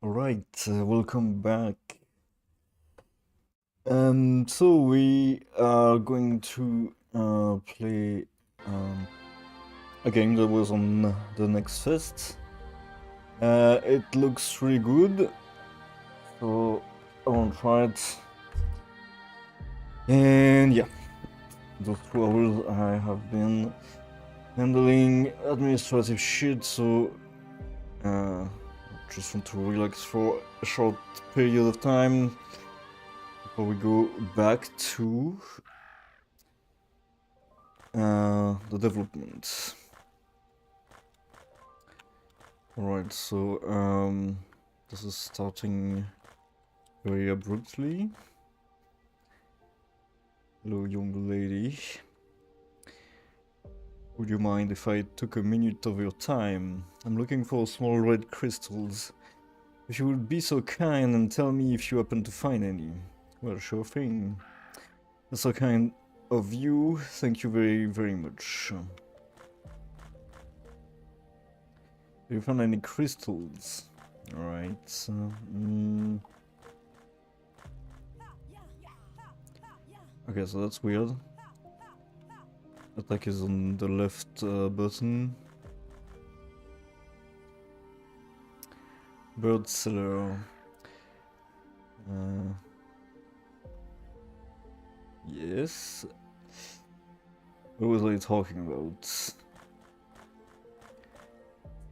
Alright, welcome back. So we are going to play a game that was on the next fest. It looks really good, so I want to try it. And yeah, those 2 hours I have been handling administrative shit, so just want to relax for a short period of time before we go back to the development. Alright, so this is starting very abruptly. Hello, young lady. Would you mind if I took a minute of your time? I'm looking for small red crystals. If you would be so kind and tell me if you happen to find any. Well, sure thing. That's so kind of you. Thank you very, very much. Have you found any crystals? Alright. Okay, so that's weird. Attack is on the left button. Bird seller. Yes. What was I talking about?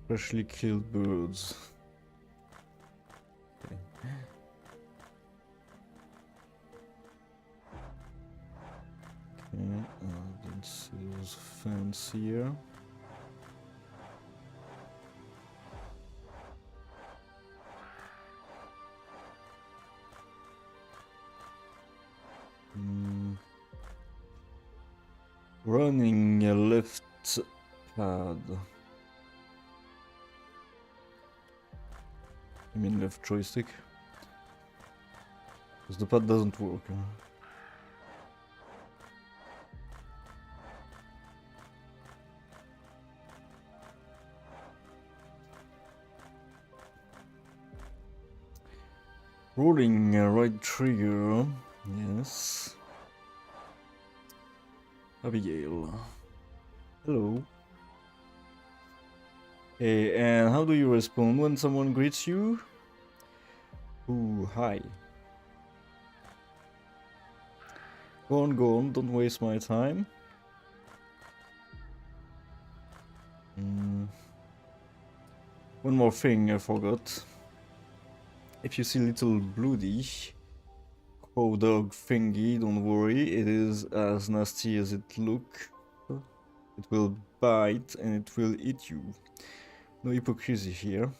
Freshly killed birds. Okay. This is fancier. Running a left pad. I mean left joystick. Because the pad doesn't work. Rolling right trigger. Yes. Abigail. Hello. Hey, and how do you respond when someone greets you? Ooh, hi. Go on, don't waste my time. One more thing I forgot. If you see little bloody crow dog thingy, don't worry, it is as nasty as it looks. It will bite and it will eat you. No hypocrisy here.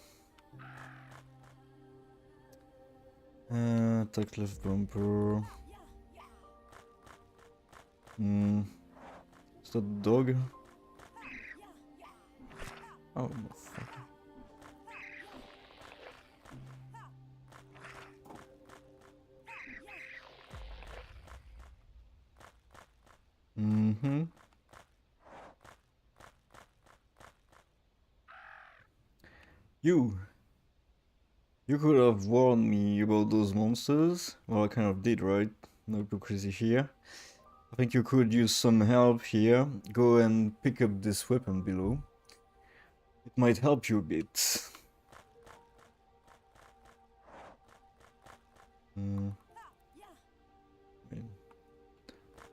Attack left bumper. Is that a dog? Oh, no fuck. You could have warned me about those monsters. Well, I kind of did, right? No hypocrisy here. I think you could use some help here. Go and pick up this weapon below. It might help you a bit.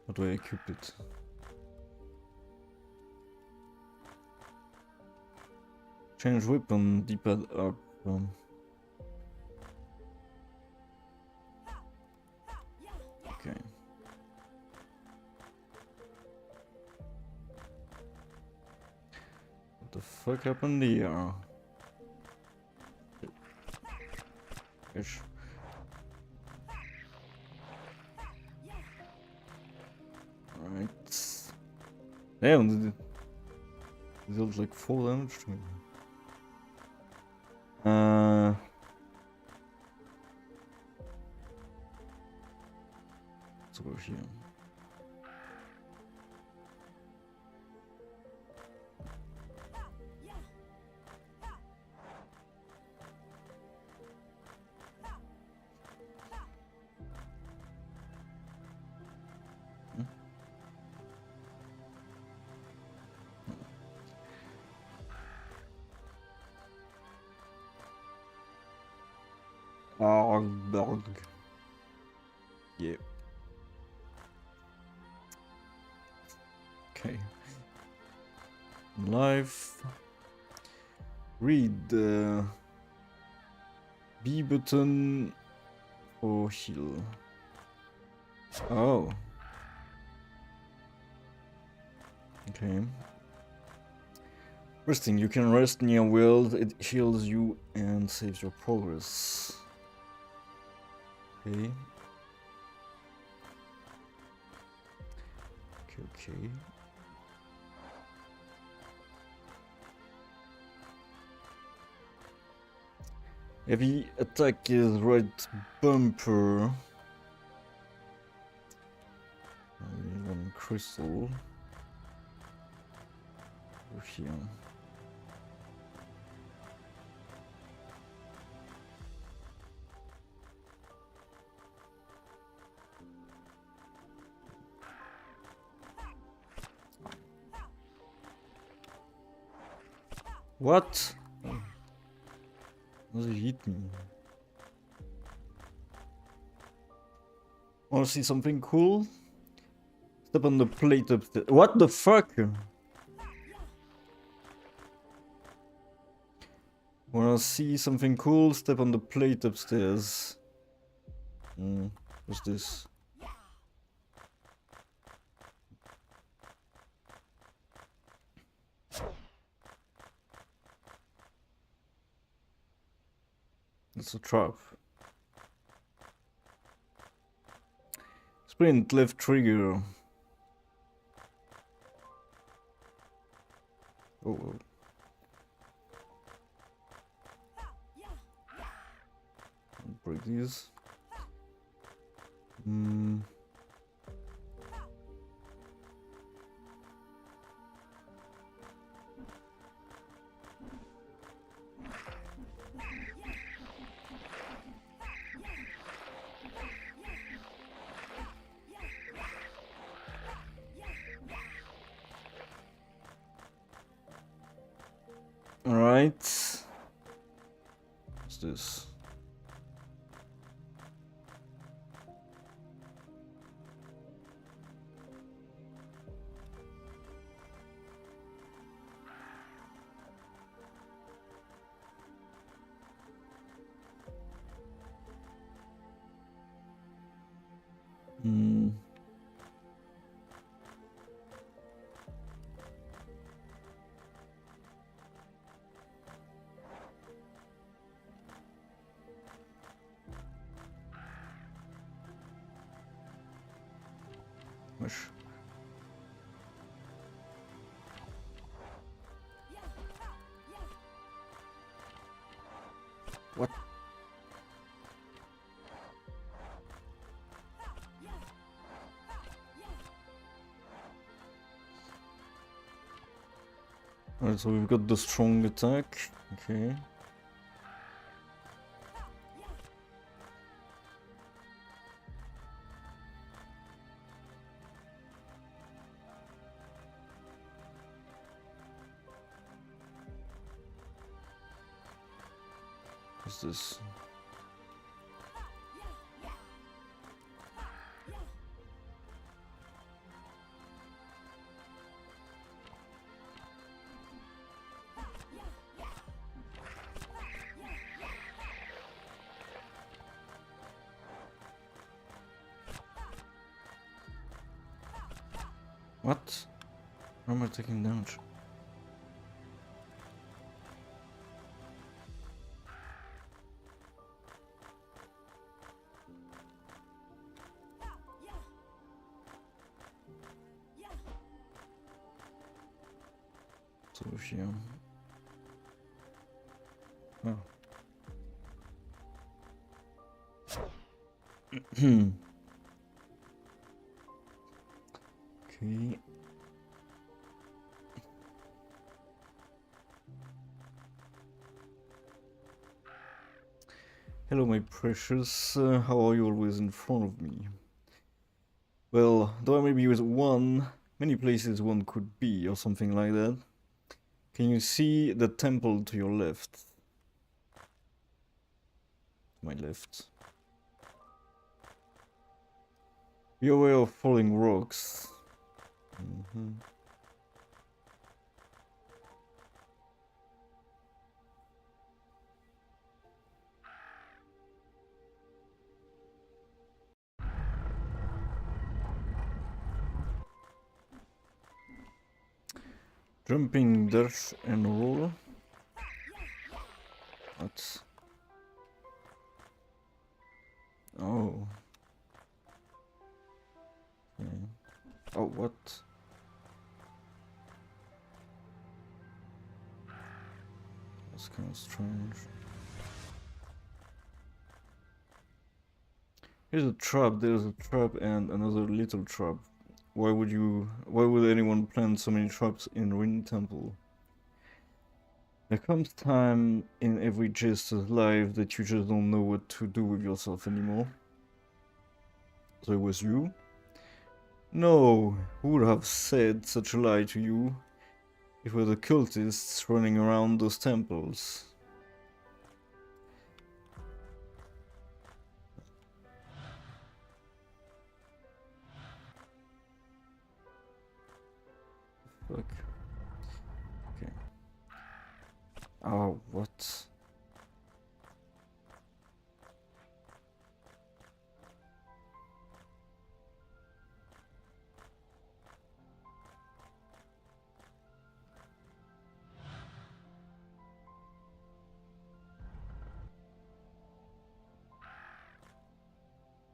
How do I equip it? Change weapon, D-pad up. Okay. What the fuck happened here? Ish. Alright. Damn, it dealt like 4 damage to me. Let's go here. Yeah. Okay. Life. Read the B button for heal. Oh. Okay. Resting. You can rest near will. It heals you and saves your progress. Okay. Okay. Heavy attack is right bumper. One crystal. Over here. What? Does he hit me? Wanna see something cool? Step on the plate upstairs. What the fuck? Wanna see something cool? Step on the plate upstairs. What's this? It's a trap. Sprint, left trigger. Oh. Break these. Alright. What's this? What? Alright, so we've got the strong attack. Okay. What's this? What? Why am I taking damage? So here. Oh. Okay. Hello, my precious. How are you always in front of me? Well, though I may be with one, many places one could be, or something like that. Can you see the temple to your left? My left. Be aware of falling rocks. Jumping, dash, and roll. What? Oh. Okay. Oh, what? That's kind of strange. Here's a trap, there's a trap and another little trap. Why would anyone plant so many traps in Ruined Temple? There comes time in every jester's life that you just don't know what to do with yourself anymore. So it was you? No, who would have said such a lie to you? It were the cultists running around those temples. Fuck. Okay. Oh, what?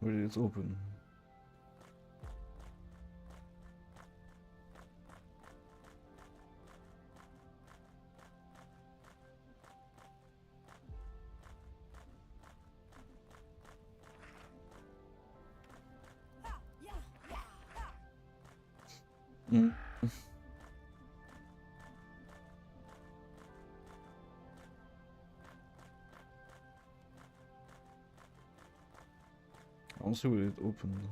Where did it open? Mm. I don't see where it opened.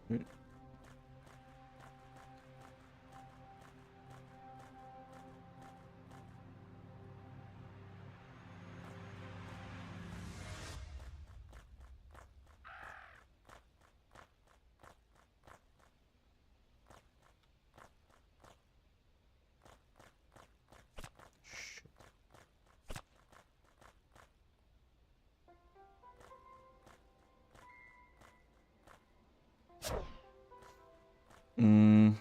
Wait. Mm.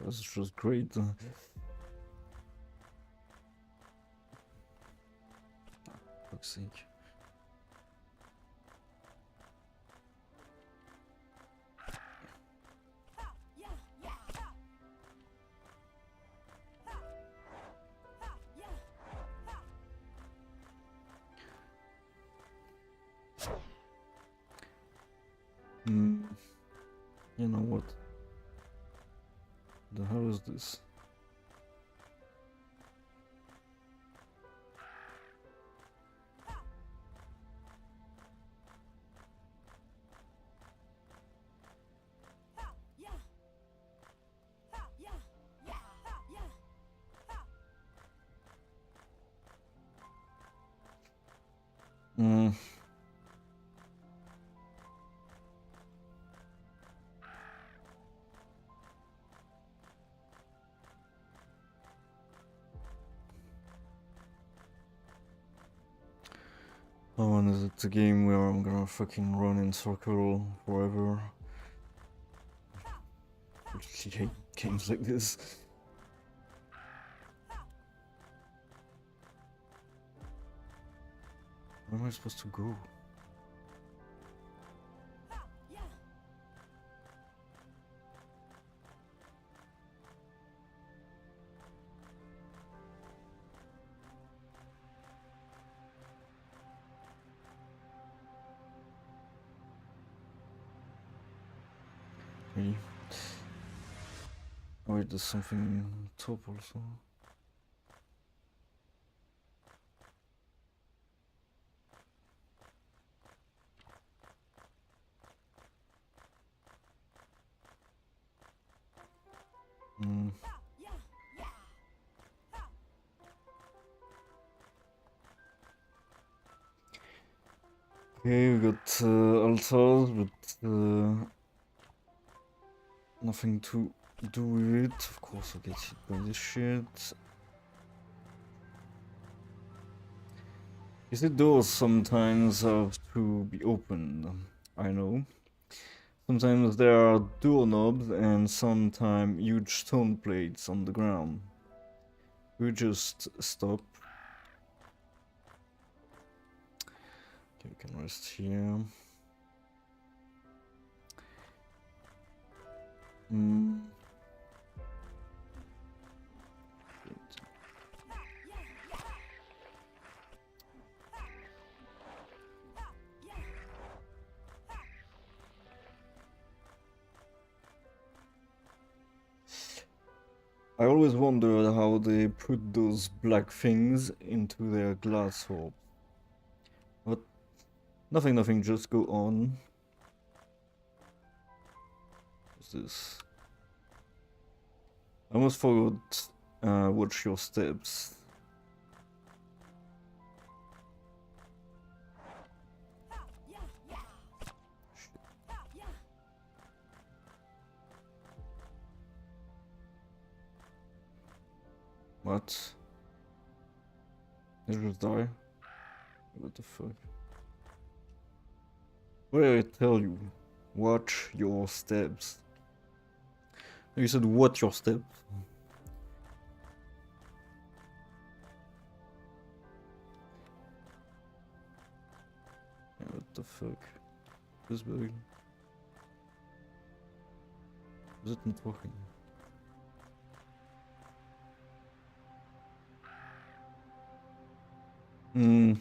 That's just great. Fuck's sake. Hmm. You know what? The hell is this? Hmm. Oh, and is it a game where I'm gonna fucking run in circle forever? I really hate games like this. Where am I supposed to go? Really? Oh wait, there's something on top also. Mm. Okay, we got altars, but nothing to do with it. Of course, I get hit by this shit. Is it doors sometimes have to be opened? I know. Sometimes there are doorknobs and sometimes huge stone plates on the ground. We just stop. Okay, we can rest here. Hmm. I always wondered how they put those black things into their glass orbs. But nothing, just go on. What's this? I almost forgot, watch your steps. What? Did you just die? What the fuck? What did I tell you? Watch your steps. You said watch your steps. Yeah, what the fuck? This bug. Is it not working? Hmm.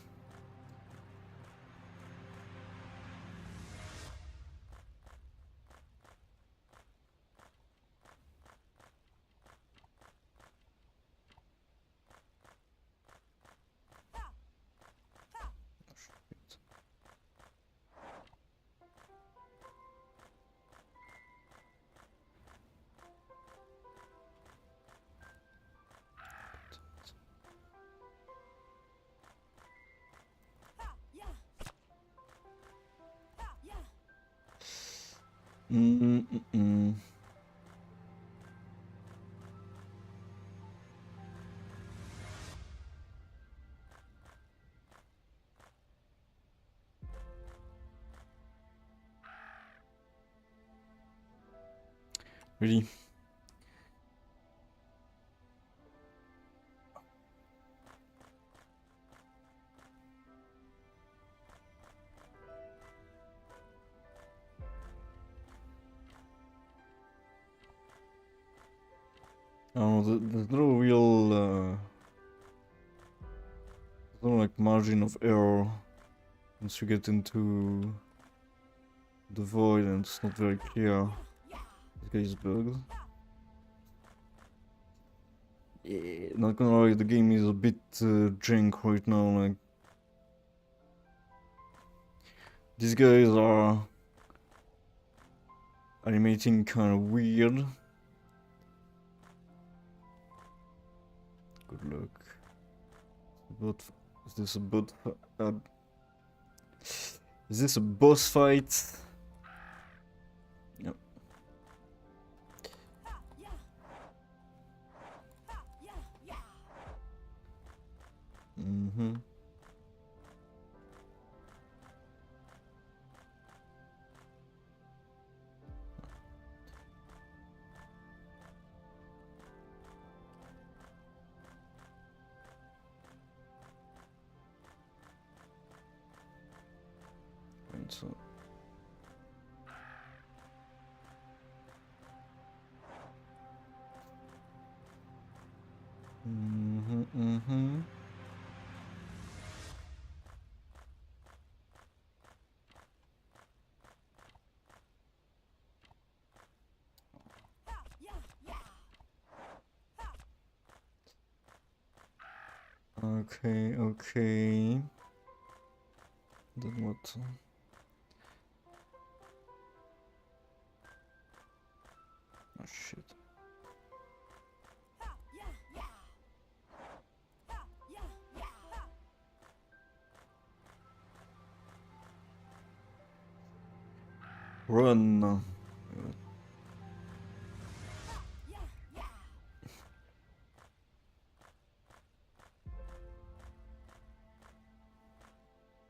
Mm-mm-mm. Really? Oh, there's no real, there's no like margin of error once you get into the void and it's not very clear. This guy is bugged. Yeah, not gonna lie, the game is a bit jank right now. Like, these guys are animating kind of weird. Good luck. But is this a is this a boss fight? Yep. Mm-hmm. And so. Mm-hmm, mm-hmm. Okay, okay. Then what? Oh shit. Run.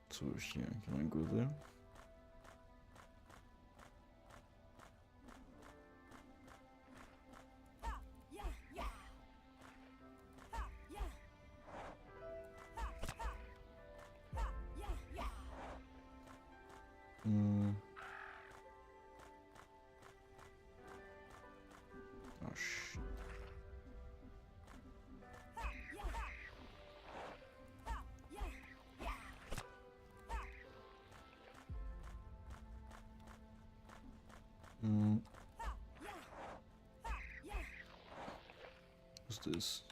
So here, can I go there? Oh shit. What's this?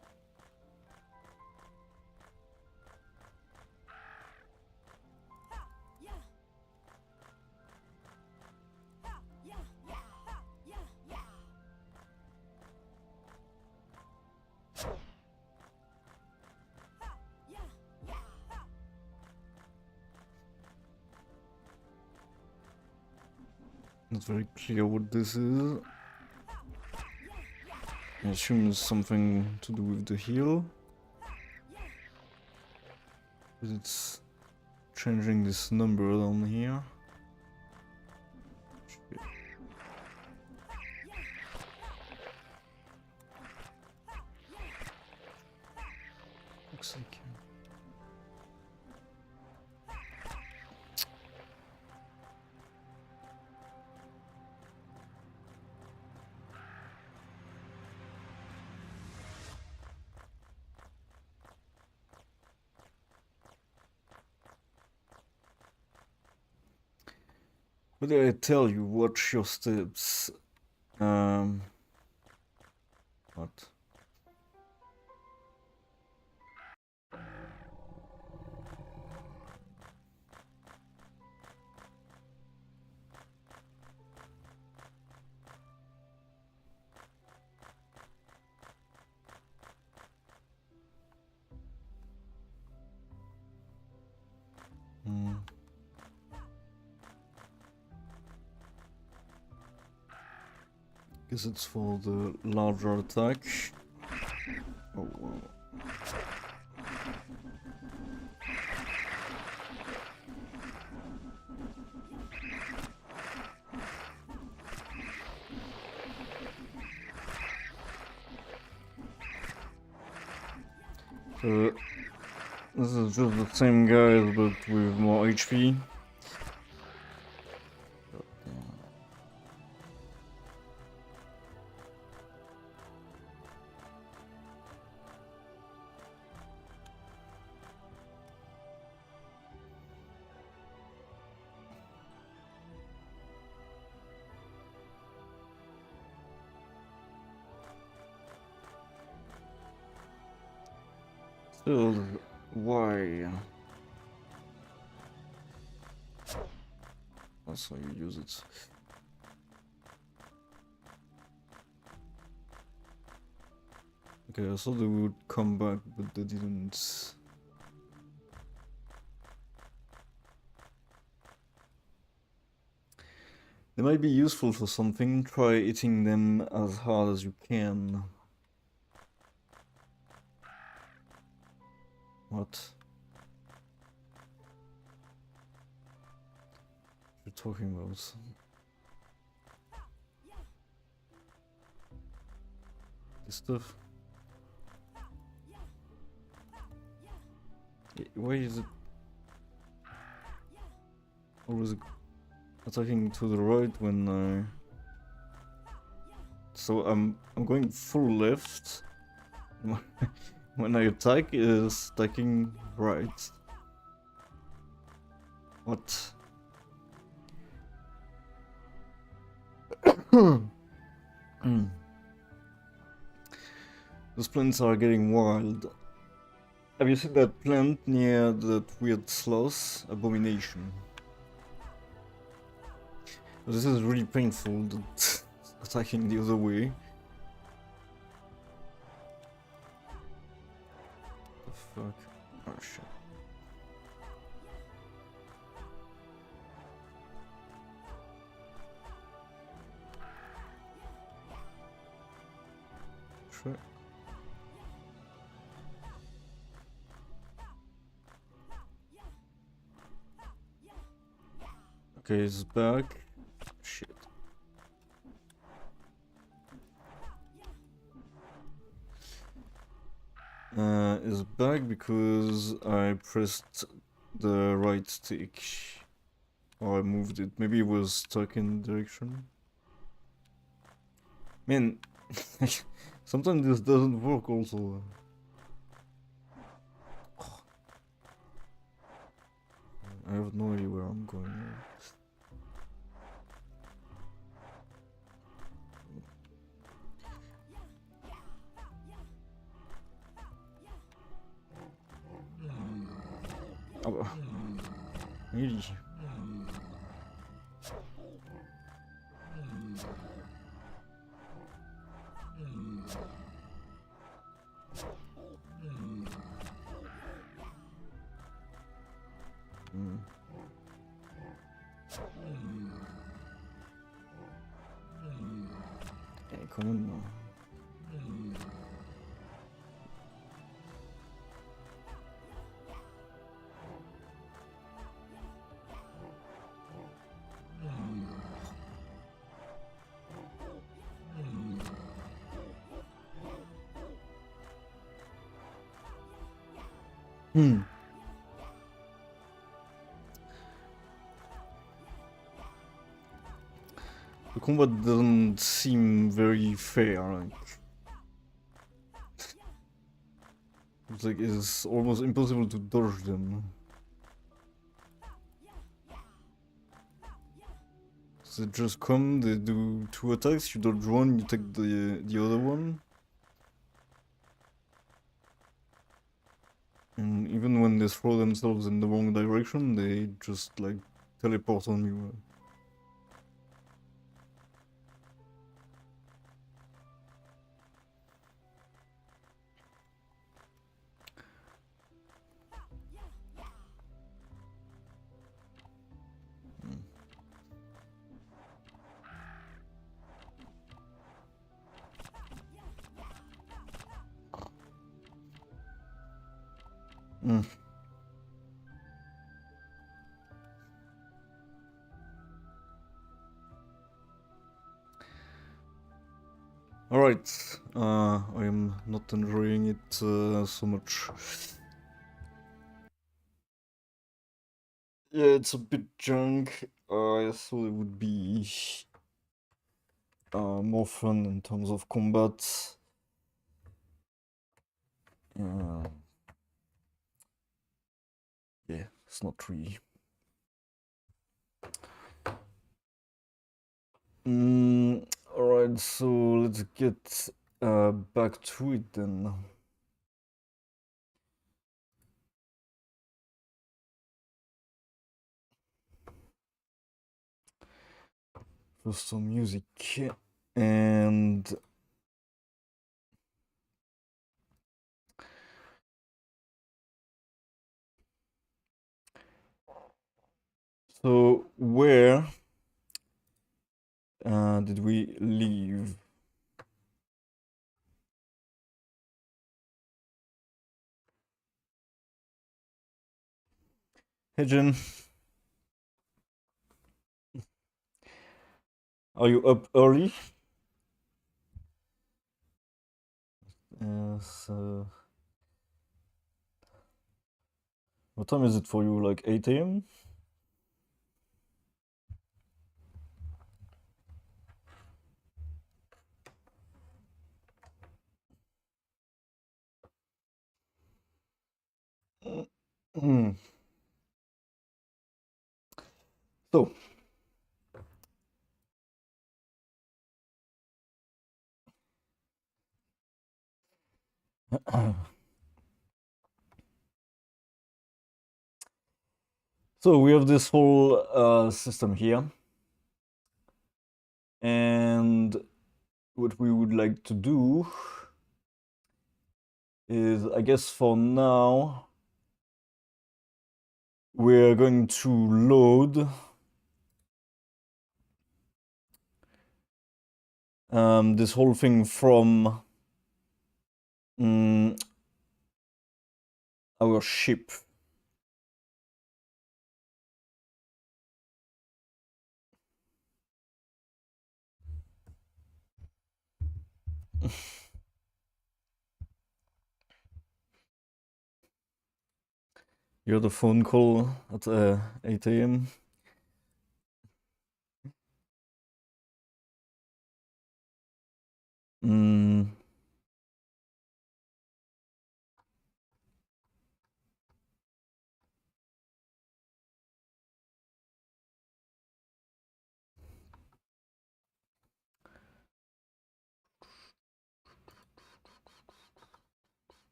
Not very clear what this is. I assume it's something to do with the heal. But it's changing this number down here. Shit. Looks like. What did I tell you? Watch your steps. What? Guess it's for the larger attack. Oh, wow. So, this is just the same guys but with more HP. Still, why? That's how you use it. Okay, I thought they would come back, but they didn't. They might be useful for something. Try hitting them as hard as you can. What? You're talking about? This stuff? Why is it always attacking to the right when so I'm going full left. When I attack, it is attacking right. What? Those plants are getting wild. Have you seen that plant near that weird sloth? Abomination. This is really painful, attacking the other way. The fuck? Oh shit. actually. Okay, it's back. Shit. It's back because I pressed the right stick. Or I moved it. Maybe it was stuck in direction. Man, sometimes this doesn't work also. I have no idea where I'm going now. Aber. Really? Hey, come on now. The combat doesn't seem very fair, like. It's like it's almost impossible to dodge them. So they just come, they do 2 attacks, you dodge one, you take the other one. And even when they throw themselves in the wrong direction, they just like teleport on you. Alright, I am not enjoying it so much. Yeah, it's a bit junk. I thought it would be more fun in terms of combat. Yeah, it's not really. Alright, so let's get back to it then. First some music and so where did we leave? Hey Jen, are you up early? So what time is it for you? Like 8 a.m.? So so we have this whole system here, and what we would like to do is, I guess for now, we're going to load this whole thing from Mm, our ship. You had a phone call at 8 a.m. Mm,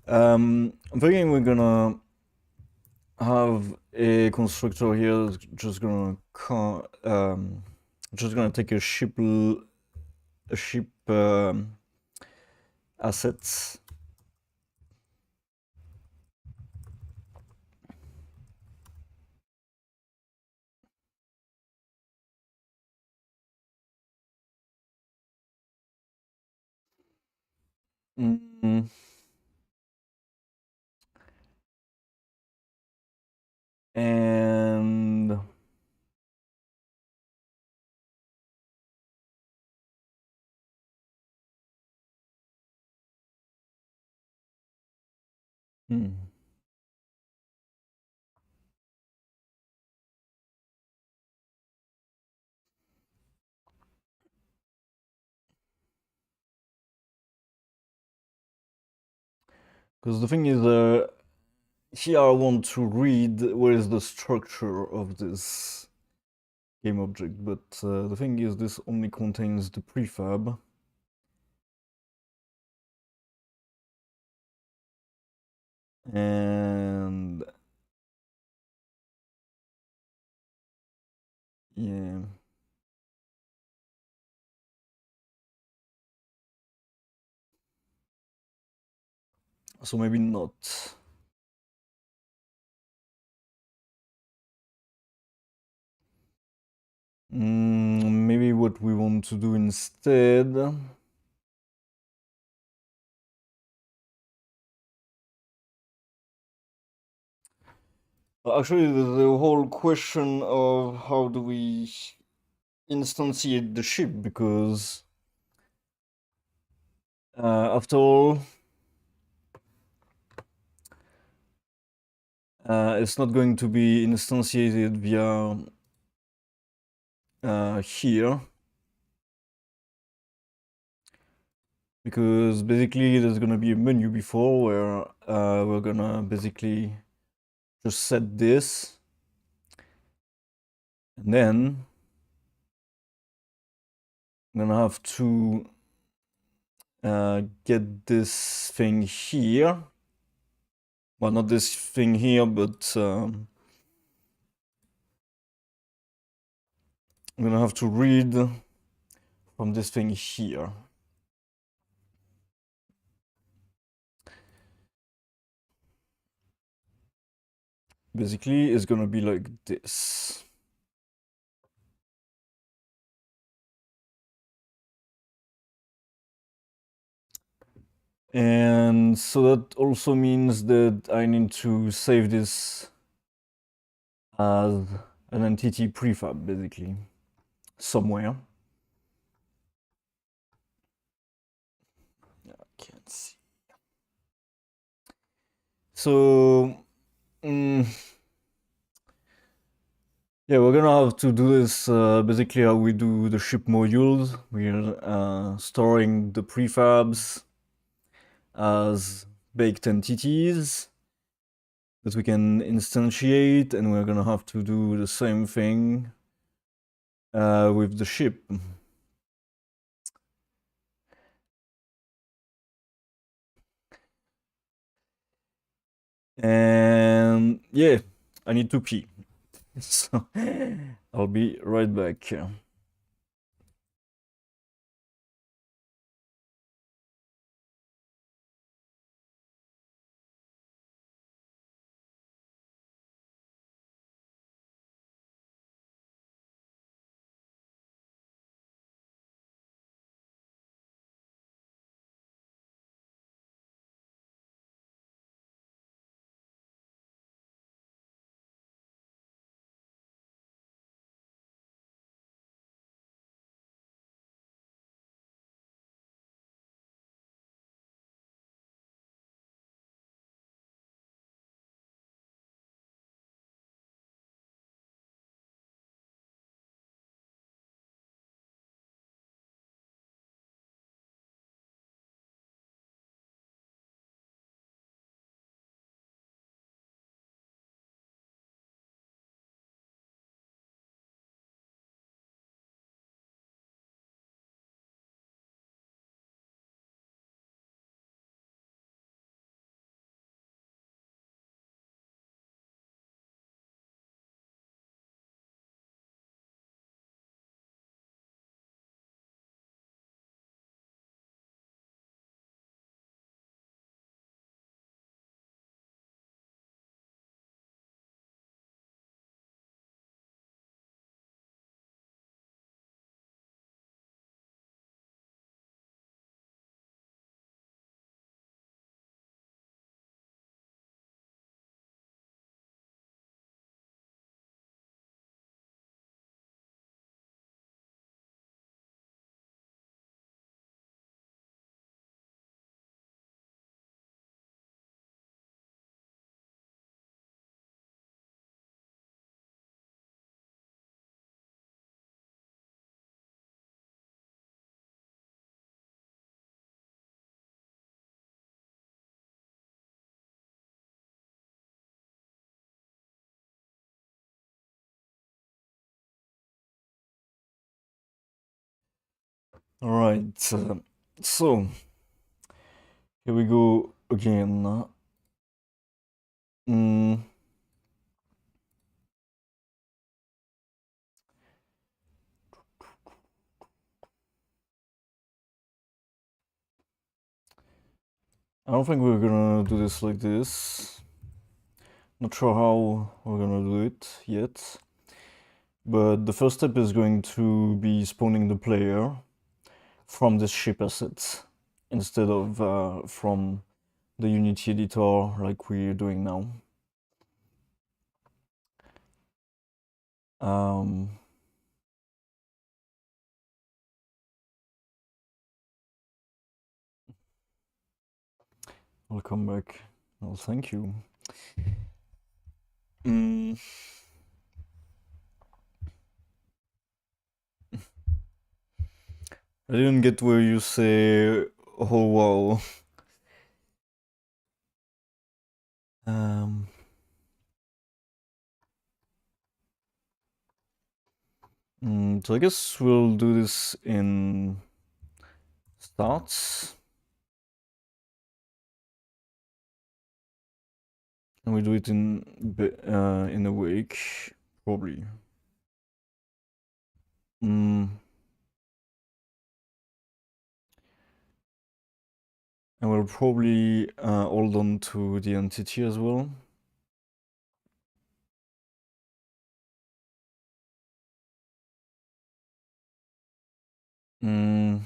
I'm thinking we're gonna have a constructor here that's just gonna take a ship assets. Mm, and hmm. Because the thing is, here I want to read where is the structure of this game object, but the thing is, this only contains the prefab. And yeah, so maybe not. Maybe what we want to do instead. Actually, the whole question of how do we instantiate the ship, because after all, it's not going to be instantiated via here, because basically there's gonna be a menu before where we're gonna basically just set this, and then I'm gonna have to get this thing here. Well, not this thing here, but I'm gonna have to read from this thing here. Basically, it's gonna be like this. And so that also means that I need to save this as an entity prefab, basically, somewhere. I can't see. So, yeah, we're gonna have to do this basically how we do the ship modules. We're storing the prefabs as baked entities that we can instantiate, and we're gonna have to do the same thing with the ship. And yeah, I need to pee. So I'll be right back. Alright, so here we go again. Mm, I don't think we're gonna do this like this. Not sure how we're gonna do it yet. But the first step is going to be spawning the player from this ship asset instead of from the Unity editor like we're doing now. Um, I'll come back. Well, thank you. Mm. I didn't get where you say, oh wow. Um, so I guess we'll do this in starts. And we do it in a week, probably. Mm, and we'll probably hold on to the entity as well. Mm,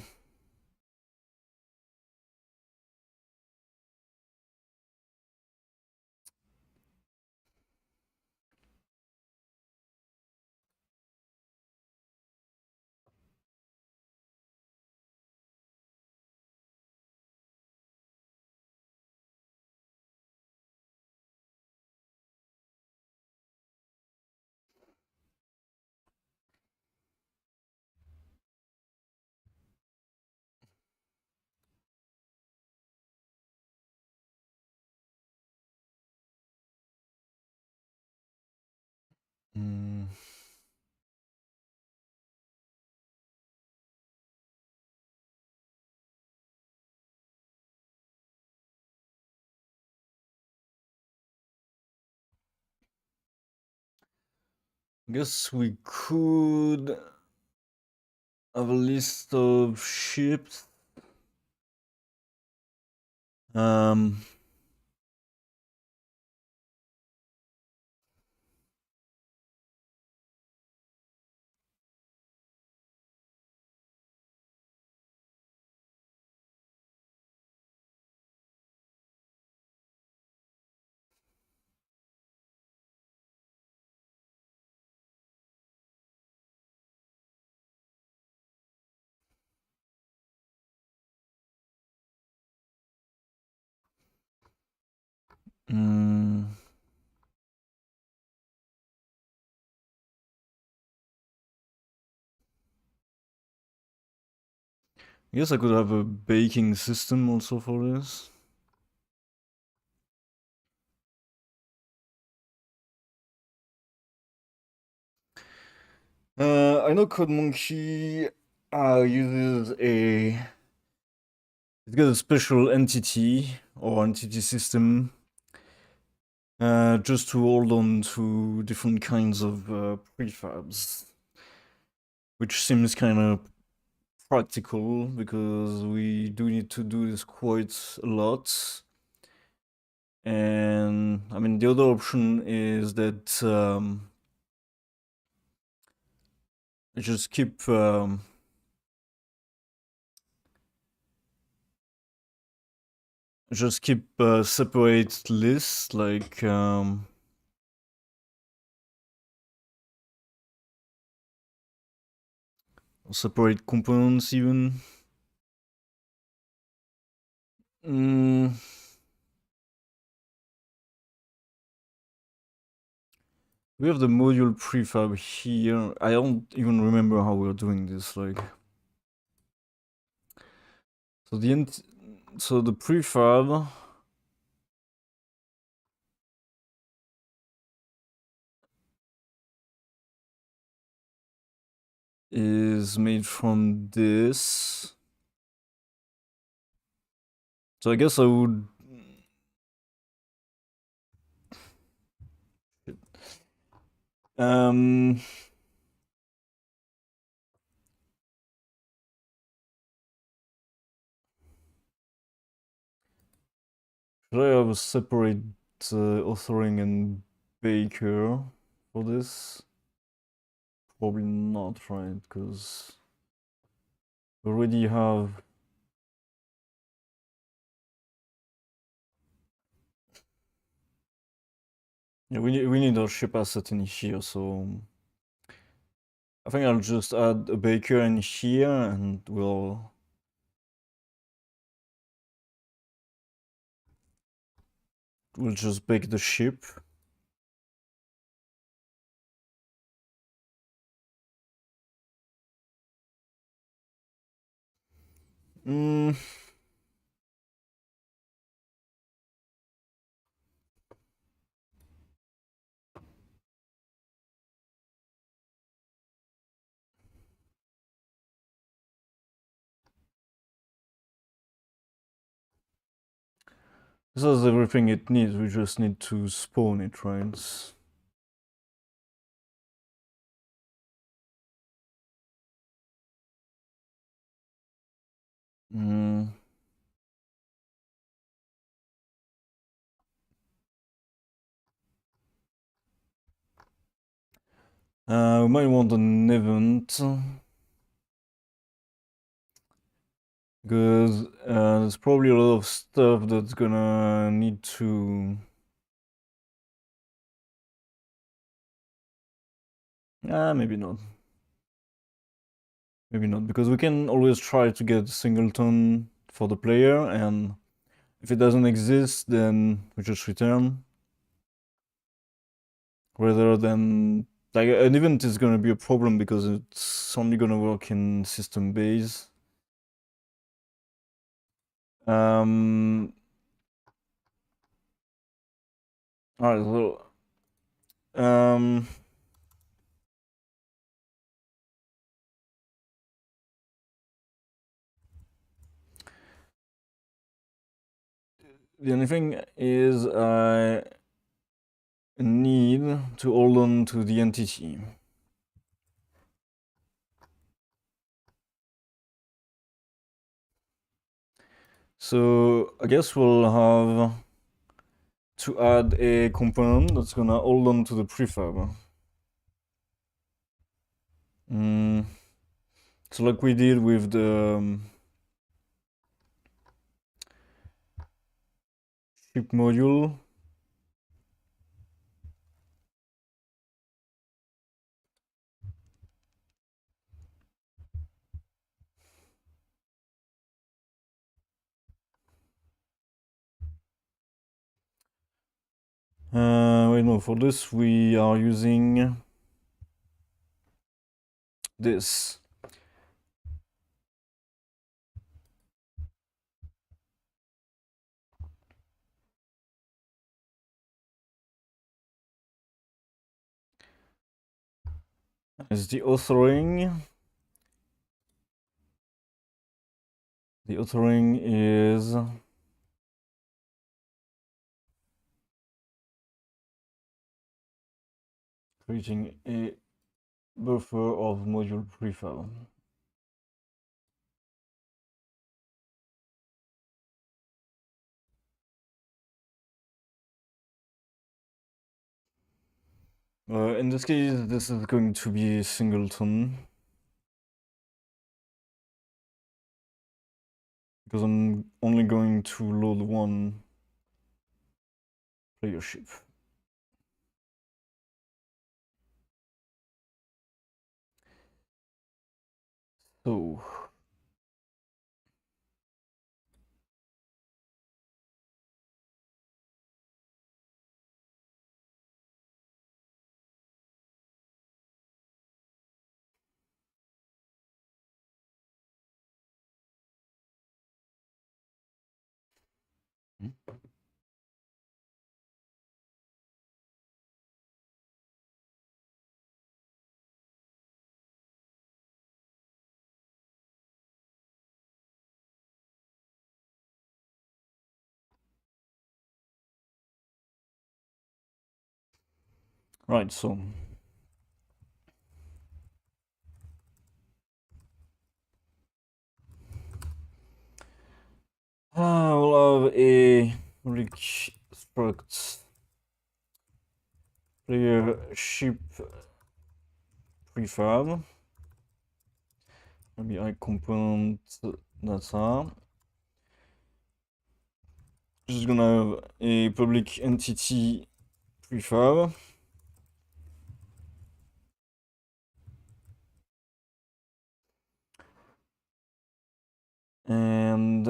mm. I guess we could have a list of ships. Um, mm, I guess I could have a baking system also for this. I know CodeMonkey uses it's got a special entity or entity system just to hold on to different kinds of prefabs, which seems kind of practical because we do need to do this quite a lot. And I mean, the other option is that I just keep separate lists like separate components even. Mm, we have the module prefab here. I don't even remember how we're doing this. Like, so the prefab. is made from this. So I guess I would. Um. Should I have a separate authoring and baker for this? Probably not, right? Because we already have. Yeah, we need our ship asset in here, so I think I'll just add a baker in here, and we'll just bake the ship. Mm. This has everything it needs. We just need to spawn it, right? Mm. We might want an event because there's probably a lot of stuff that's gonna need to. Maybe not. Maybe not, because we can always try to get singleton for the player, and if it doesn't exist, then we just return. Rather than like an event is gonna be a problem because it's only gonna work in system base. All right, so the only thing is I need to hold on to the entity. So I guess we'll have to add a component that's gonna hold on to the prefab. So like we did with the ship module. Wait, no, for this we are using this. As the authoring. The authoring is creating a buffer of module prefab. In this case, this is going to be a singleton. Because I'm only going to load one player ship. So Right, so we'll have a rich struct player ship prefab. Maybe I component data. Just gonna have a public entity prefab. And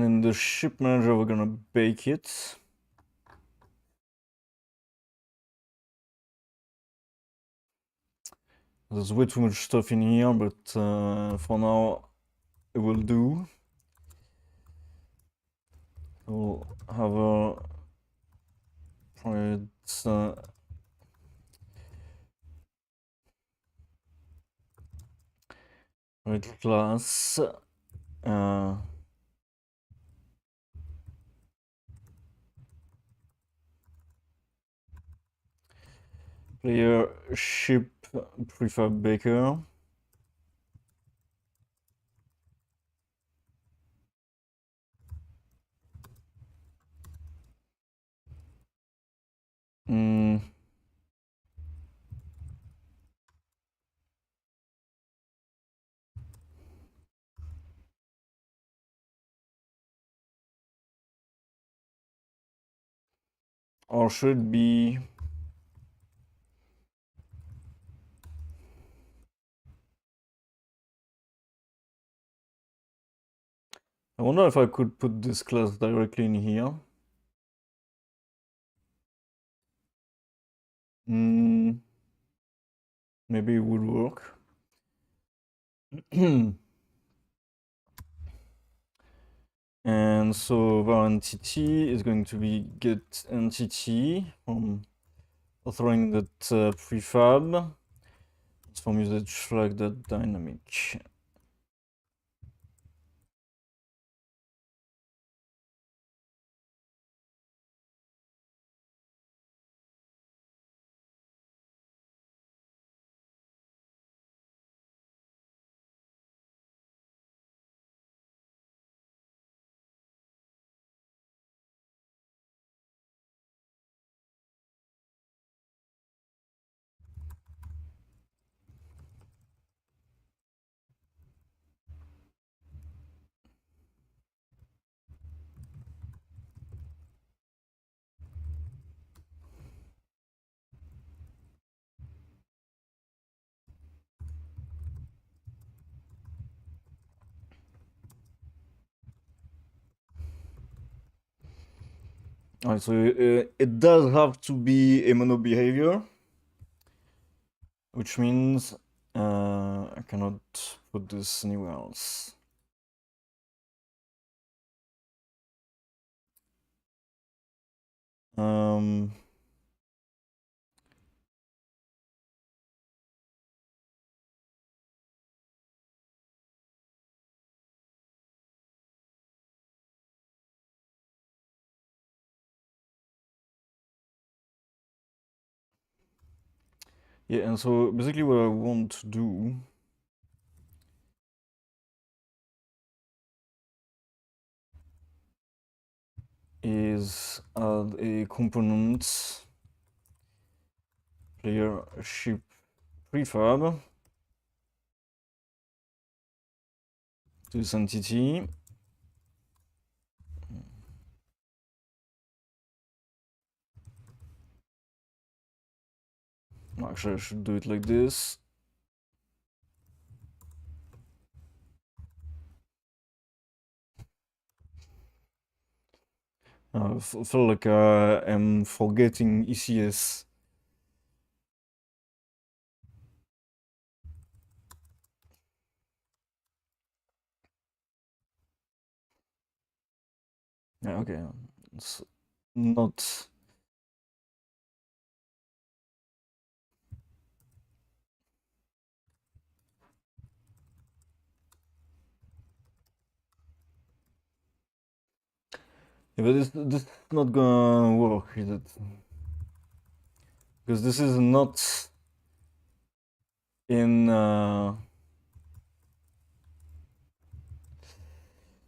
in the ship manager, we're gonna bake it. There's way too much stuff in here, but for now, it will do. We'll have a private class. Player ship prefab baker. Or should be I wonder if I could put this class directly in here. Maybe it would work. And so our entity is going to be get entity from authoring that prefab. It's from usage flag that dynamic. Alright, so it does have to be a mono behavior, which means I cannot put this anywhere else. Yeah, and so basically what I want to do is add a component player ship prefab to this entity. Actually, I should do it like this. I feel like I'm forgetting ECS. Yeah, okay. It's not. Yeah, but this is not gonna work, is it? Because this is not in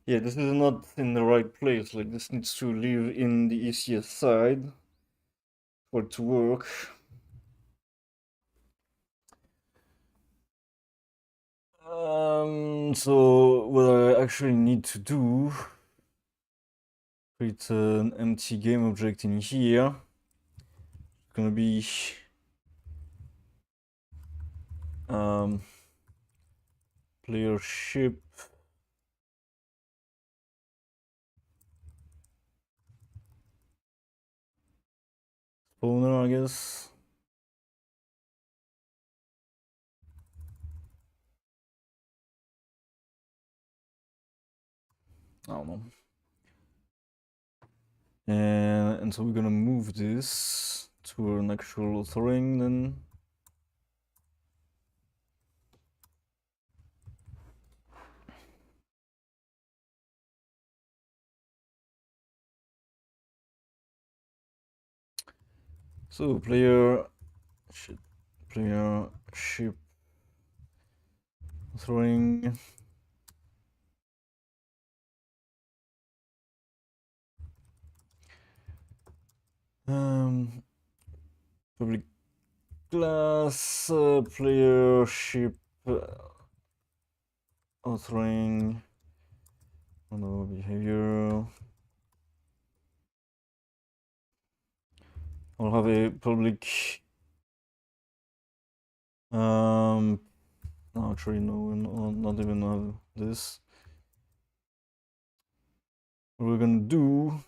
yeah, this is not in the right place. Like, this needs to live in the ECS side for it to work. So what I actually need to do, create an empty game object in here. It's gonna be player ship. Spawner, I guess. I don't know. And so we're gonna move this to an actual authoring then. So player ship authoring. Public class player ship authoring. No behavior. I'll have a public. No, actually, no, not even have this. What we're gonna do.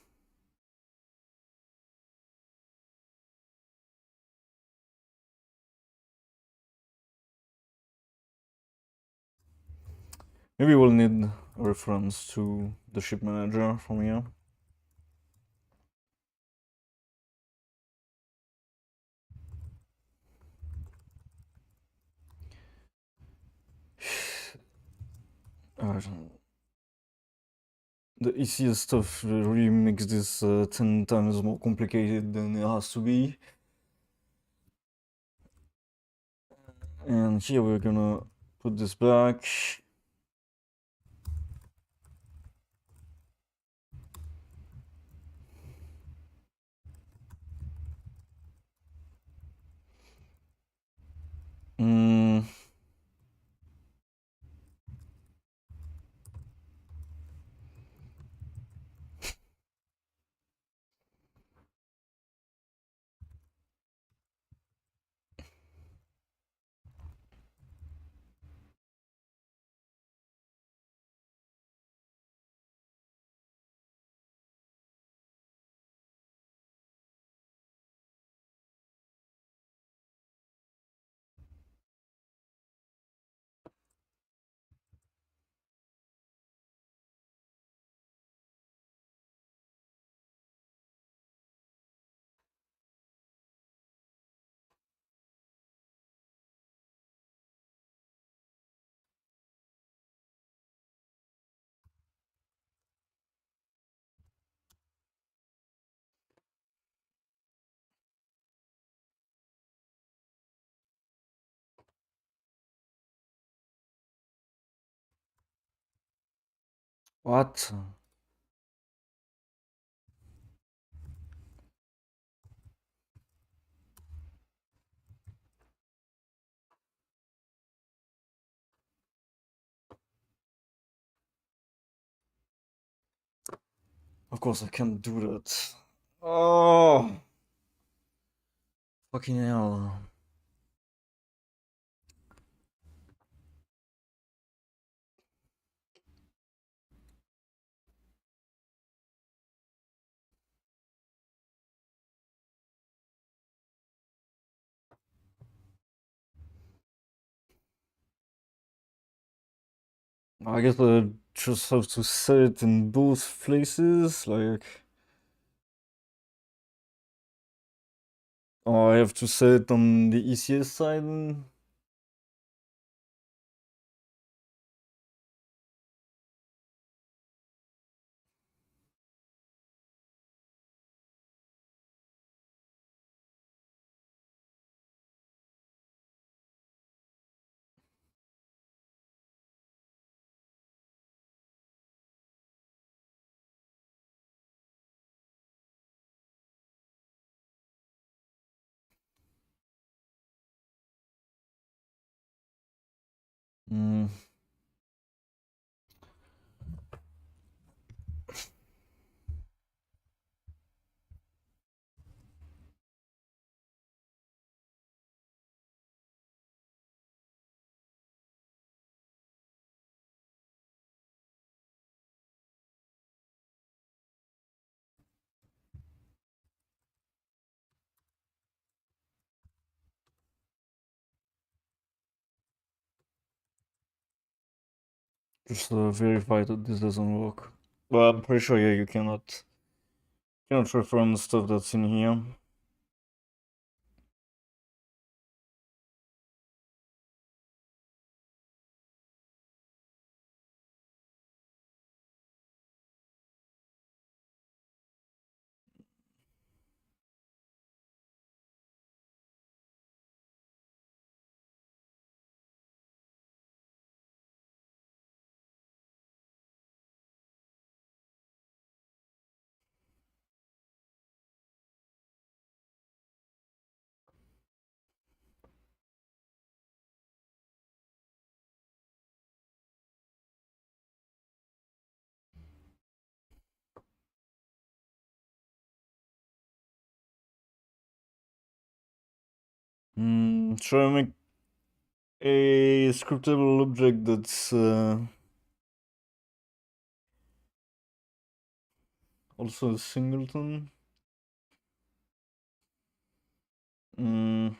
Maybe we'll need a reference to the ship manager from here. The easiest stuff really makes this 10 times more complicated than it has to be. And here we're gonna put this back. What? Of course I can't do that. Oh, fucking hell. I guess I just have to set it in both places, like... Oh, I have to set it on the ECS side then? Mm. Just verify that this doesn't work. Well, I'm pretty sure, yeah, you cannot reference stuff that's in here. Try to make a scriptable object that's also a singleton. Mm.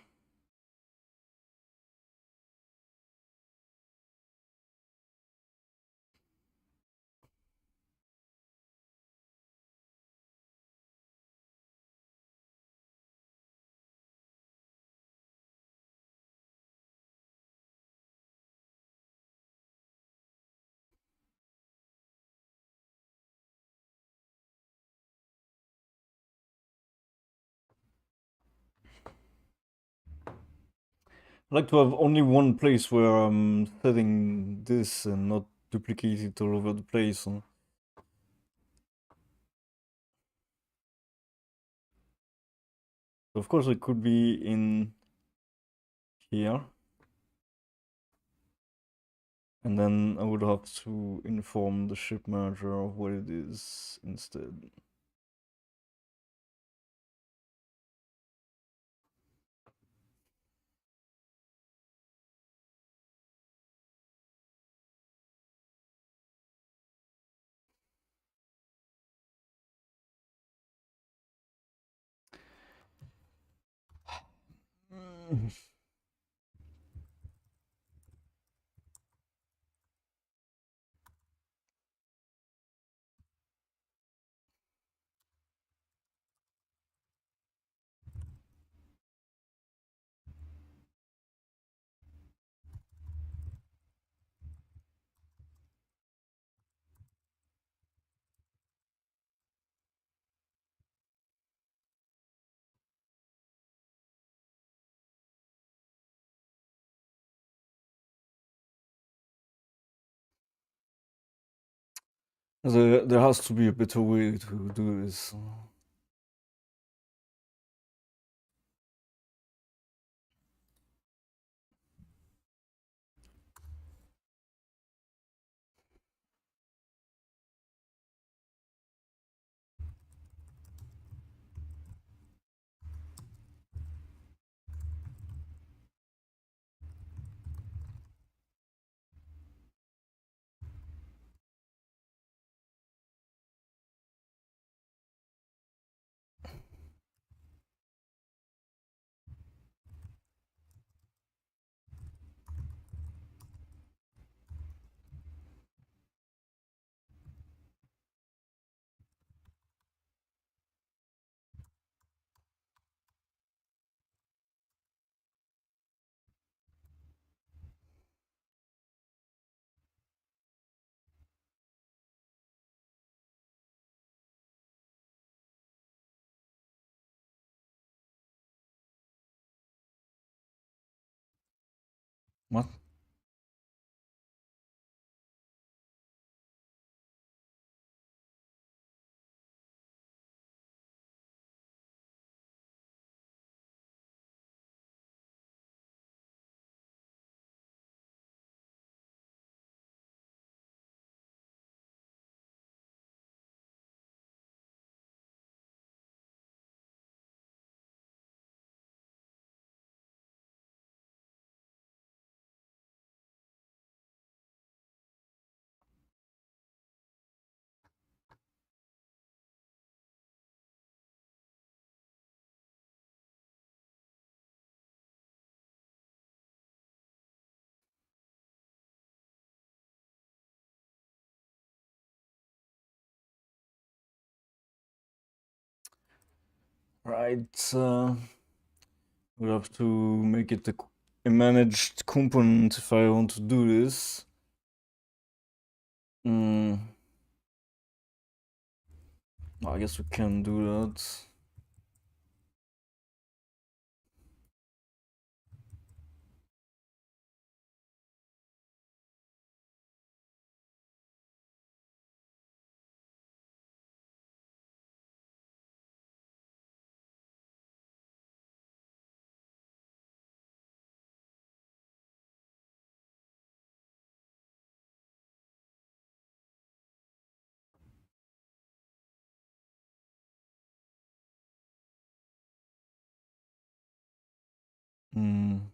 I like to have only one place where I'm setting this and not duplicate it all over the place. Of course, it could be in here. And then I would have to inform the ship manager of what it is instead. There has to be a better way to do this. What? Right, we have to make it a managed component if I want to do this. Hmm. I guess we can do that. Hmm.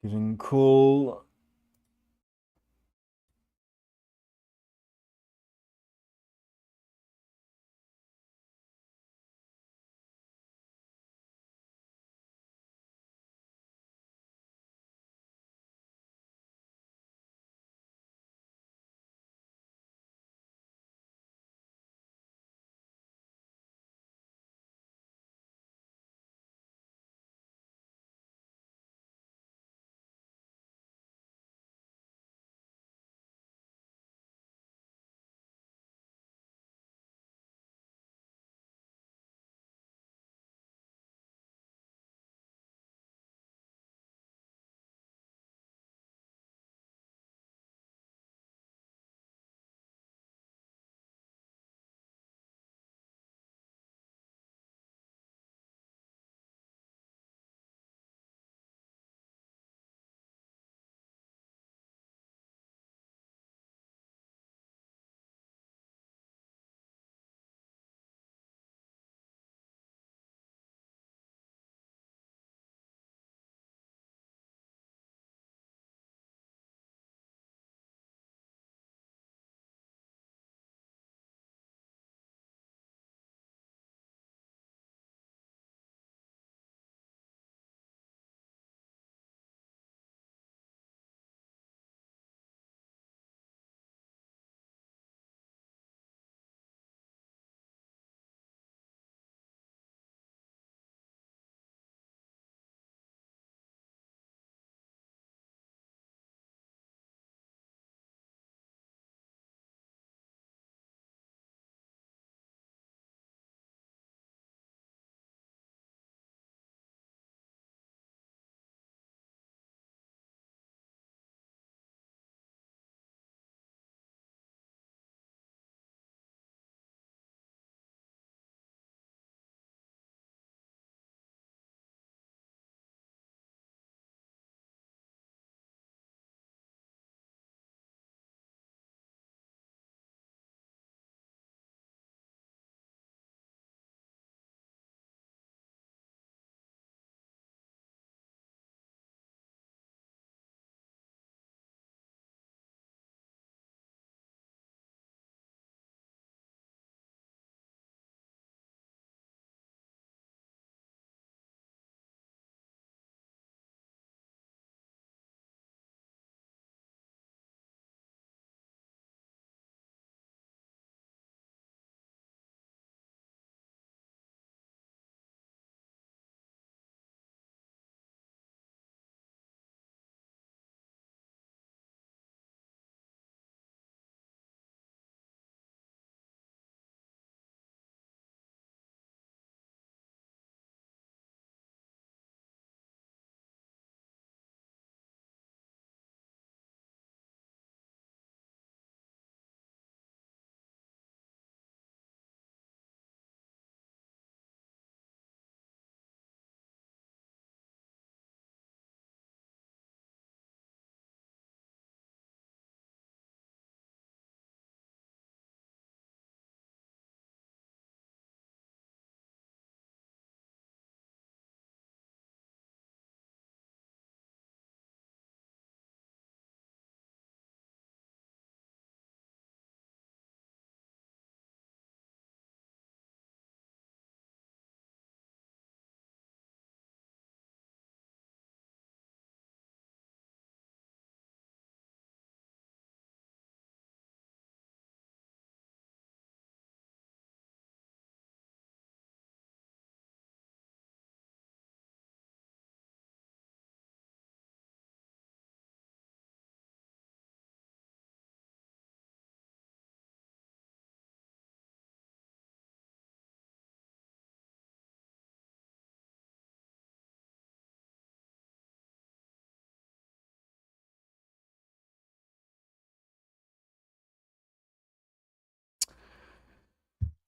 Getting coal.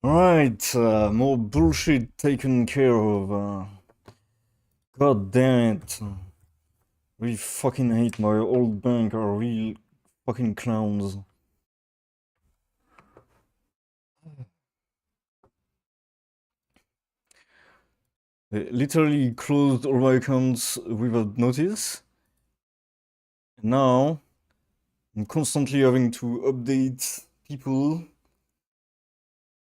Alright, more bullshit taken care of. God damn it. Really fucking hate my old bank are real fucking clowns. They literally closed all my accounts without notice. And now I'm constantly having to update people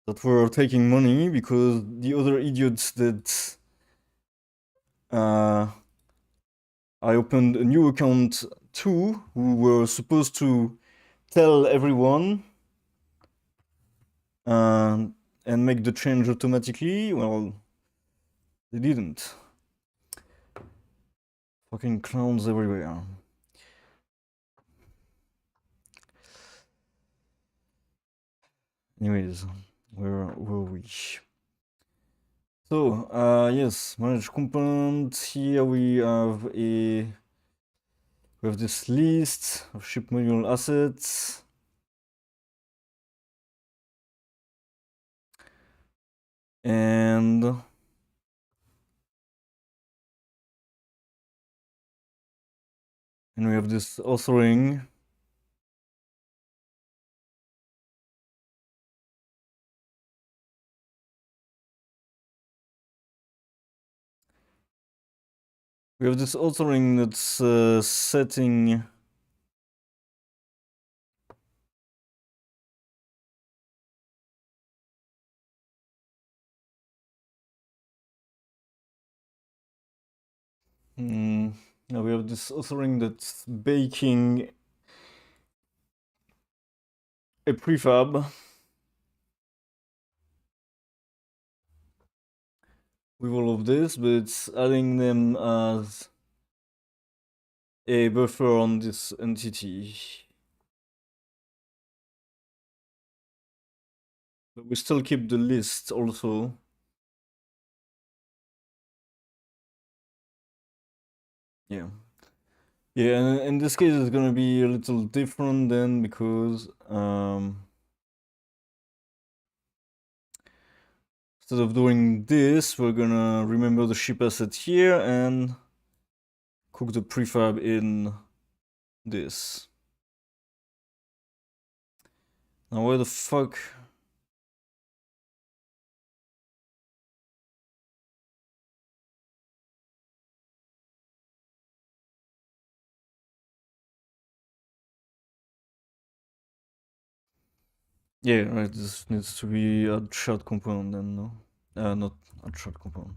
that were taking money because the other idiots that I opened a new account to, who were supposed to tell everyone and make the change automatically, well, they didn't. Fucking clowns everywhere. Anyways, where were we? So, yes, manage component. Here we have this list of ship module assets. And we have this authoring. We have this authoring that's setting now we have this authoring that's baking a prefab with all of this, but it's adding them as a buffer on this entity. But we still keep the list also. Yeah. Yeah, and in this case it's gonna be a little different then because instead of doing this, we're gonna remember the ship asset here and cook the prefab in this. Now where the fuck? Yeah, right, this needs to be a shard component then, no? Not a shard component.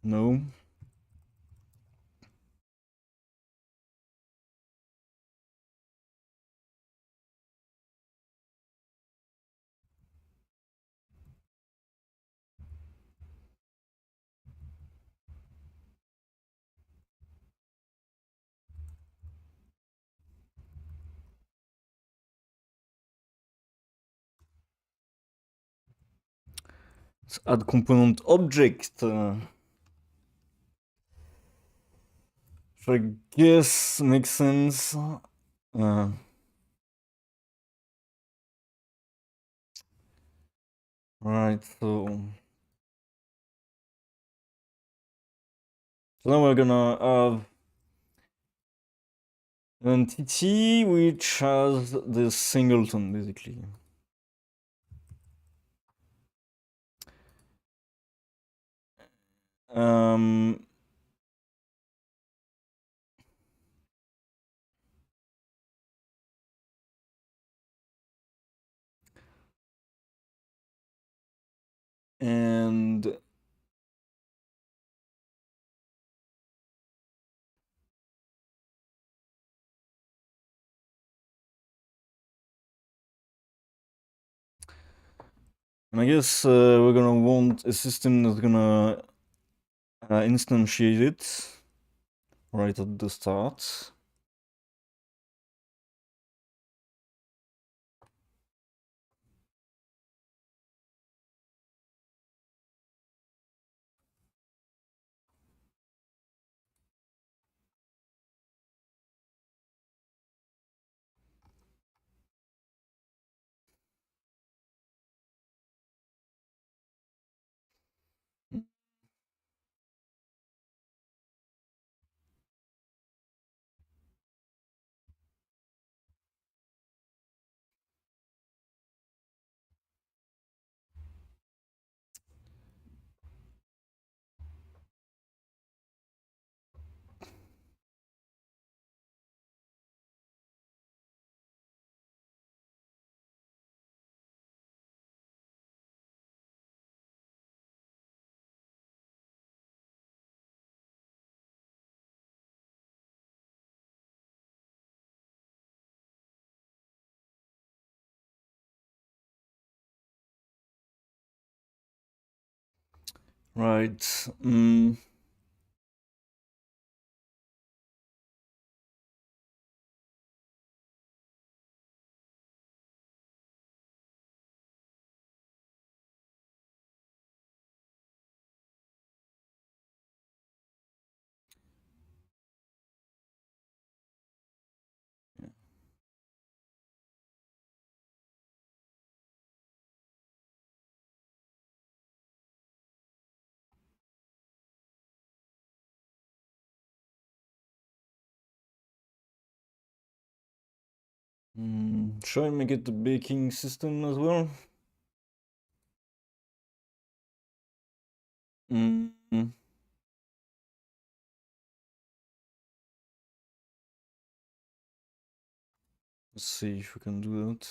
No. Let's add component object. Which I guess makes sense. Right, so now we're gonna have an entity which has this singleton basically. Um, and I guess we're gonna want a system that's gonna instantiate it right at the start. Right. Should I make it the baking system as well? Mm, let's see if we can do that.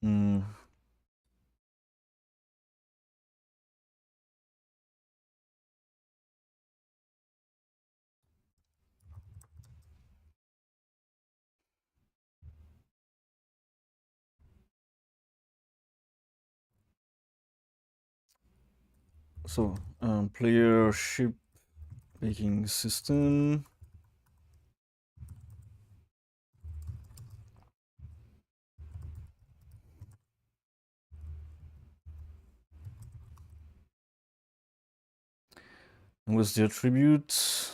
Mm, so, player ship baking system. And what's the attribute?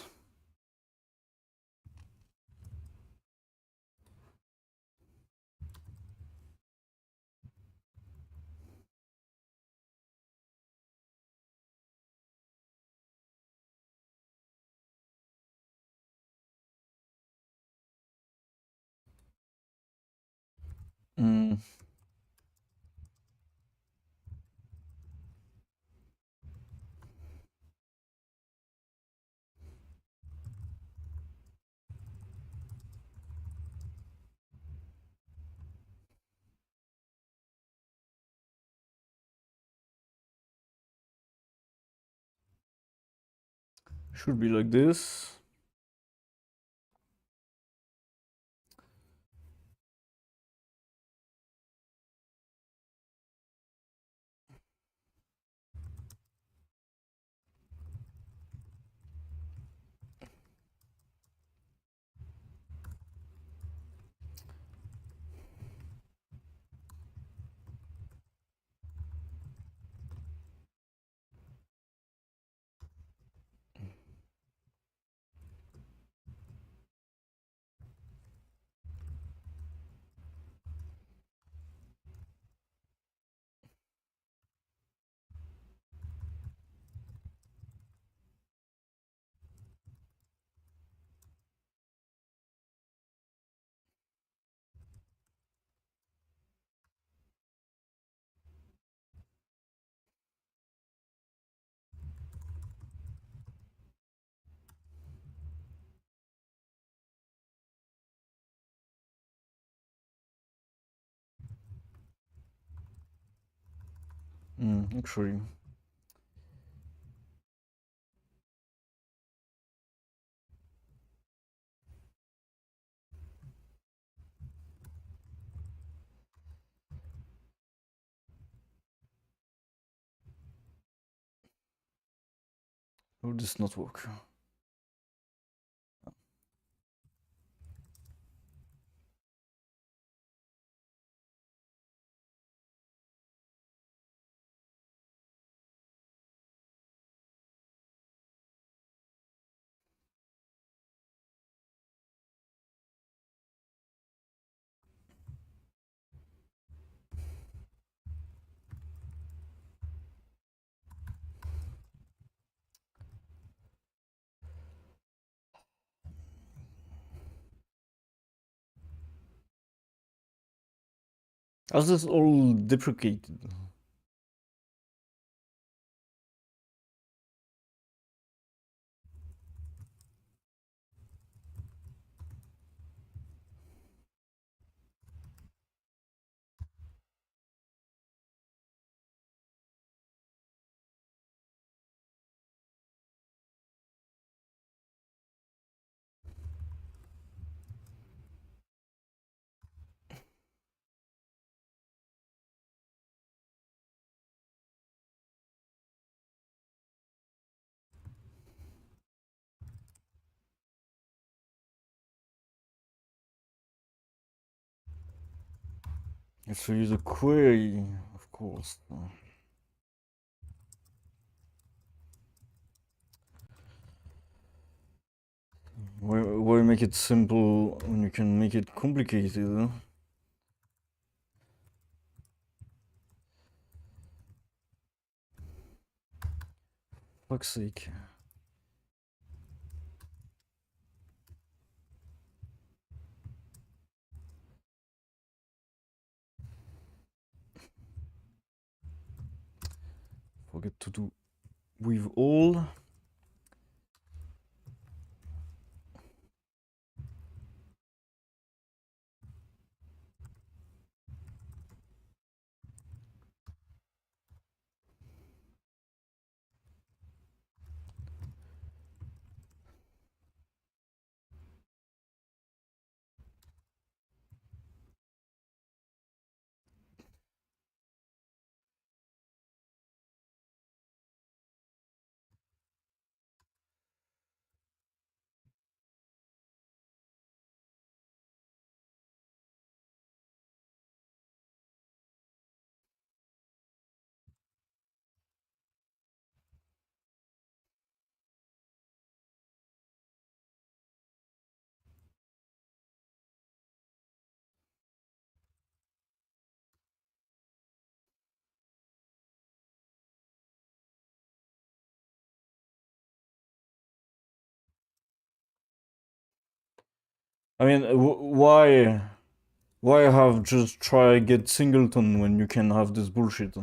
Mm, should be like this. Actually. How does not work? How's this all deprecated? If you use a query, of course. Why make it simple when you can make it complicated? Fuck's sake. Forget to do with all. I mean, why have just try get singleton when you can have this bullshit?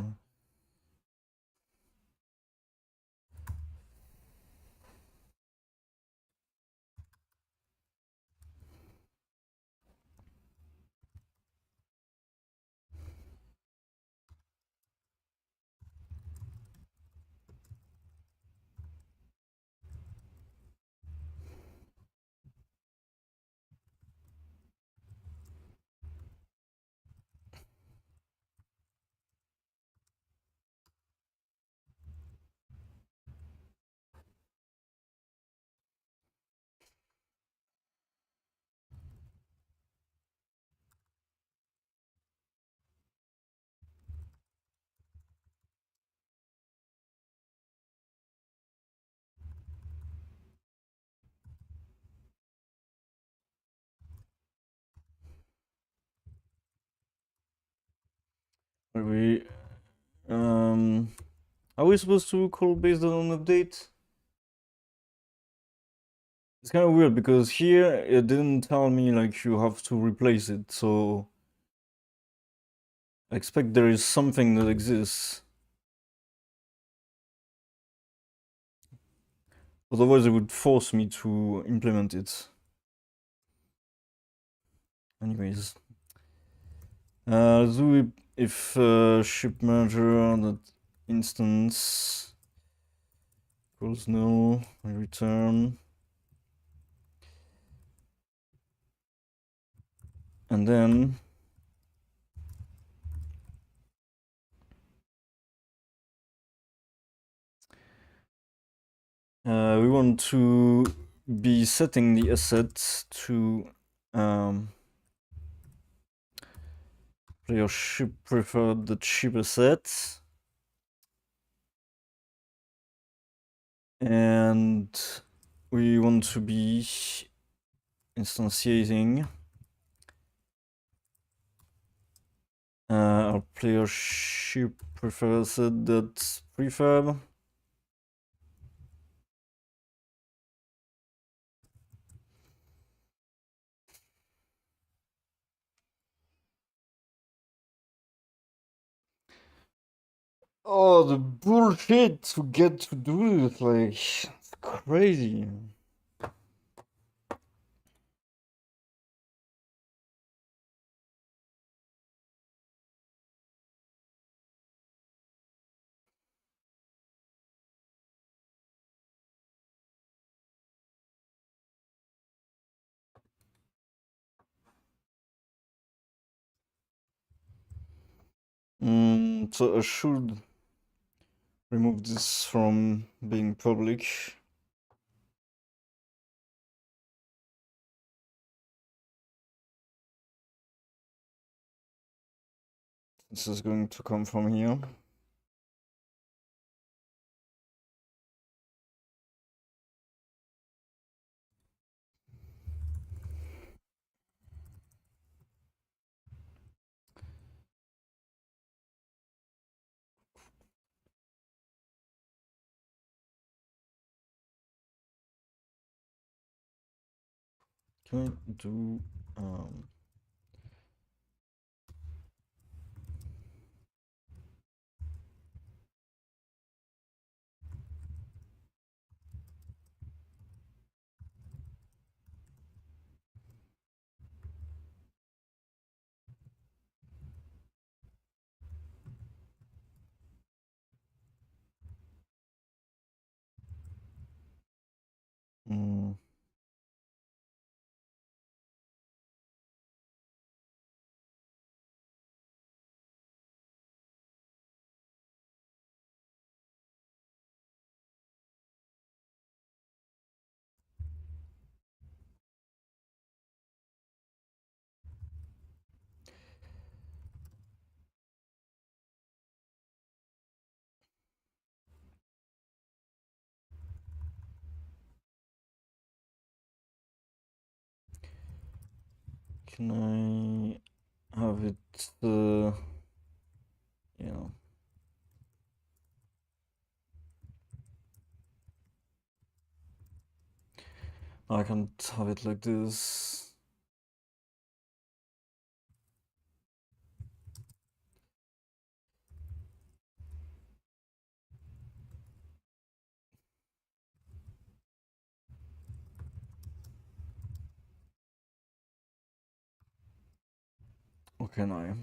We are we supposed to call based on an update? It's kind of weird because here it didn't tell me like you have to replace it, so I expect there is something that exists. Otherwise, it would force me to implement it. Anyways, let's do it if ship manager that instance equals null, I return, and then we want to be setting the asset to player ship preferred the ship asset, and we want to be instantiating our player ship preferred asset that's prefab. Oh, the bullshit to get to do it, like, it's crazy. So I should remove this from being public. This is going to come from here. Can I do mm, can I have it yeah. I can't have it like this. Okay, now.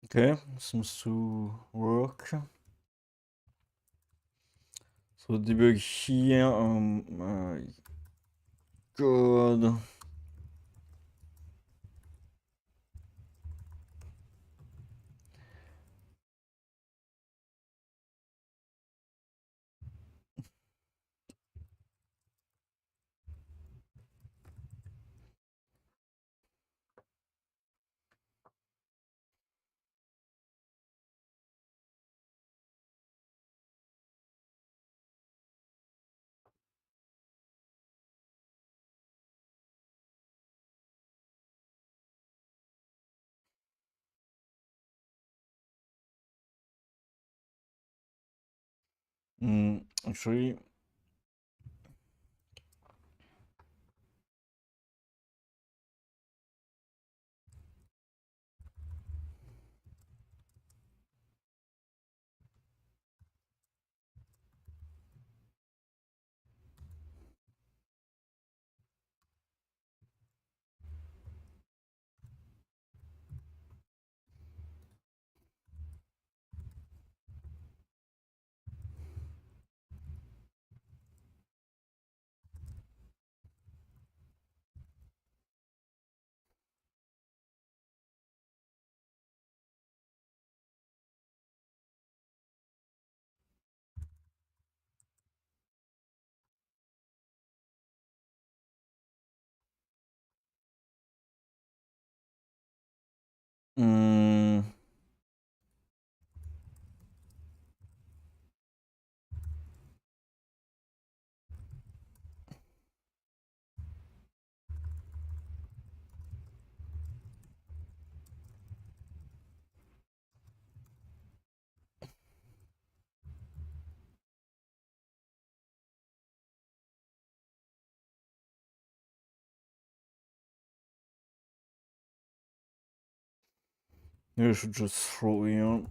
Okay, seems to work. So debug here. My God. Actually, I should just throw here.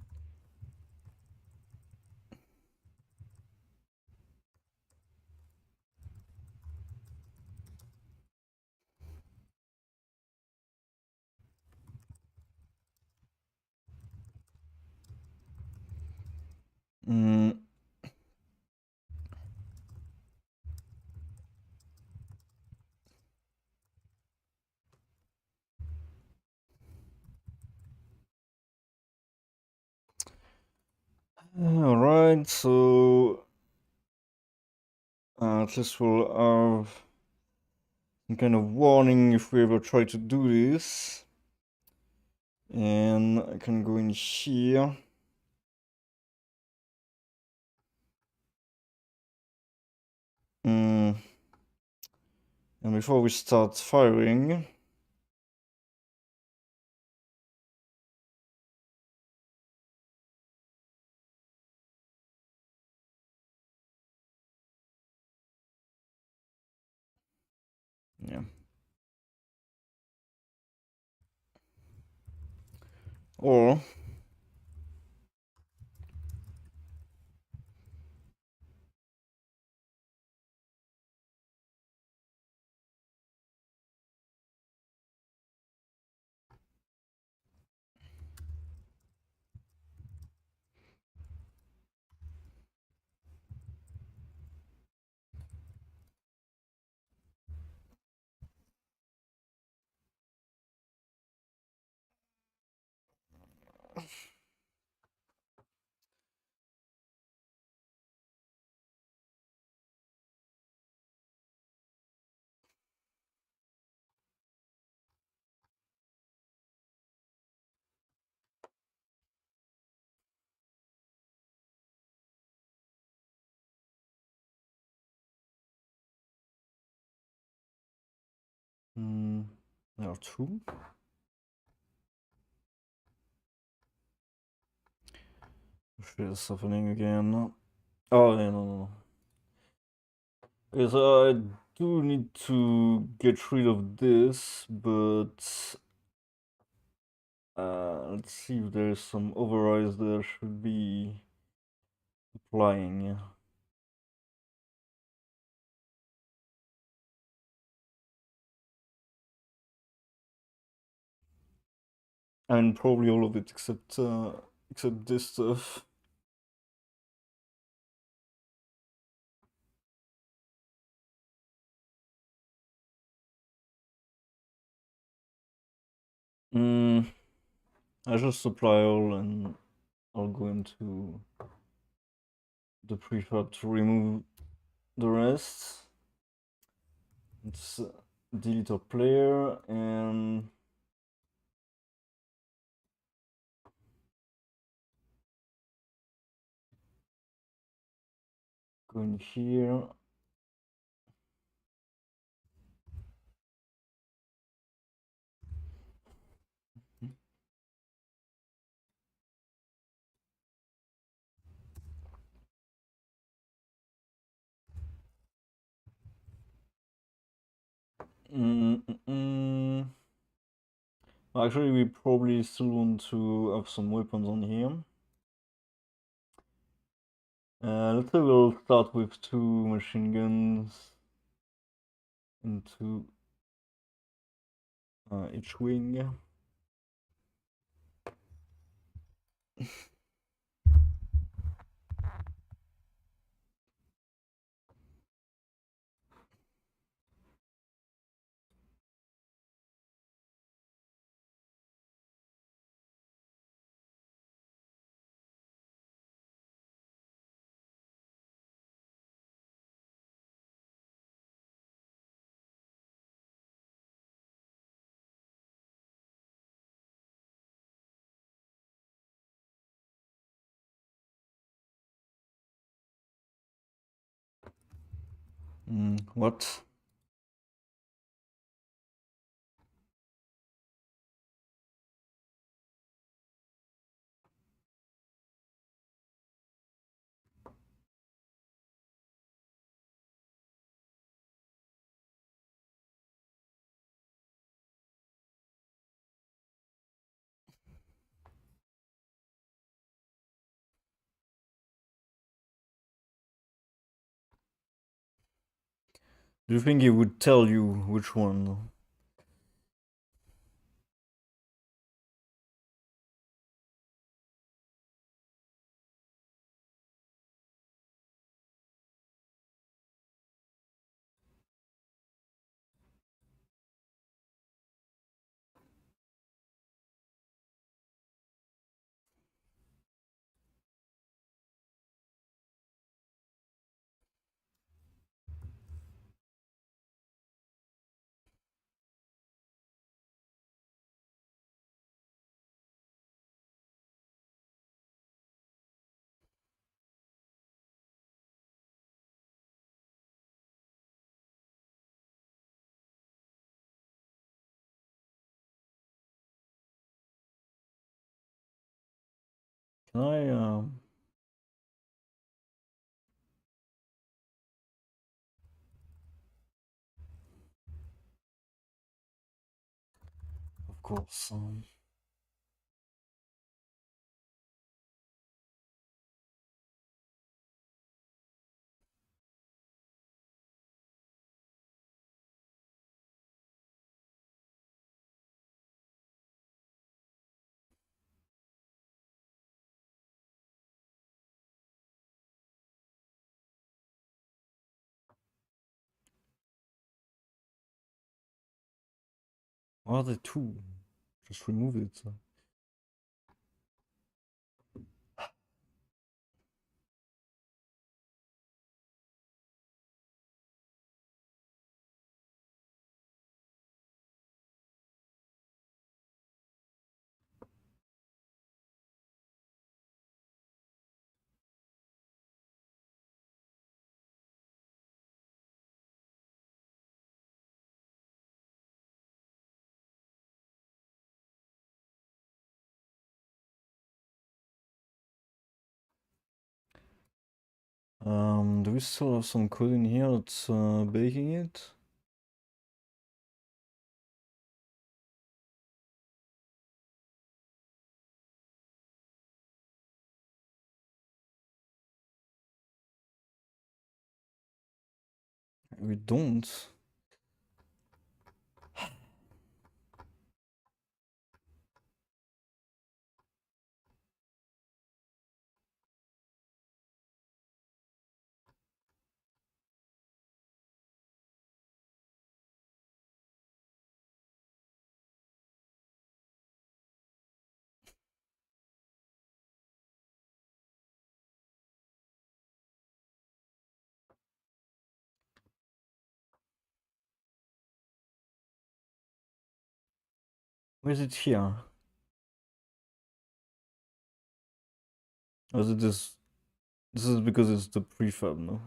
Mm. Alright, so at least we'll have some kind of warning if we ever try to do this. And I can go in here. And before we start firing, yeah. Or there are two. Shit is happening again. Oh, yeah, no. Yes, I do need to get rid of this, but let's see if there's some overrides that I should be applying. And probably all of it except this stuff. I just supply all and I'll go into the prefab to remove the rest. Let's delete our player and go in here. Actually, we probably still want to have some weapons on here. Let's say we'll start with 2 machine guns into each wing. What? Do you think he would tell you which one? Can I, of course. Why are there two? Just remove it. Do we still have some code in here that's baking it? We don't. Where is it here? Or is it this? This is because it's the prefab, no?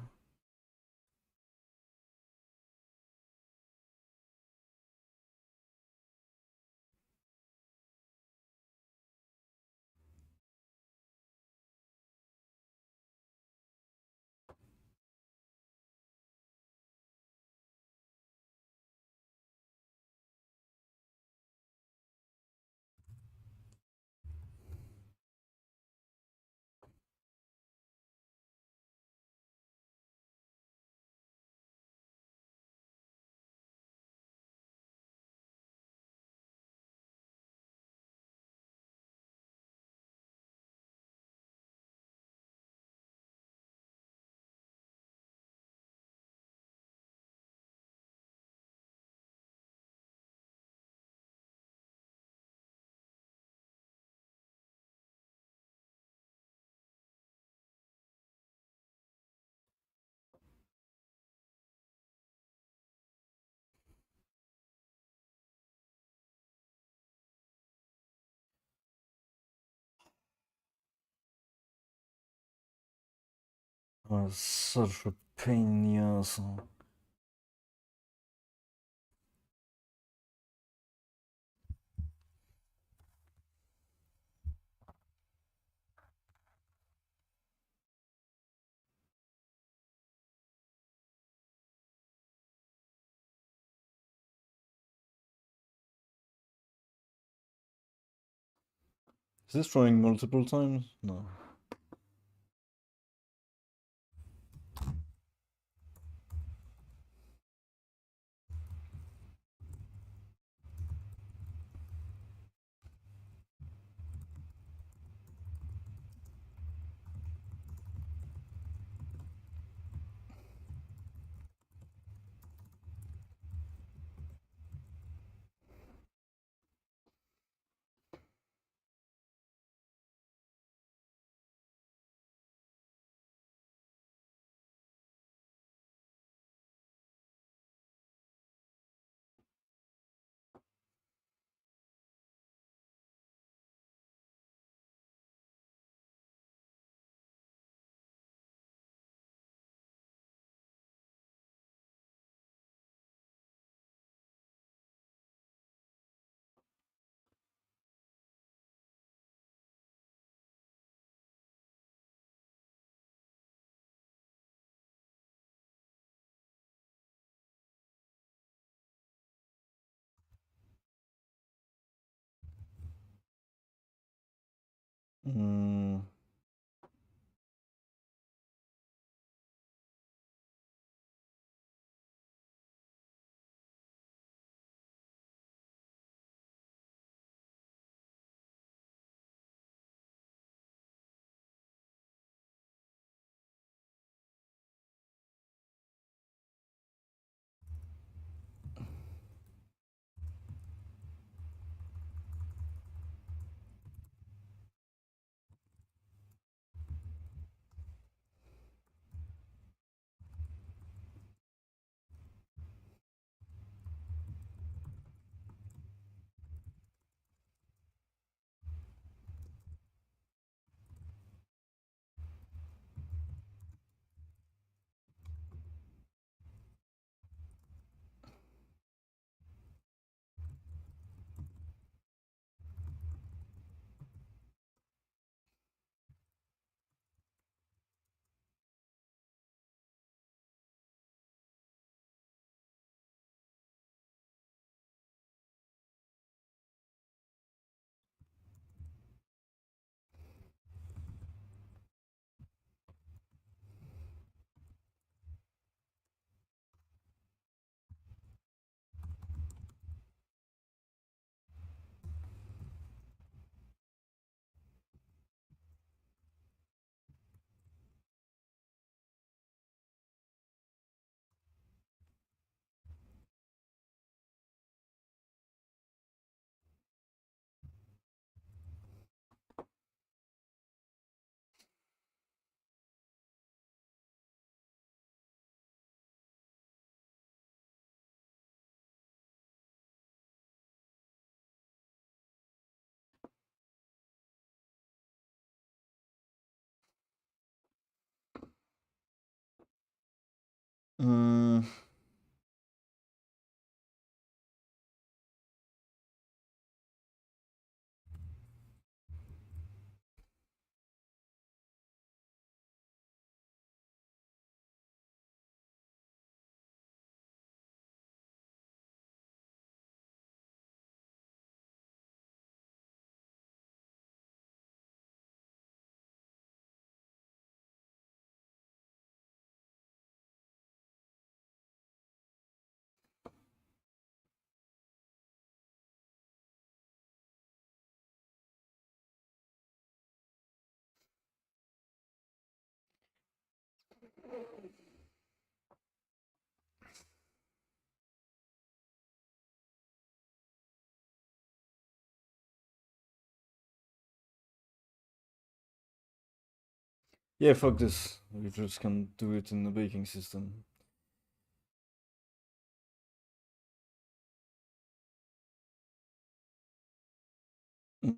Oh, such a pain in the ass. Is this trying multiple times? No. Mm. Mm. Yeah, fuck this. We just can do it in the baking system. Mm.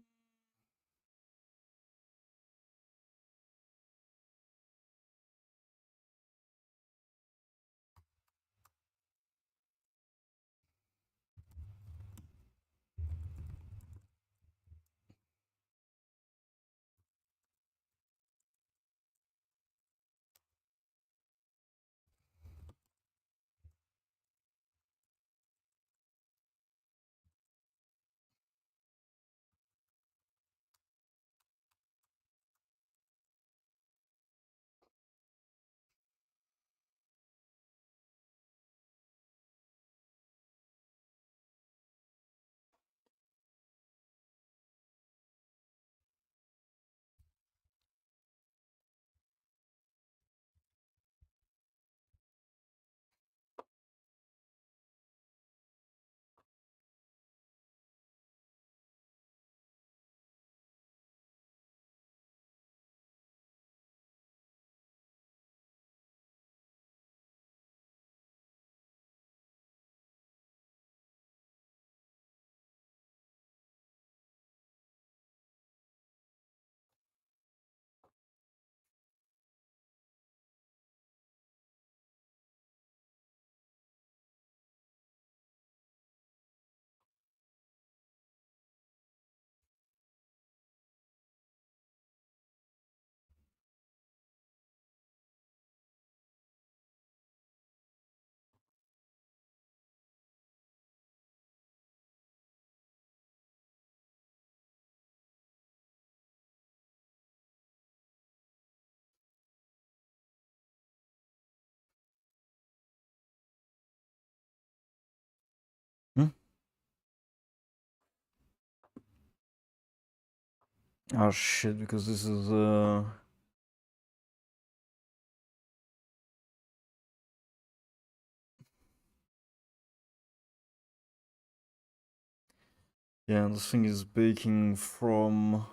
Oh shit, because this is yeah, this thing is baking from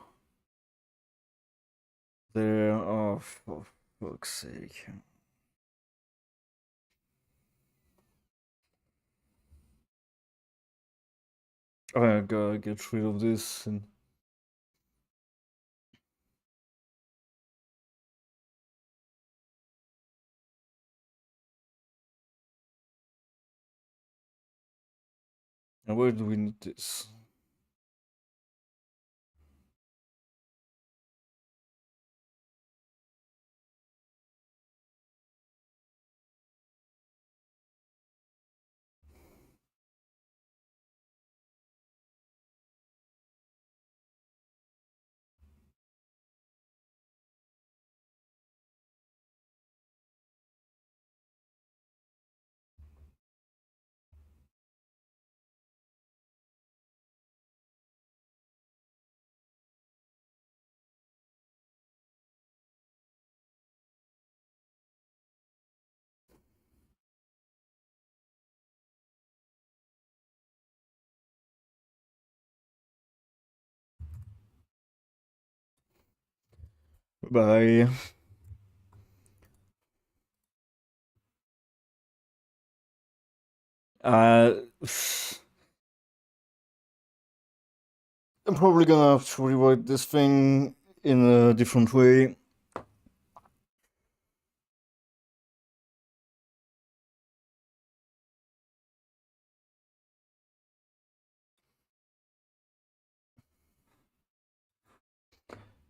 there. Oh, for fuck's sake. I gotta get rid of this. And where do we need this? Bye. Uh, I'm probably gonna have to rewrite this thing in a different way.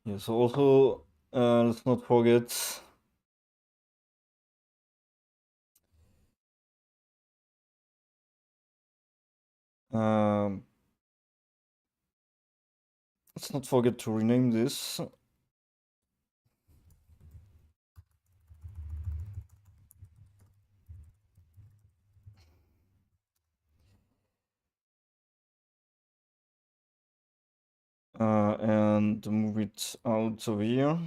Yes, also, let's not forget. Um, let's not forget to rename this. And move it out of here.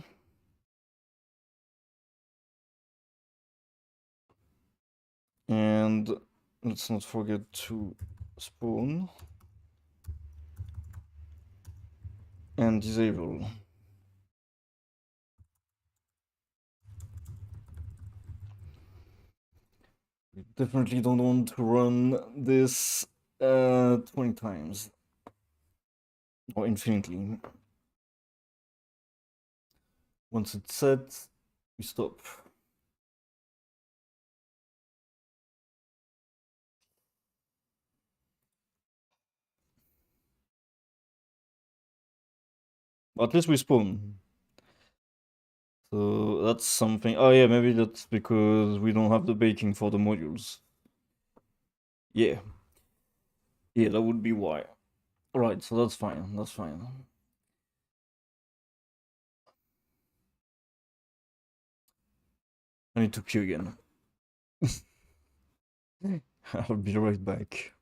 And let's not forget to spawn and disable. We definitely don't want to run this 20 times or infinitely. Once it's set, we stop. But at least we spawn. So that's something. Oh yeah, maybe that's because we don't have the baking for the modules. Yeah. Yeah, that would be why. Alright, so that's fine. That's fine. I need to pee again. I'll be right back.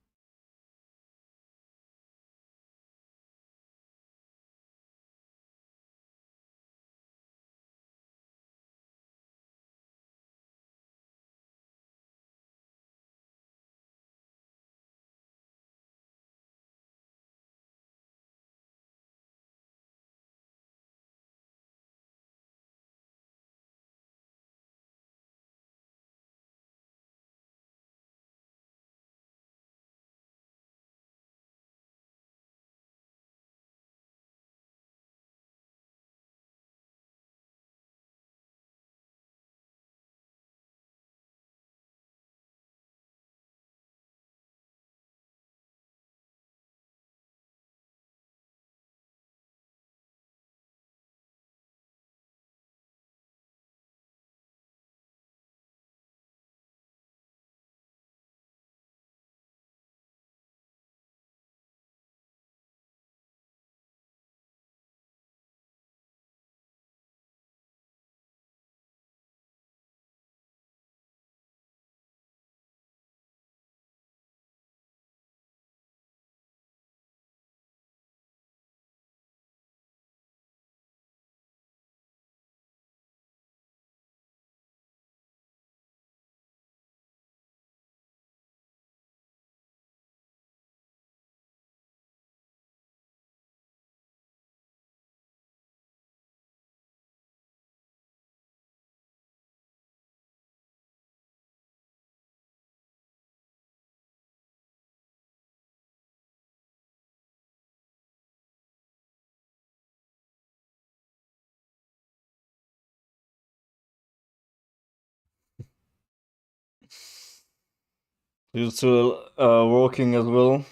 You're still working as well.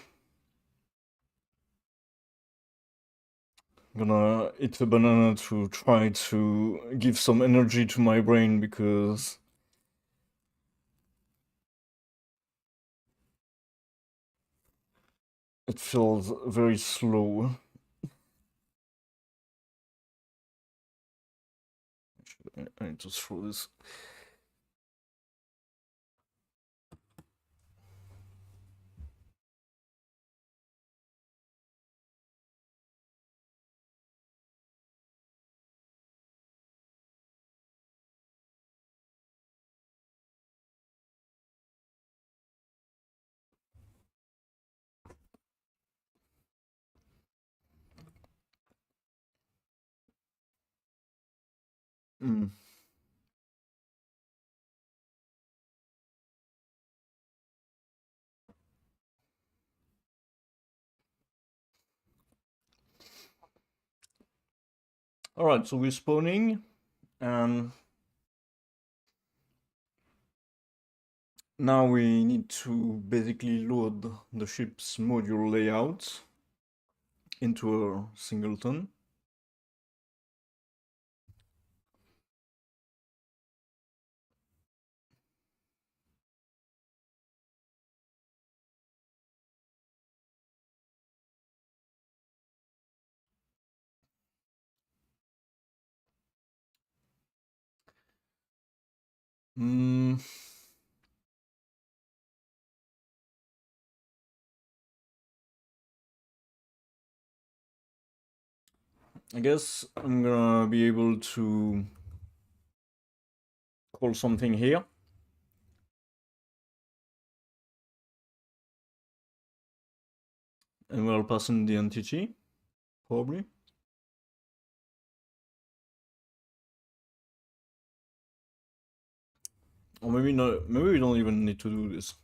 Gonna eat the banana to try to give some energy to my brain because it feels very slow. I need to throw this. Mm. Alright, so we're spawning, and now we need to basically load the ship's module layout into a singleton. Mm, I guess I'm gonna be able to call something here. And we'll pass in the entity, probably. Or maybe not, maybe we don't even need to do this.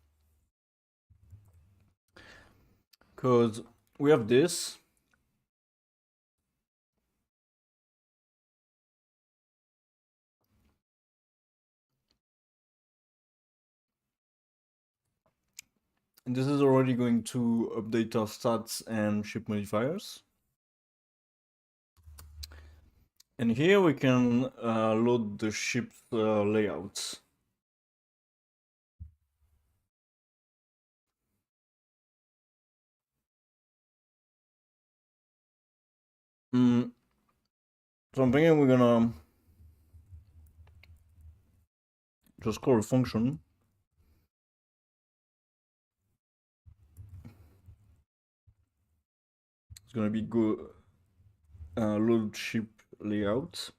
Because we have this. And this is already going to update our stats and ship modifiers. And here we can load the ship's layouts. Mm. So I'm thinking we're gonna just call a function. It's gonna be go load ship layout.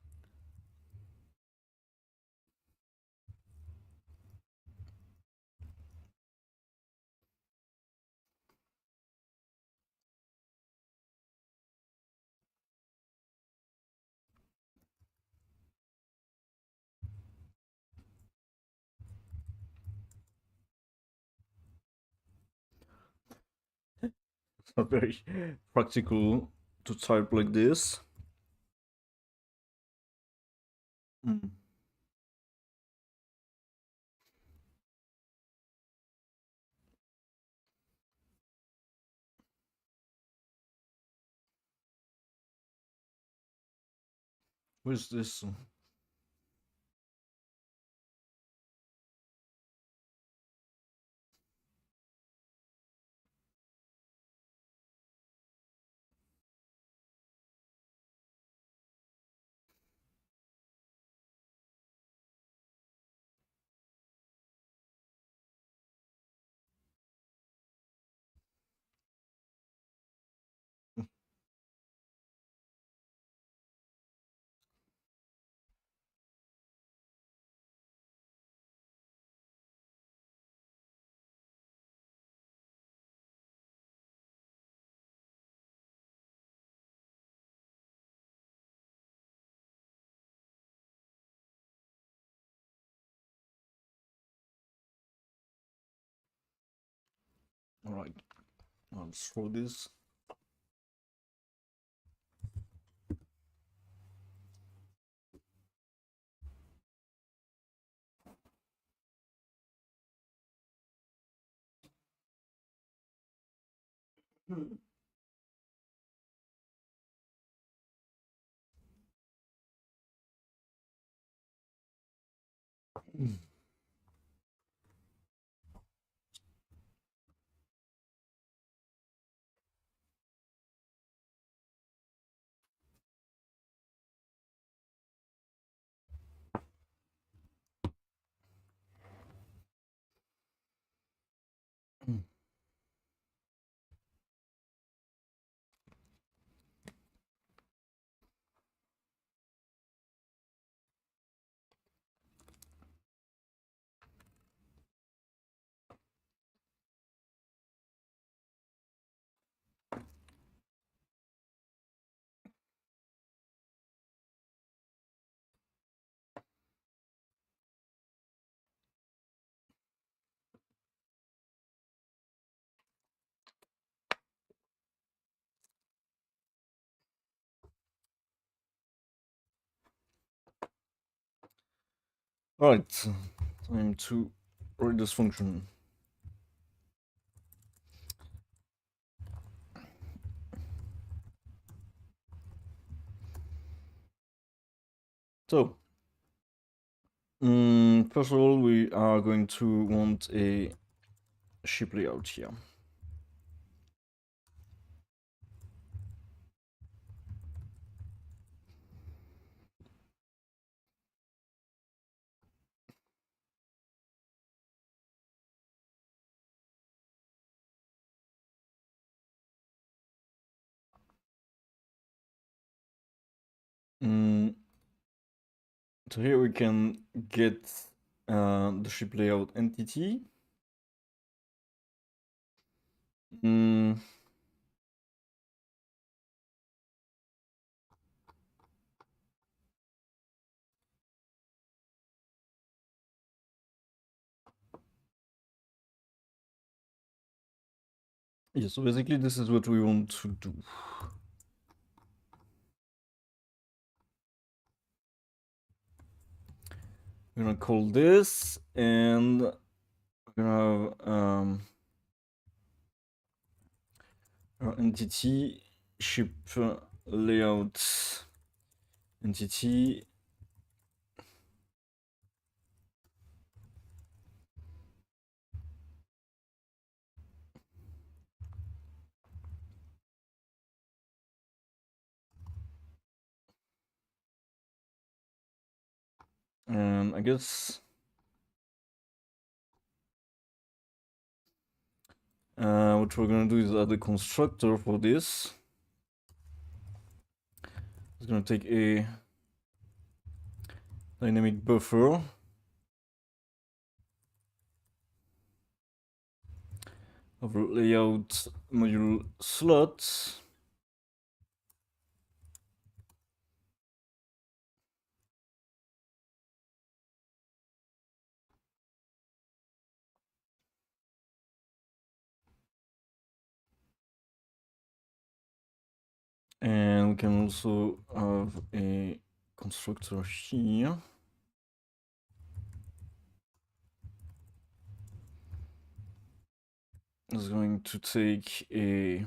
It's not very practical to type like this. Mm. Where's this? Alright, I'll throw this. Right, time to write this function. So, first of all, we are going to want a ship layout here. So here we can get the ship layout entity. Yeah, so basically this is what we want to do. We're gonna call this, and we're gonna have our entity ship layout entity. And I guess what we're gonna do is add a constructor for this. It's gonna take a dynamic buffer of layout module slots. And we can also have a constructor here. It's going to take a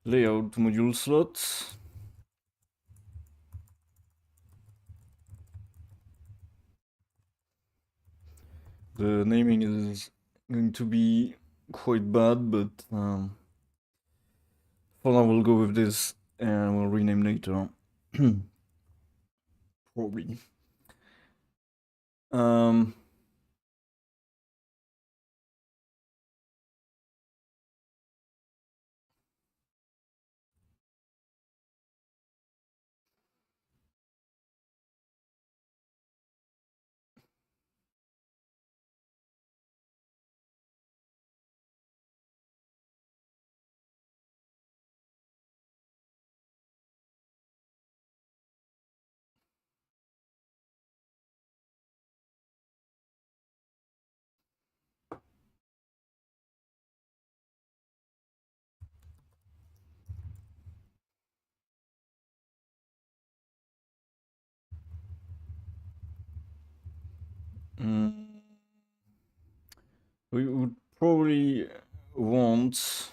layout module slot. The naming is going to be quite bad, but for now we'll go with this and we'll rename later. Probably. We would probably want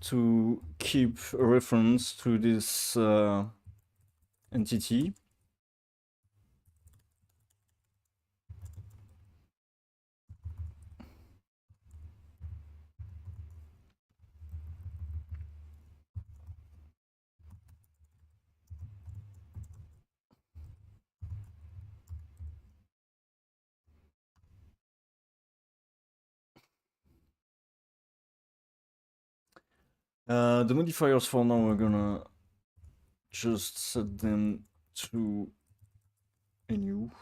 to keep a reference to this entity. The modifiers for now are gonna just set them to a new.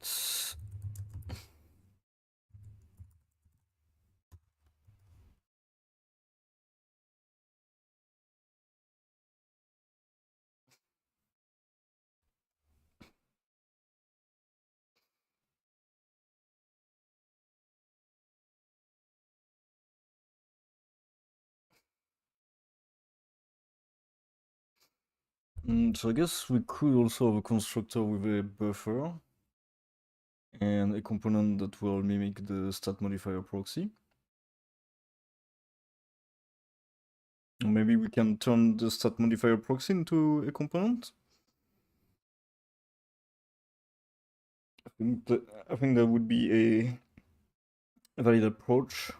It's so I guess we could also have a constructor with a buffer and a component that will mimic the stat modifier proxy. Or maybe we can turn the stat modifier proxy into a component. I think that would be a valid approach.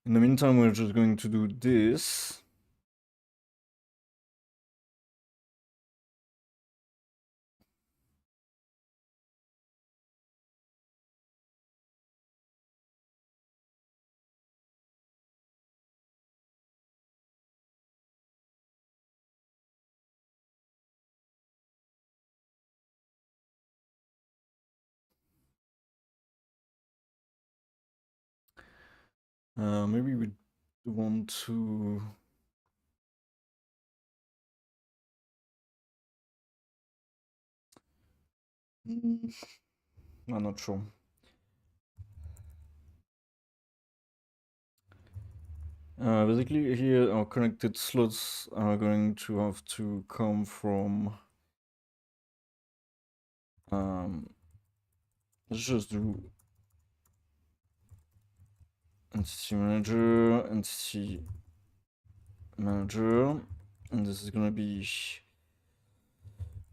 In the meantime, we're just going to do this. Maybe we want to. I'm not sure. Basically, here our connected slots are going to have to come from. Let's just do entity manager, and this is gonna be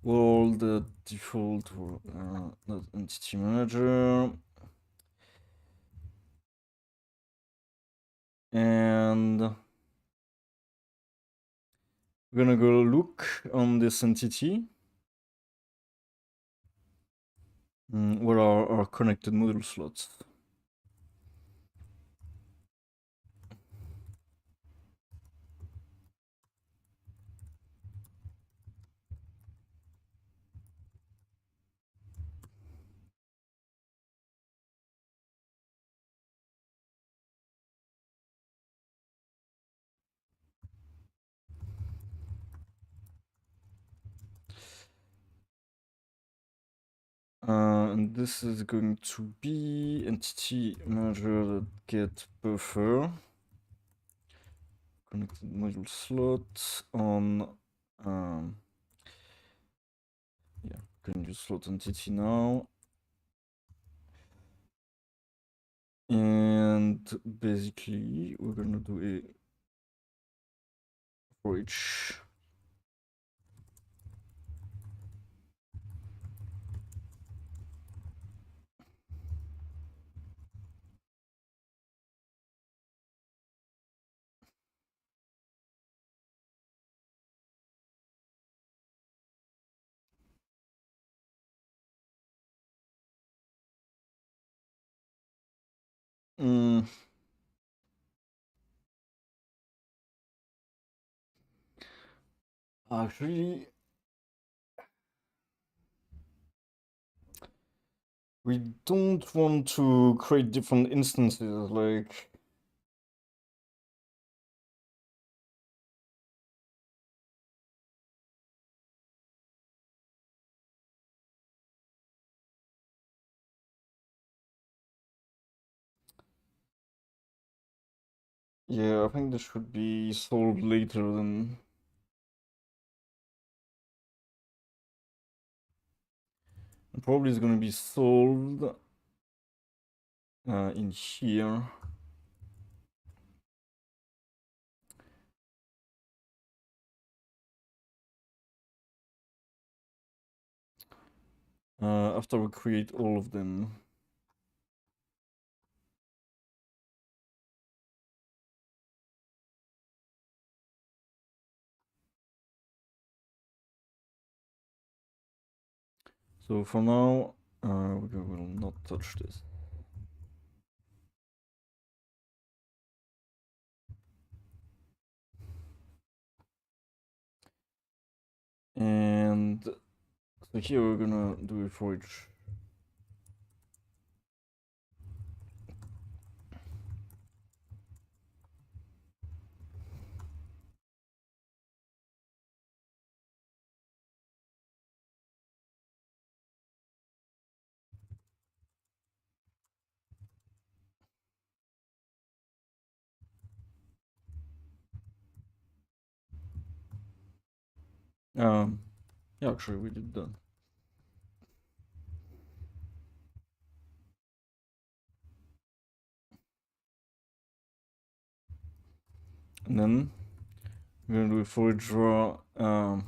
world default not entity manager, and we're gonna go look on this entity. Where are our connected module slots? And this is going to be entity manager get buffer connected module slot on yeah, can use slot entity now. And basically we're gonna do a for each actually we don't want to create different instances like Yeah, I think this should be solved later then. Probably is gonna be solved in here. After we create all of them. So for now, we will not touch this. And so here we're gonna do a forage. Yeah, actually we did that. And then we're gonna do a forage draw. Um,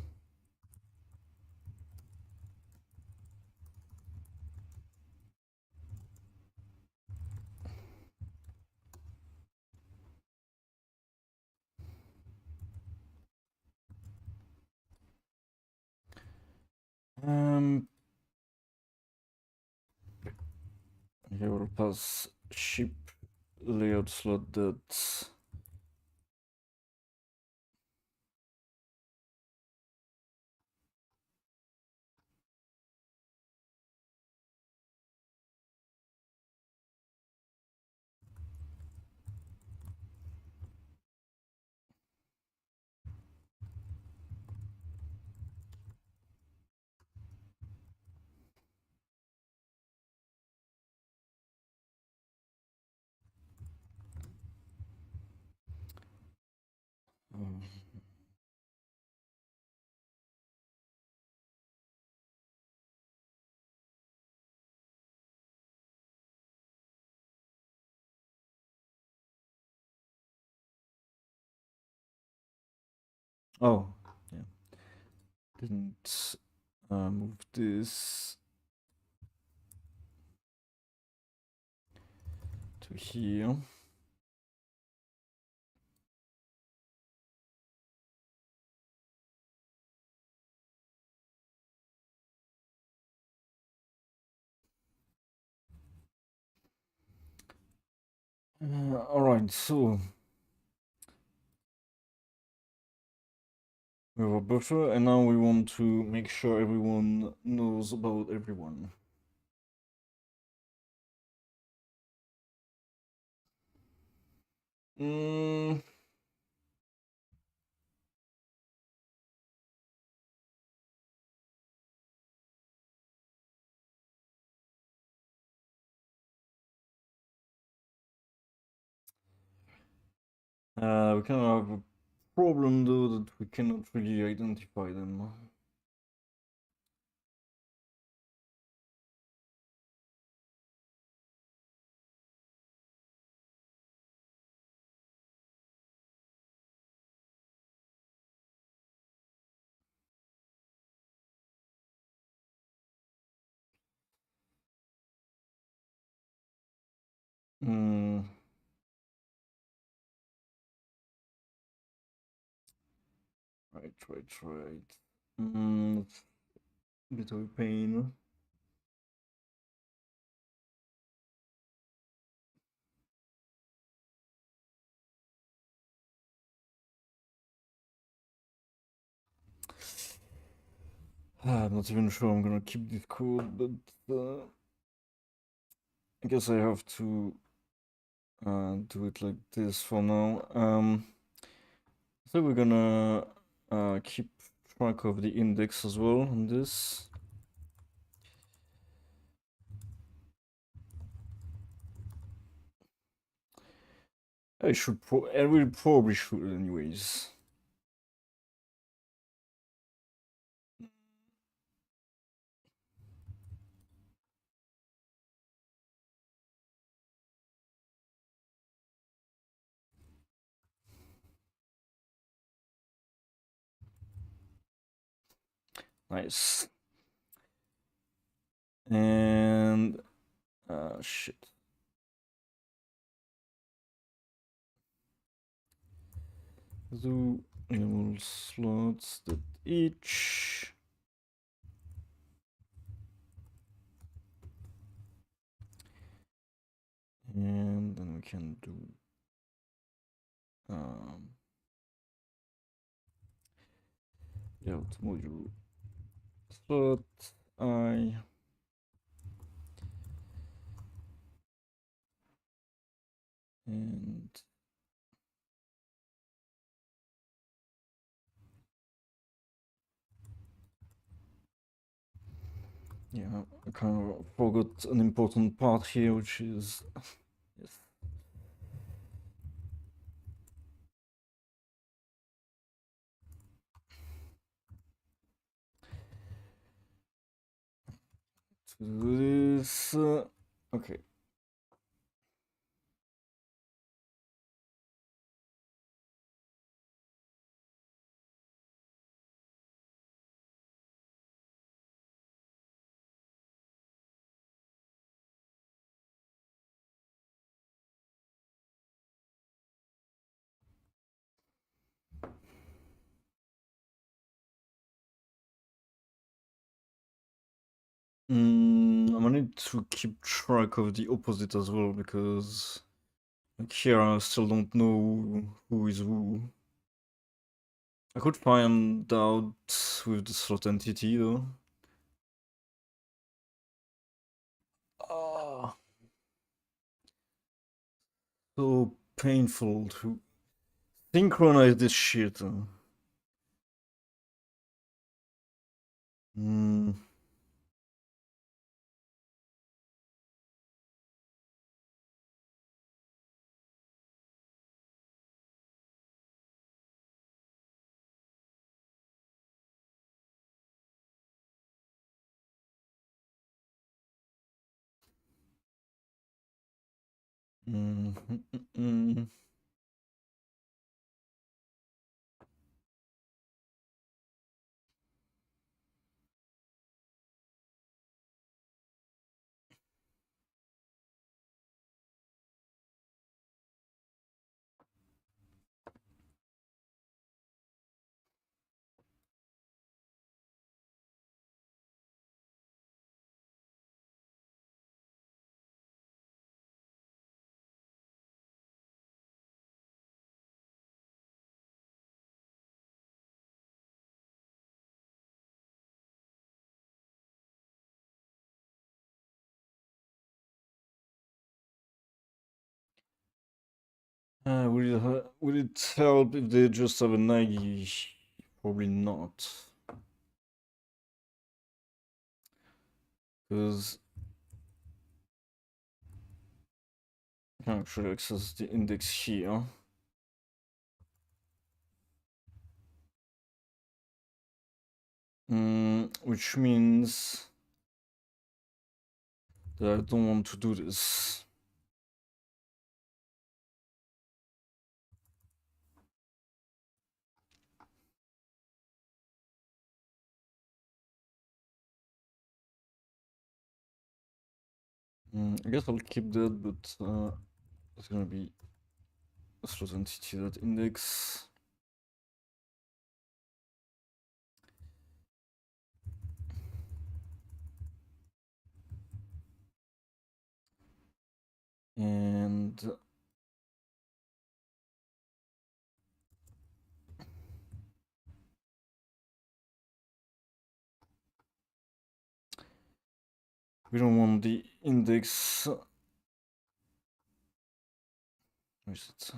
Here we'll pass ship layout slot that. Oh, yeah. Didn't move this to here. Alright, so we have a buffer, and now we want to make sure everyone knows about everyone. Mm. We kind of have a problem though that we cannot really identify them. Mm. Right. It's a bit of a pain. I'm not even sure I'm gonna keep this code, but I guess I have to do it like this for now. So we're gonna keep track of the index as well on this. I will probably shoot it anyways. Nice. And shit. Zoo animal slots that each. And then we can do layout module slot I. And yeah, I kind of forgot an important part here, which is yes. To do this, okay. I'm gonna need to keep track of the opposite as well because like here I still don't know who is who. I could find out with the slot entity though. Ah, so painful to synchronize this shit. Hmm. Mm, mm, mm, mm. Would it help if they just have a Nagi? Probably not. Because I can actually access the index here. Which means that I don't want to do this. I guess I'll keep that, but it's gonna be a slot entity that index. And we don't want the index. Where is it?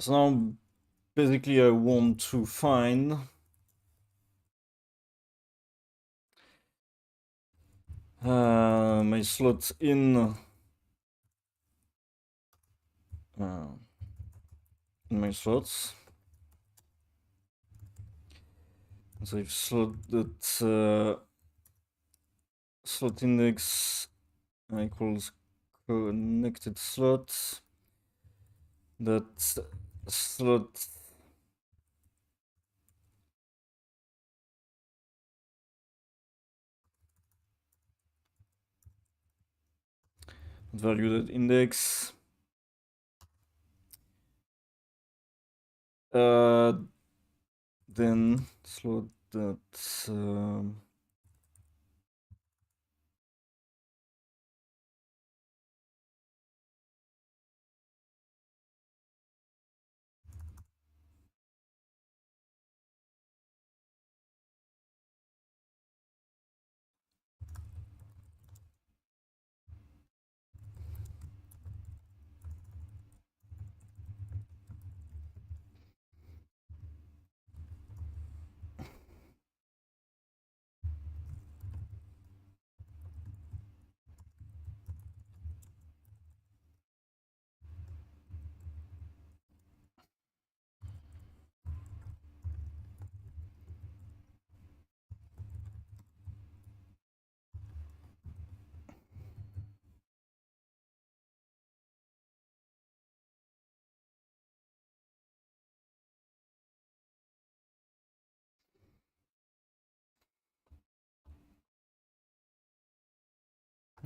So now basically I want to find my slot in my slots. So I've slotted slot index equals connected slot. That slot value that index. Then slot that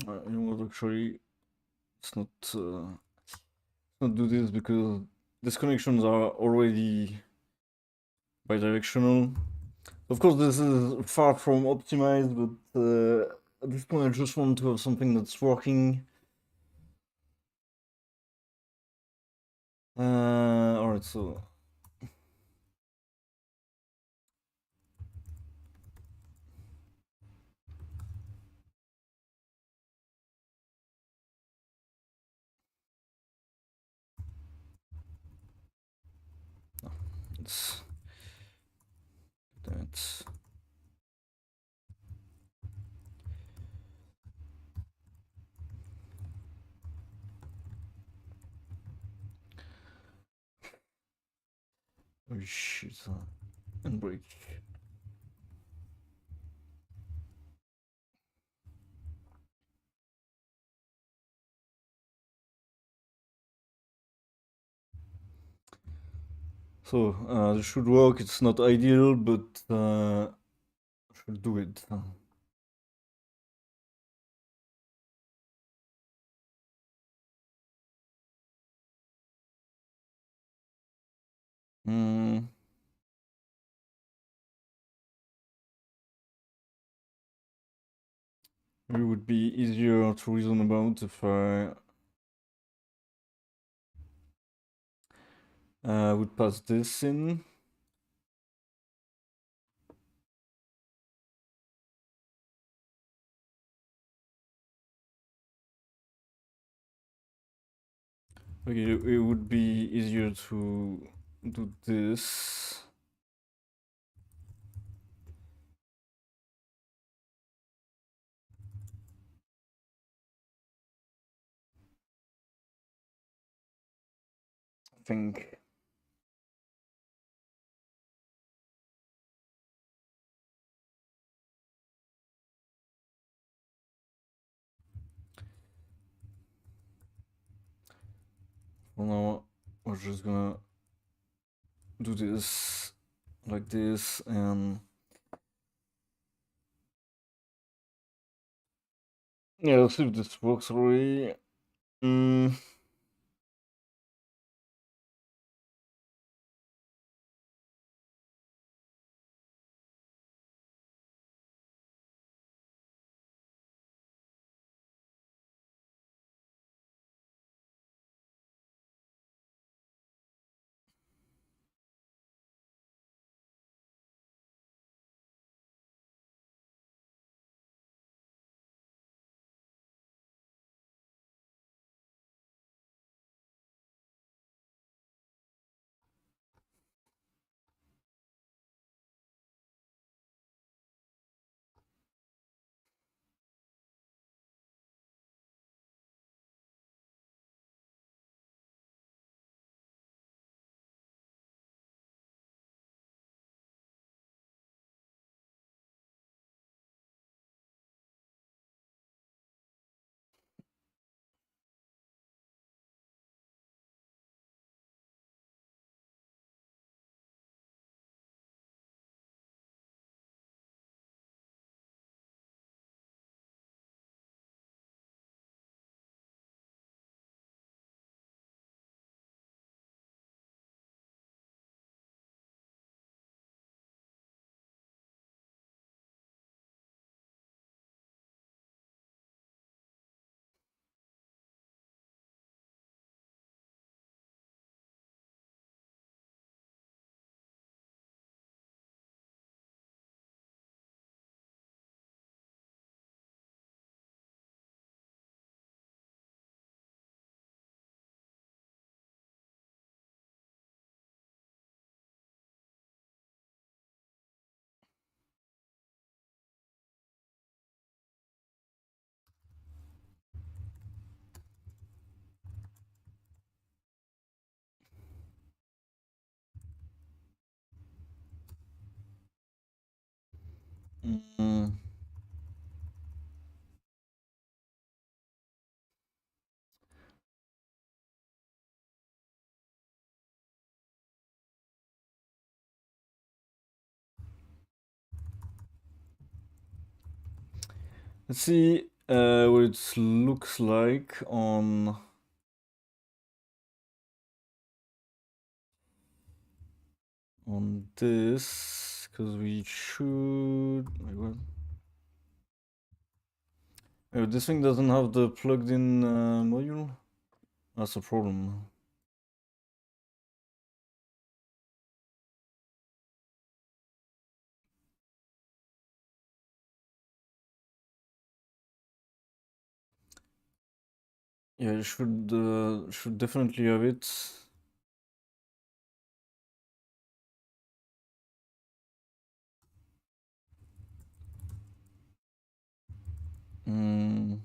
you know what, actually it's not do this because these connections are already bidirectional. Of course, this is far from optimized, but at this point, I just want to have something that's working. Alright, so let's do that. Oh shit, and break. So this should work. It's not ideal, but should do it. Hmm. It would be easier to reason about if I would pass this in. Okay, it would be easier to do this. I think. For now, we're just gonna do this like this, and yeah, let's see if this works already. Mm. Mm. Let's see what it looks like on this, because we should. Wait, what? Oh, this thing doesn't have the plugged-in module. That's a problem. Yeah, you should definitely have it. Mm.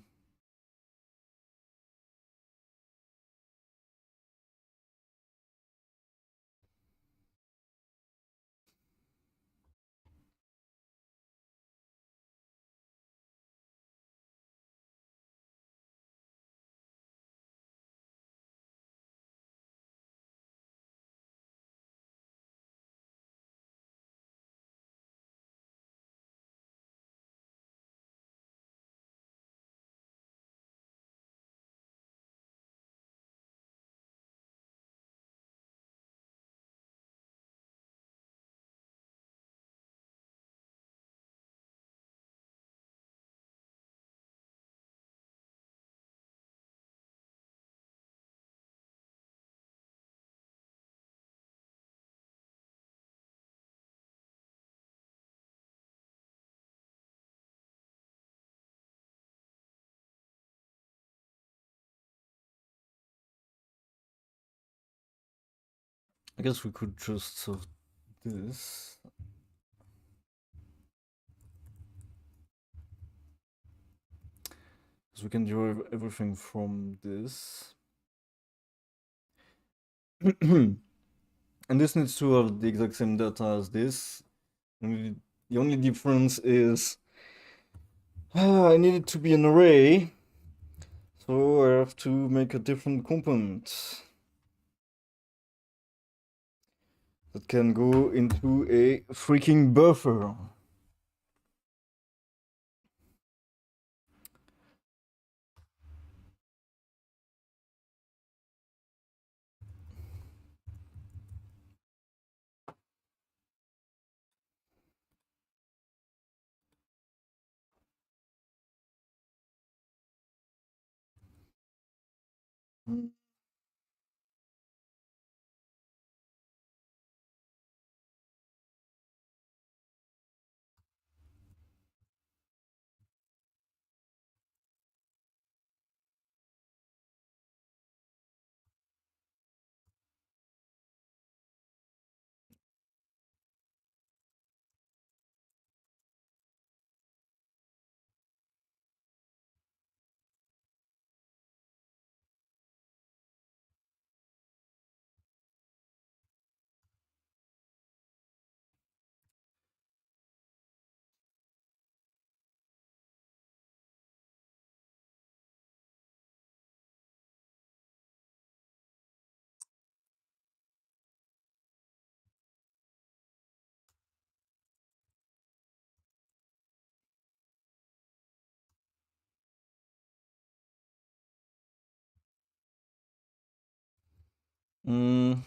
I guess we could just have this. So we can derive everything from this. And this needs to have the exact same data as this. And the only difference is I need it to be an array, so I have to make a different component that can go into a freaking buffer. Mm.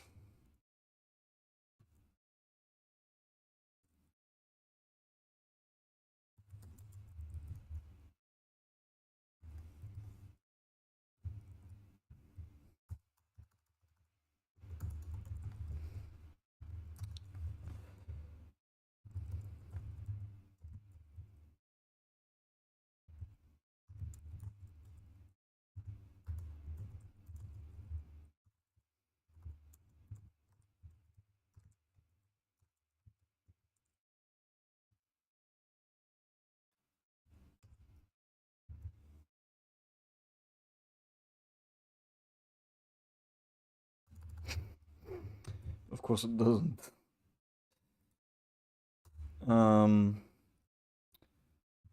Of course it doesn't.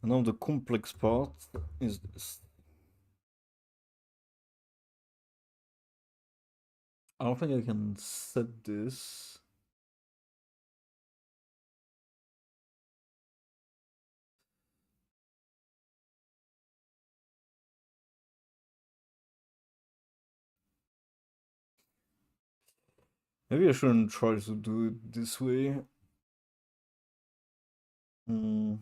Now the complex part is this. I don't think I can set this. Maybe I shouldn't try to do it this way. Hmm.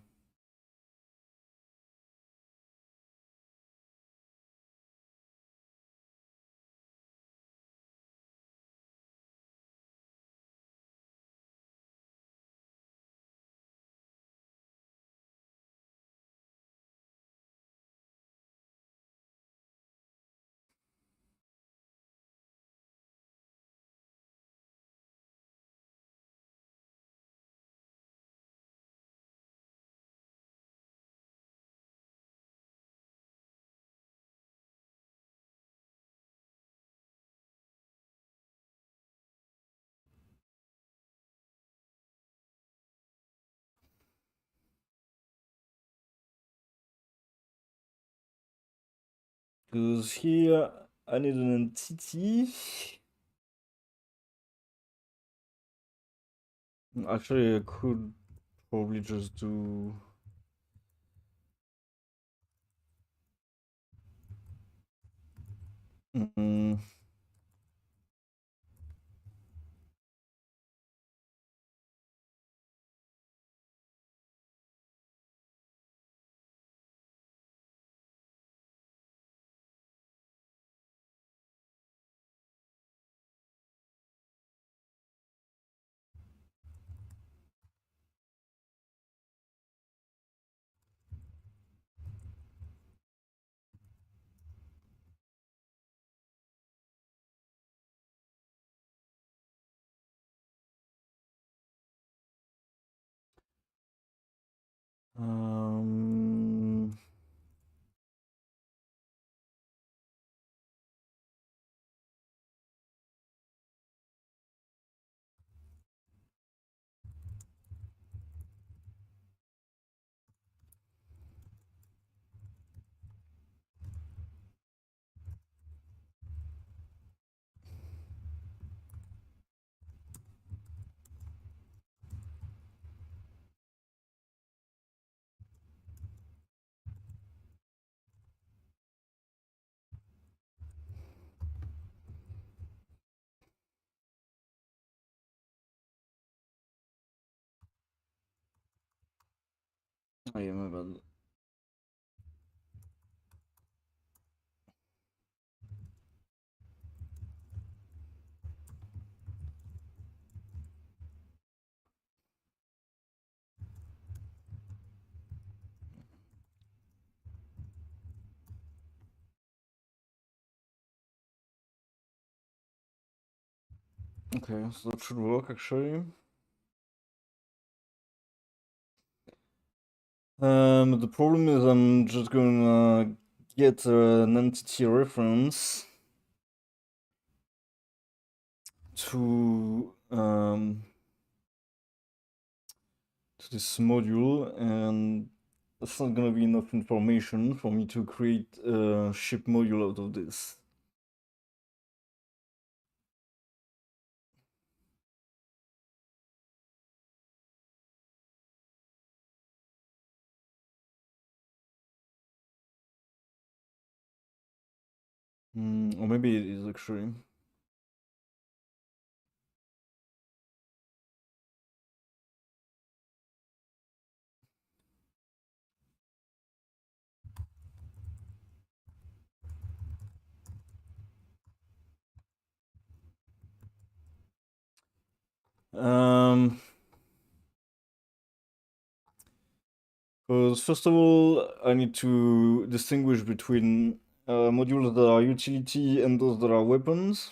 Because here I need an entity. Actually, I could probably just do. Mm, um, oh yeah, my bad. Okay, so that should work actually. The problem is I'm just gonna get an entity reference to this module, and that's not gonna be enough information for me to create a ship module out of this. Or maybe it is actually. Um, because first of all, I need to distinguish between modules that are utility and those that are weapons.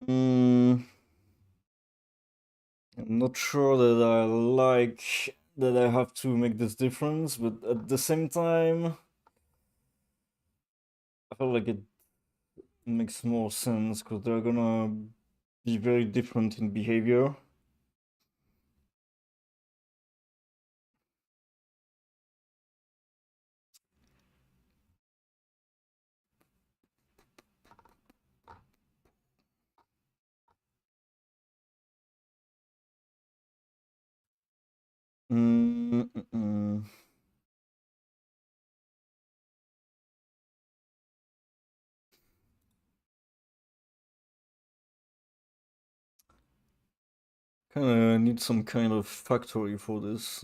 Mm, I'm not sure that I like that I have to make this difference, but at the same time, I feel like it makes more sense because they're gonna be very different in behavior. Mm, mm, mm. Kinda need some kind of factory for this.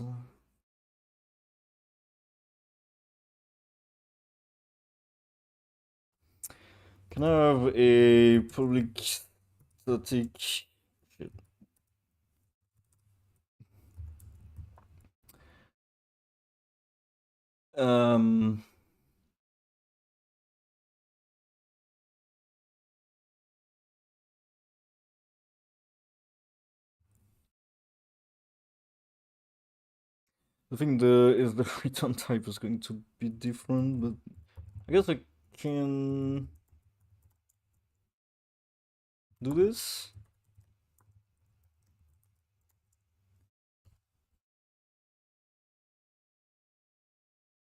Can I have a public static? Shit. Um, I think the return type is going to be different, but I guess I can do this.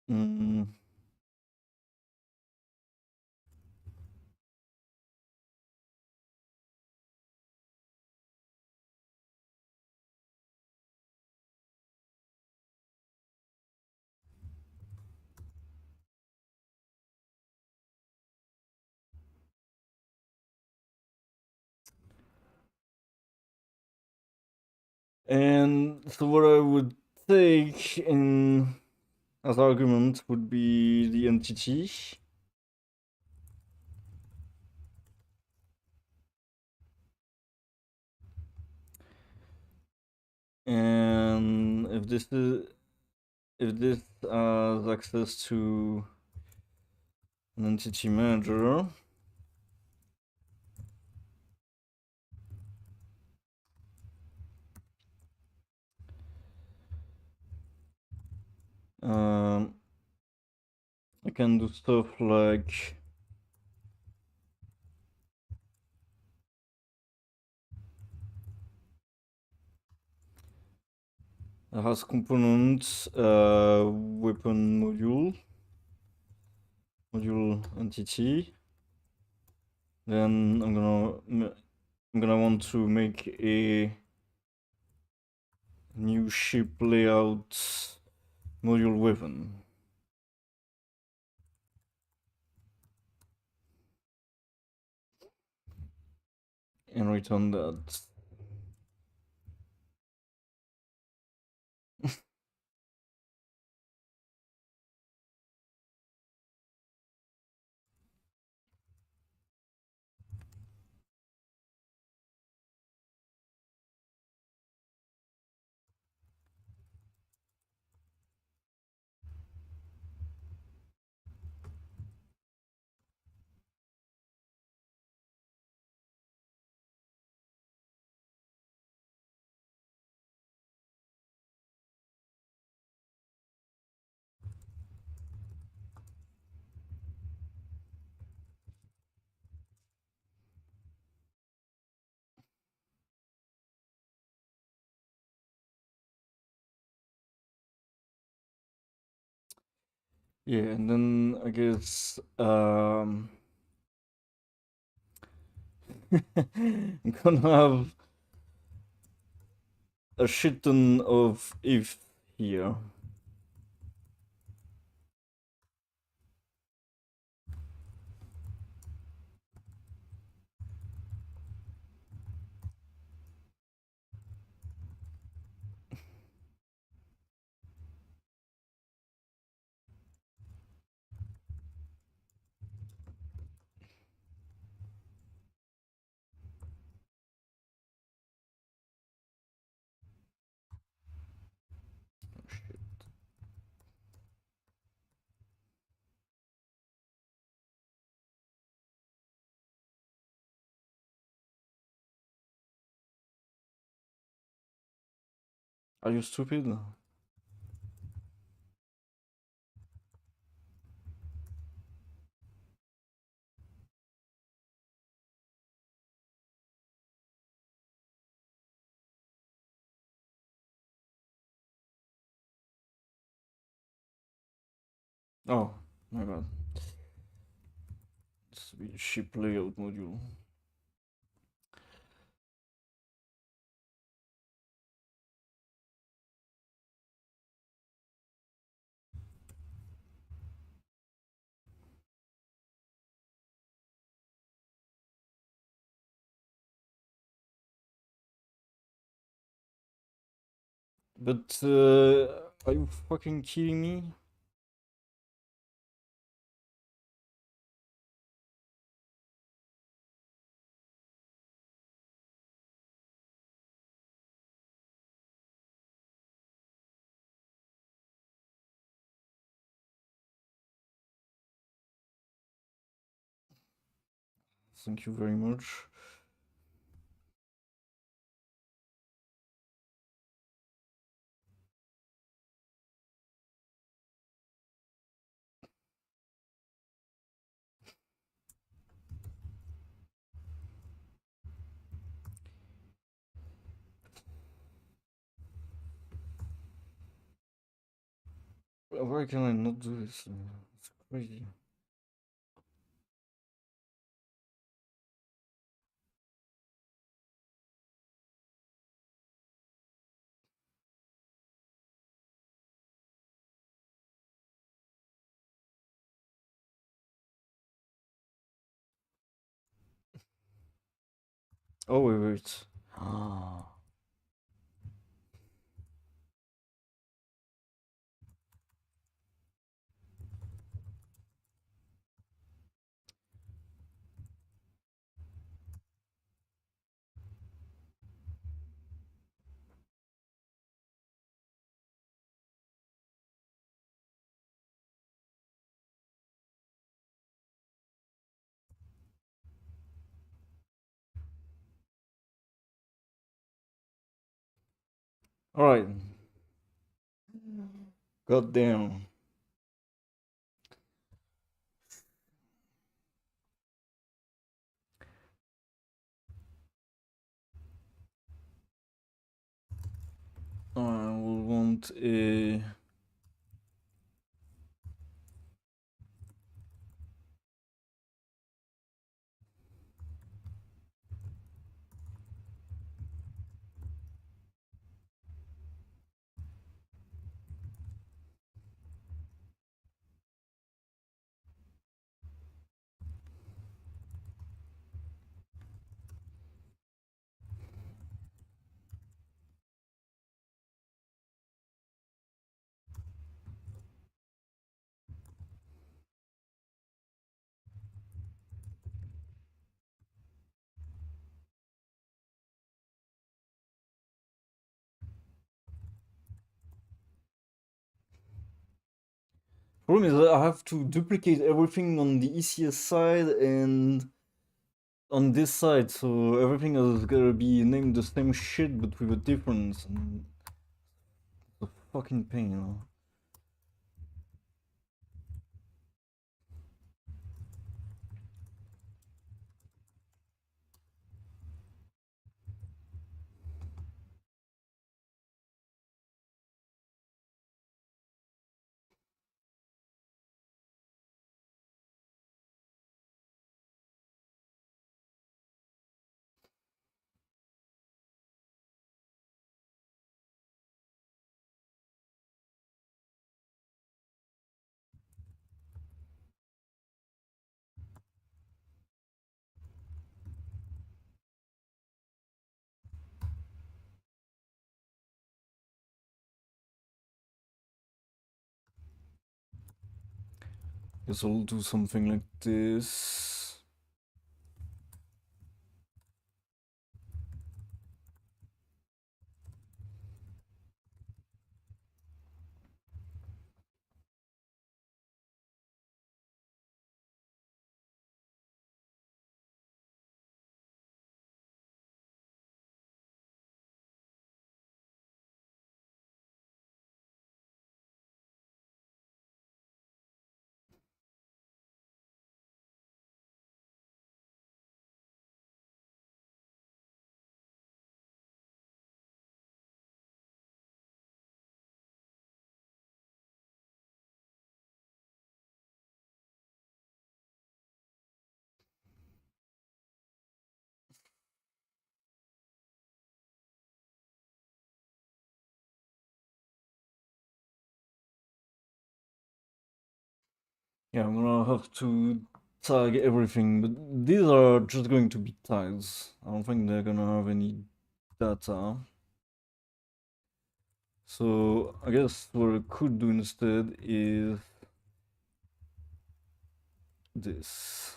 Mm. And so what I would take in as argument would be the entity. And if this has access to an entity manager, um, I can do stuff like has components, weapon module entity. Then I'm gonna want to make a new ship layout module weapon and return that. Yeah, and then I guess I'm gonna have a shit ton of if here. Oh, shit. Are you stupid? Oh my god. It's the ship layout module. But are you fucking kidding me? Thank you very much. Why can I not do this? It's crazy. Oh, wait. Ah. Alright. God damn. I will want a... Problem is that I have to duplicate everything on the ECS side and on this side, so everything is gonna be named the same shit but with a difference. And it's a fucking pain, you know. Guess I'll do something like this. Yeah, I'm gonna have to tag everything, but these are just going to be tags. I don't think they're gonna have any data. So I guess what I could do instead is this.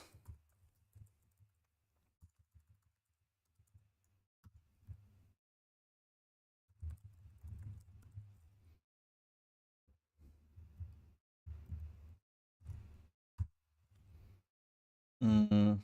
Mm.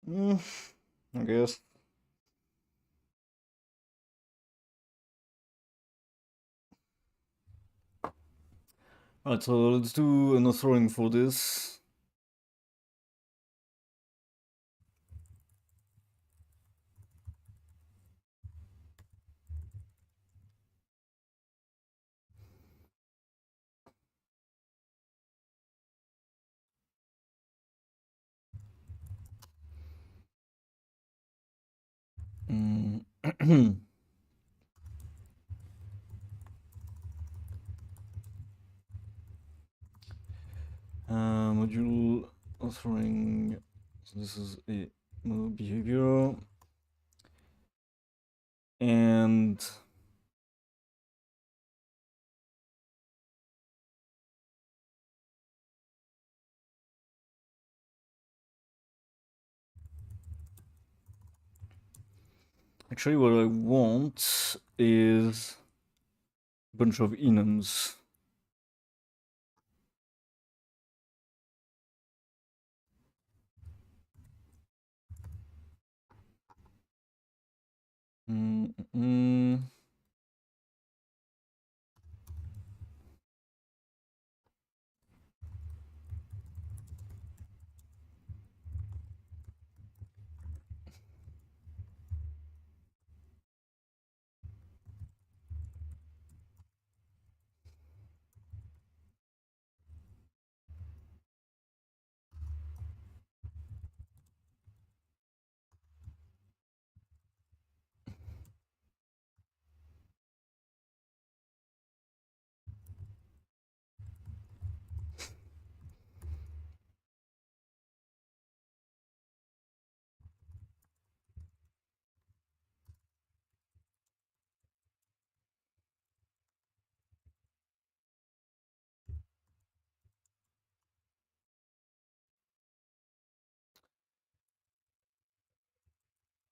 Mm, I guess. Alright, so let's do another throwing for this. Mm. Module authoring. So this is a model behavior. And actually what I want is a bunch of enums. Mm -mm.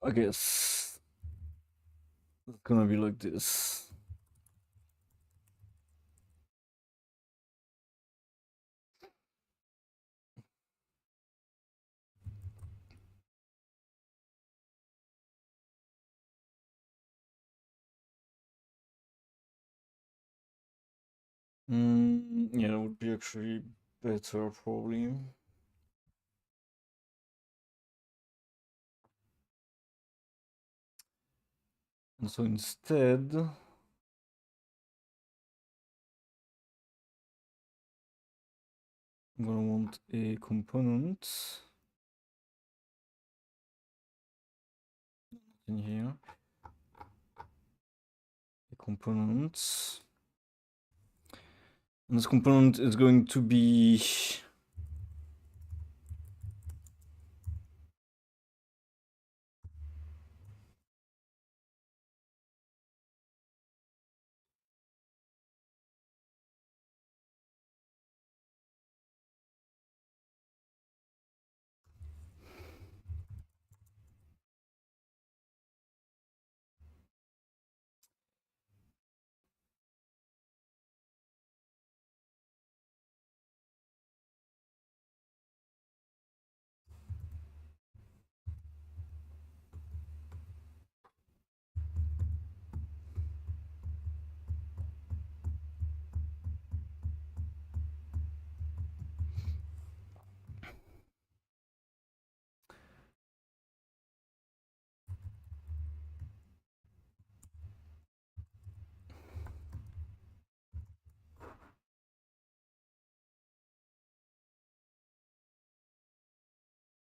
I guess it's gonna be like this. Yeah, that would be actually better probably. And so instead, I'm gonna want a component in here. A component. And this component is going to be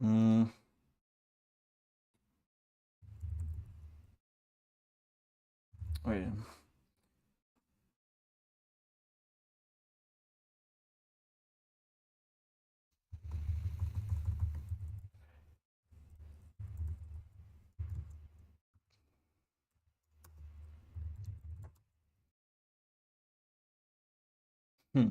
Mm. Oui. Hmm.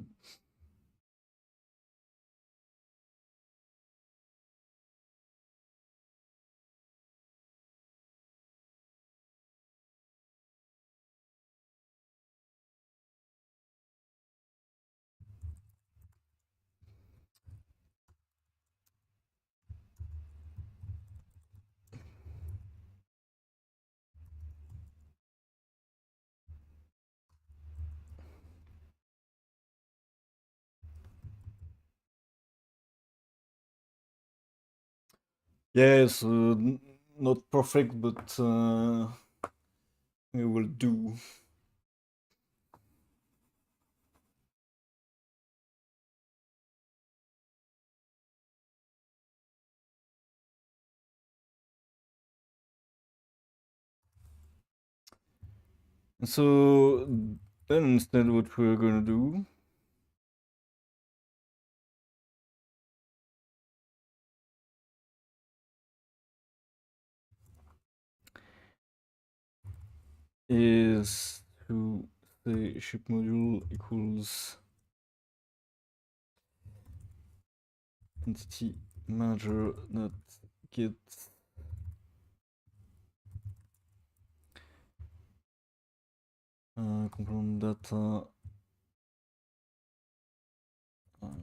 Yes, not perfect, but we will do. So then instead what we're gonna do is to say ship module equals entity manager dot get component data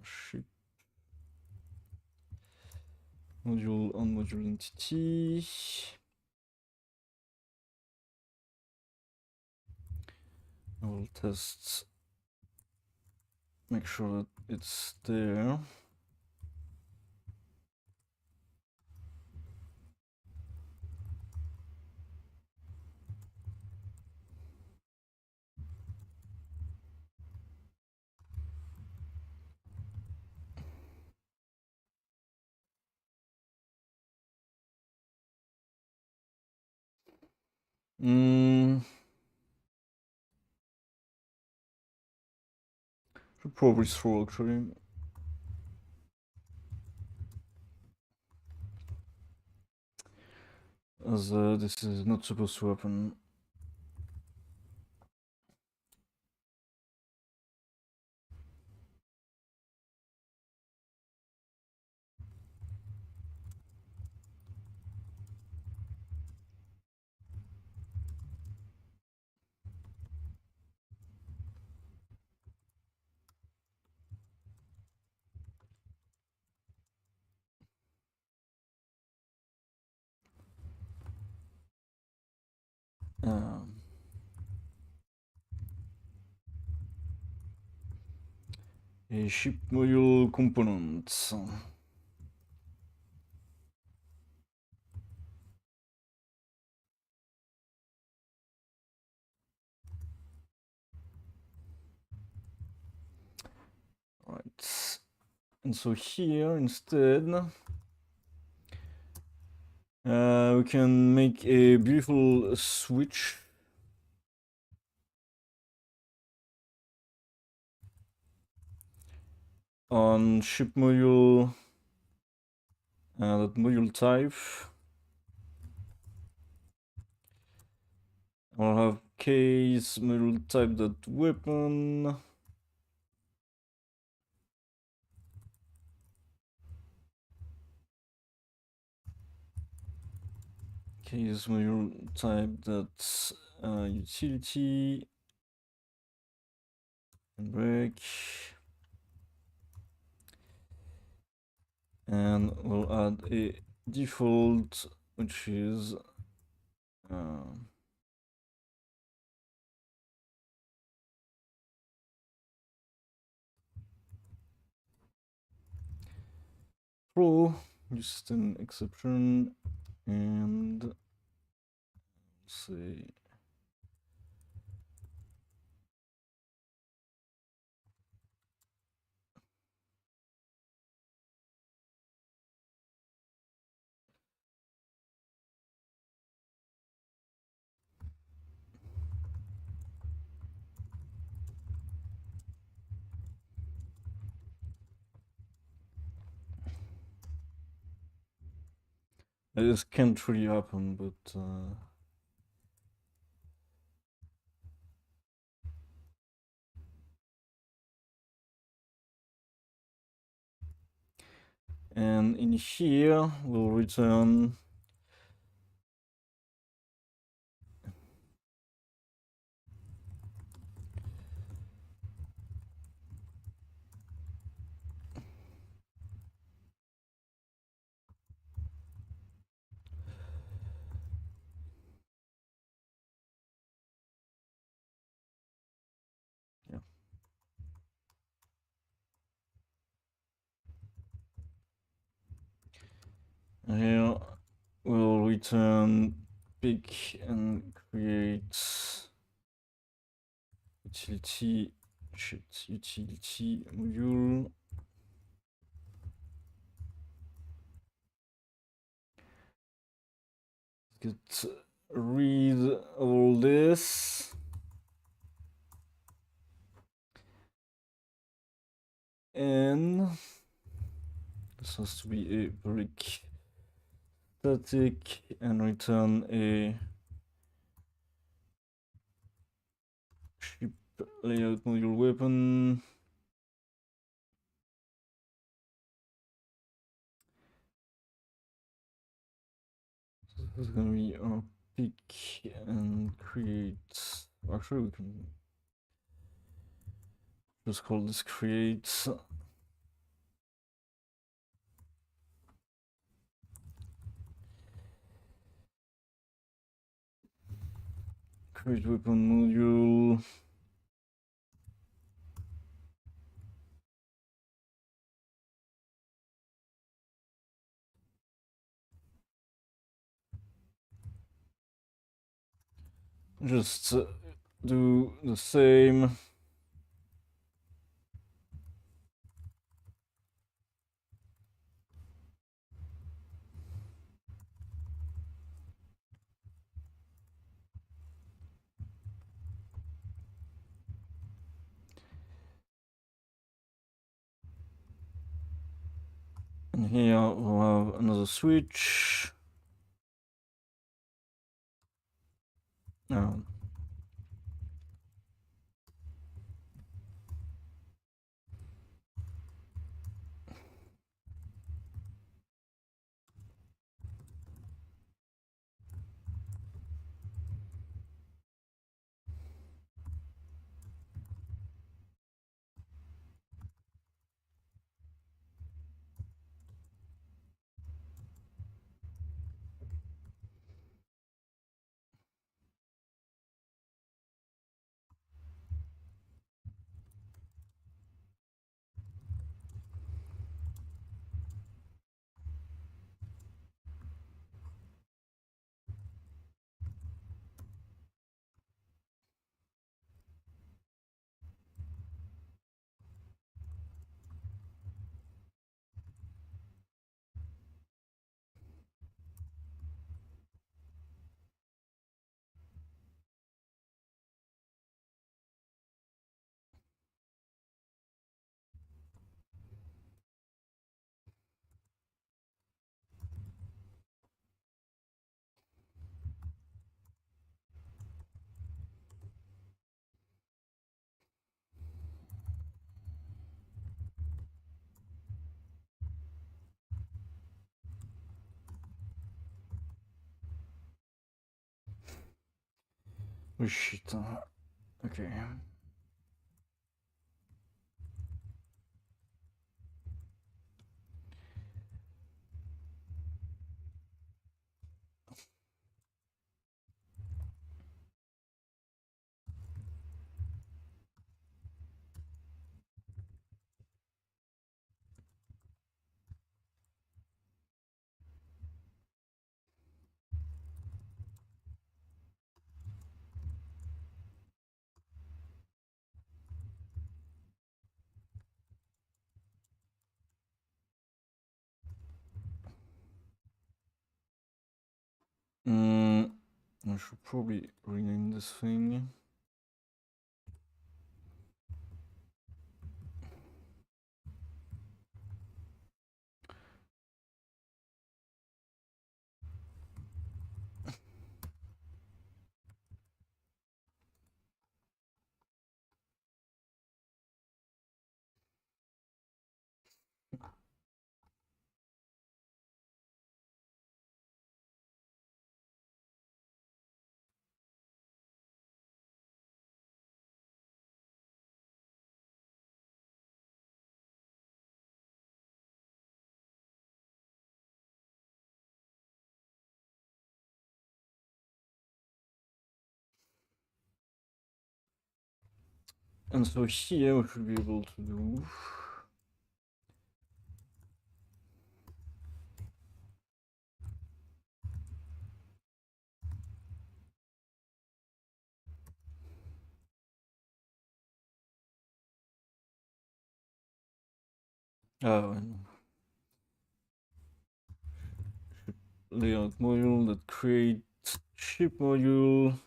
ship module on module entity. I will test, make sure that it's there. Should probably throw actually. As this is not supposed to happen. A ship module components. Right. And so here instead, we can make a beautiful switch on ship module, that module type. I'll have case module type dot weapon. Case module type dot utility and break. And we'll add a default, which is throw, just an exception, and say This can't really happen, but and in here we'll return here we'll return pick and create utility utility module. Get read all this. And this has to be a brick static and return a ship layout module weapon. This is gonna be our pick and create. Actually, we can just call this create. Create weapon module. Just do the same. And here we'll have another switch. Um, oh shit. Okay. I should probably rename this thing. And so here we should be able to do layout module that creates ship module.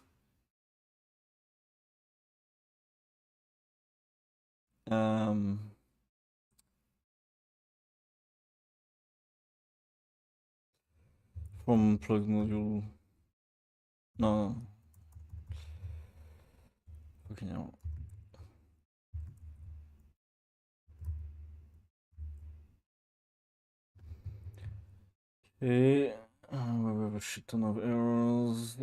From plug module. No. Okay, now. Okay, we have a shit ton of errors.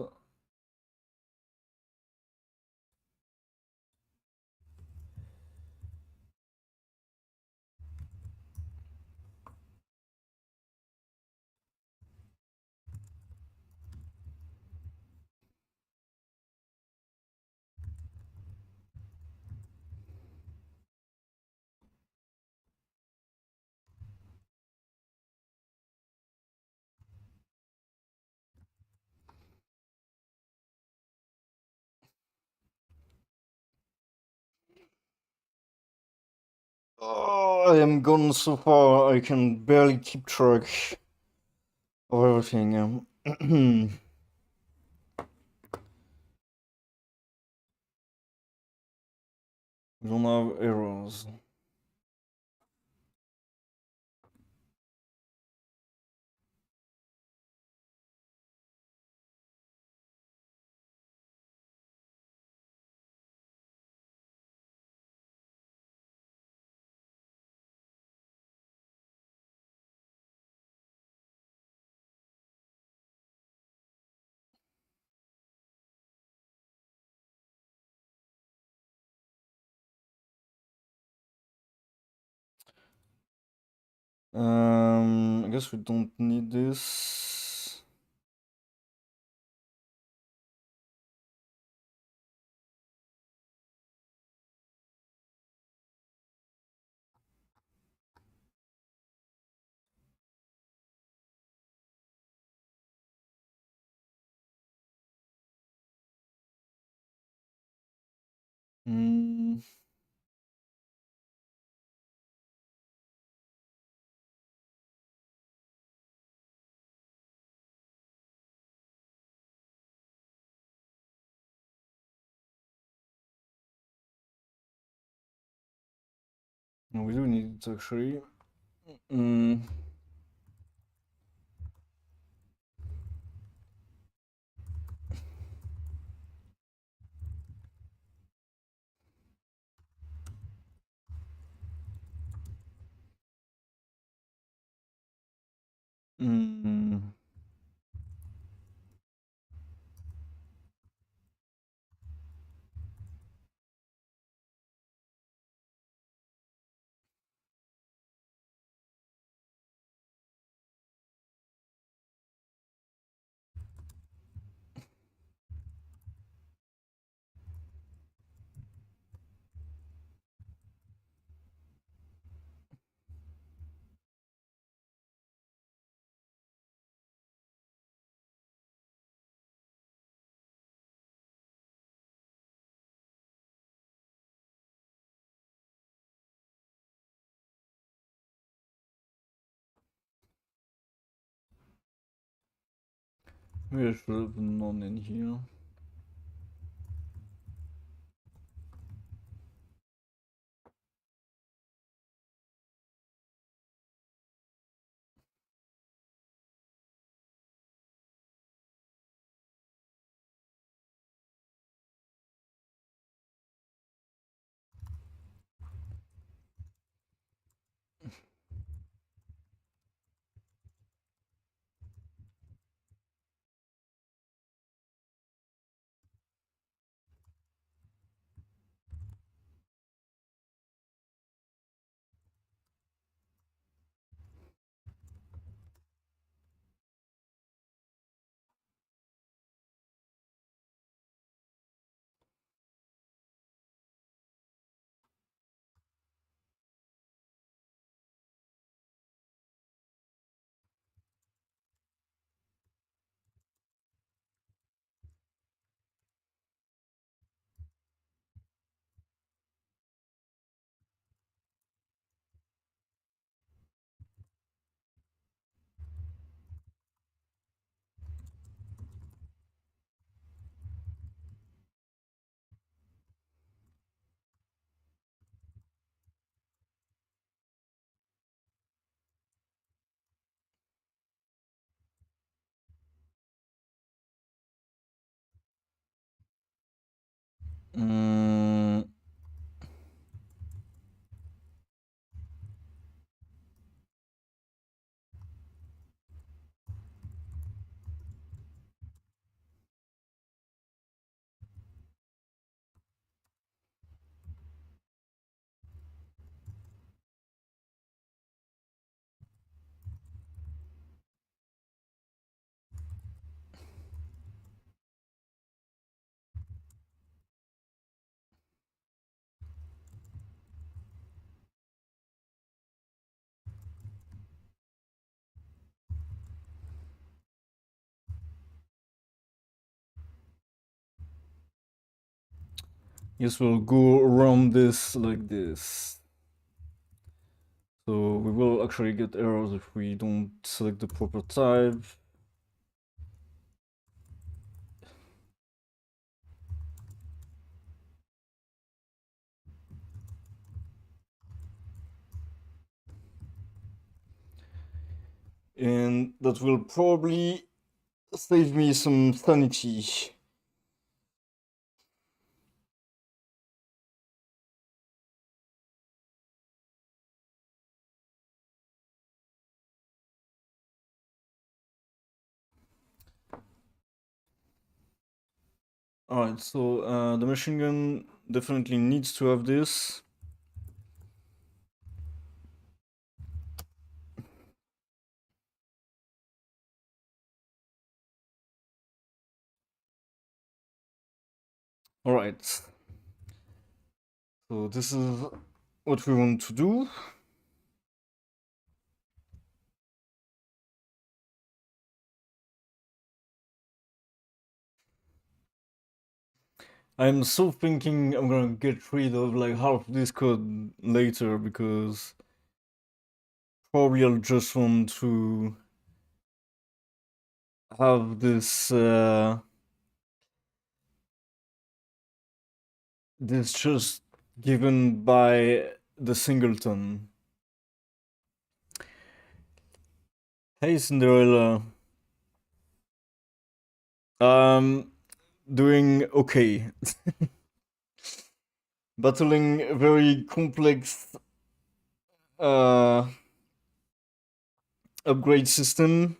Oh, I am gone so far, I can barely keep track of everything. We don't have errors. I guess we don't need this. Mm. No, we do need it actually. Mm. Mm. Maybe I should have none in here. Mm, yes, we'll go around this like this. So we will actually get errors if we don't select the proper type. And that will probably save me some sanity. Alright, so the machine gun definitely needs to have this. Alright. So this is what we want to do. I'm so thinking I'm gonna get rid of like half this code later because probably I'll just want to have this just given by the singleton. Hey Cinderella. Doing okay. Battling a very complex uh upgrade system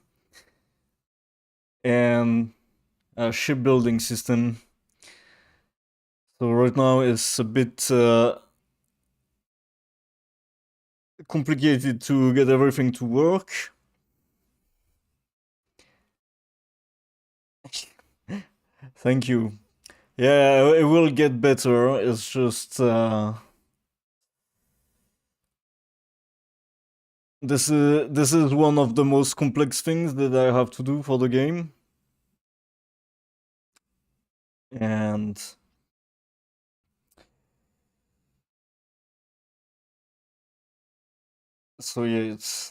and a shipbuilding system. So right now it's a bit complicated to get everything to work. Thank you. Yeah, it will get better. It's just this is one of the most complex things that I have to do for the game, and so yeah, it's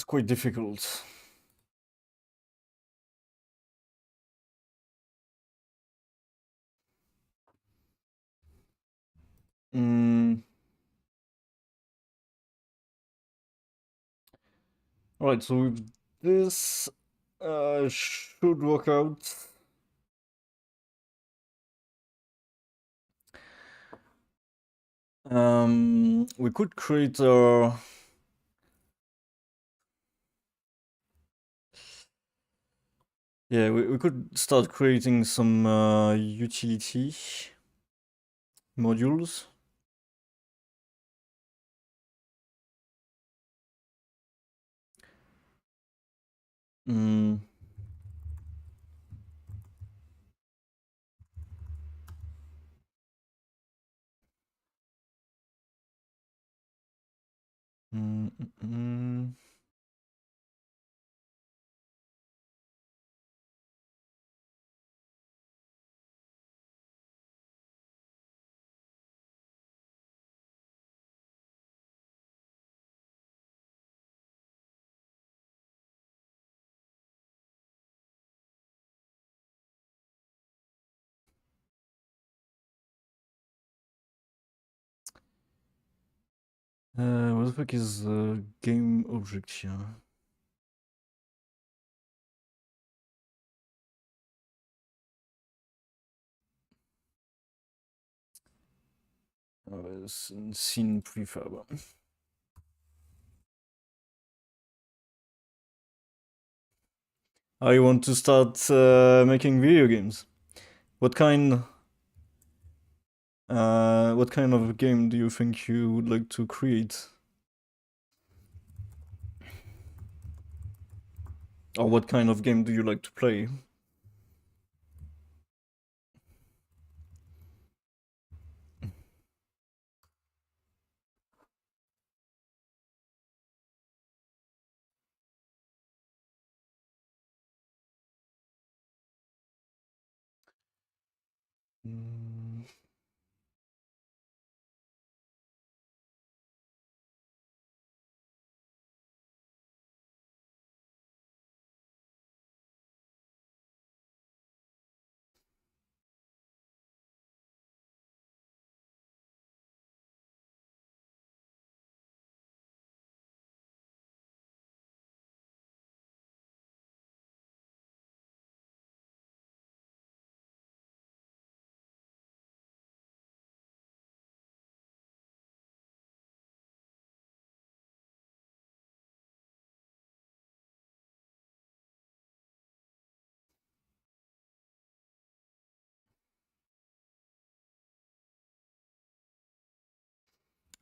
quite difficult. Mm, all right, so with this should work out. We could create a yeah, we could start creating some utility modules. Mm, mm, mm, mm. What the fuck is game object here? Scene prefab. I want to start making video games. What kind of game do you think you would like to create? Or what kind of game do you like to play? Mm,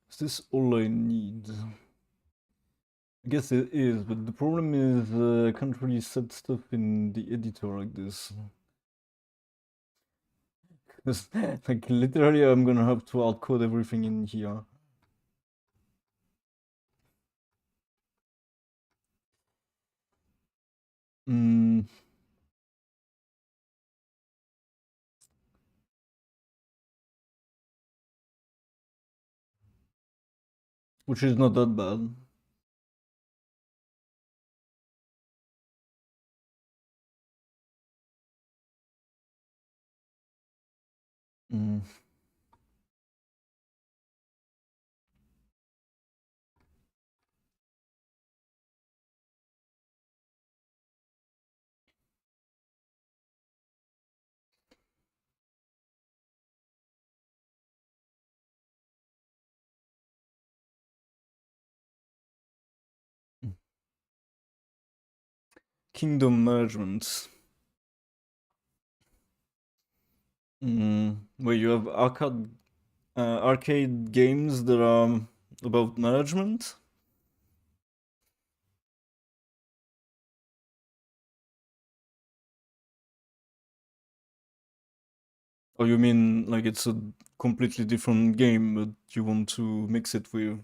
is this all I need? I guess it is, but the problem is I can't really set stuff in the editor like this. 'Cause, like literally I'm gonna have to hardcode everything in here. Mm, which is not that bad. Mm. Kingdom management. Where you have arcade games that are about management. Or you mean like it's a completely different game, but you want to mix it with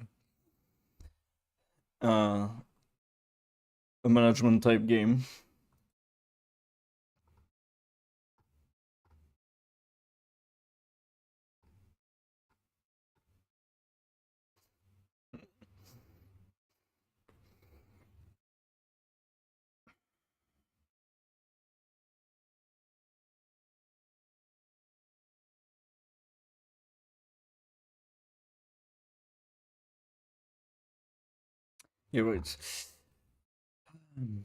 uh, a management type game? Yeah, right. Hmm.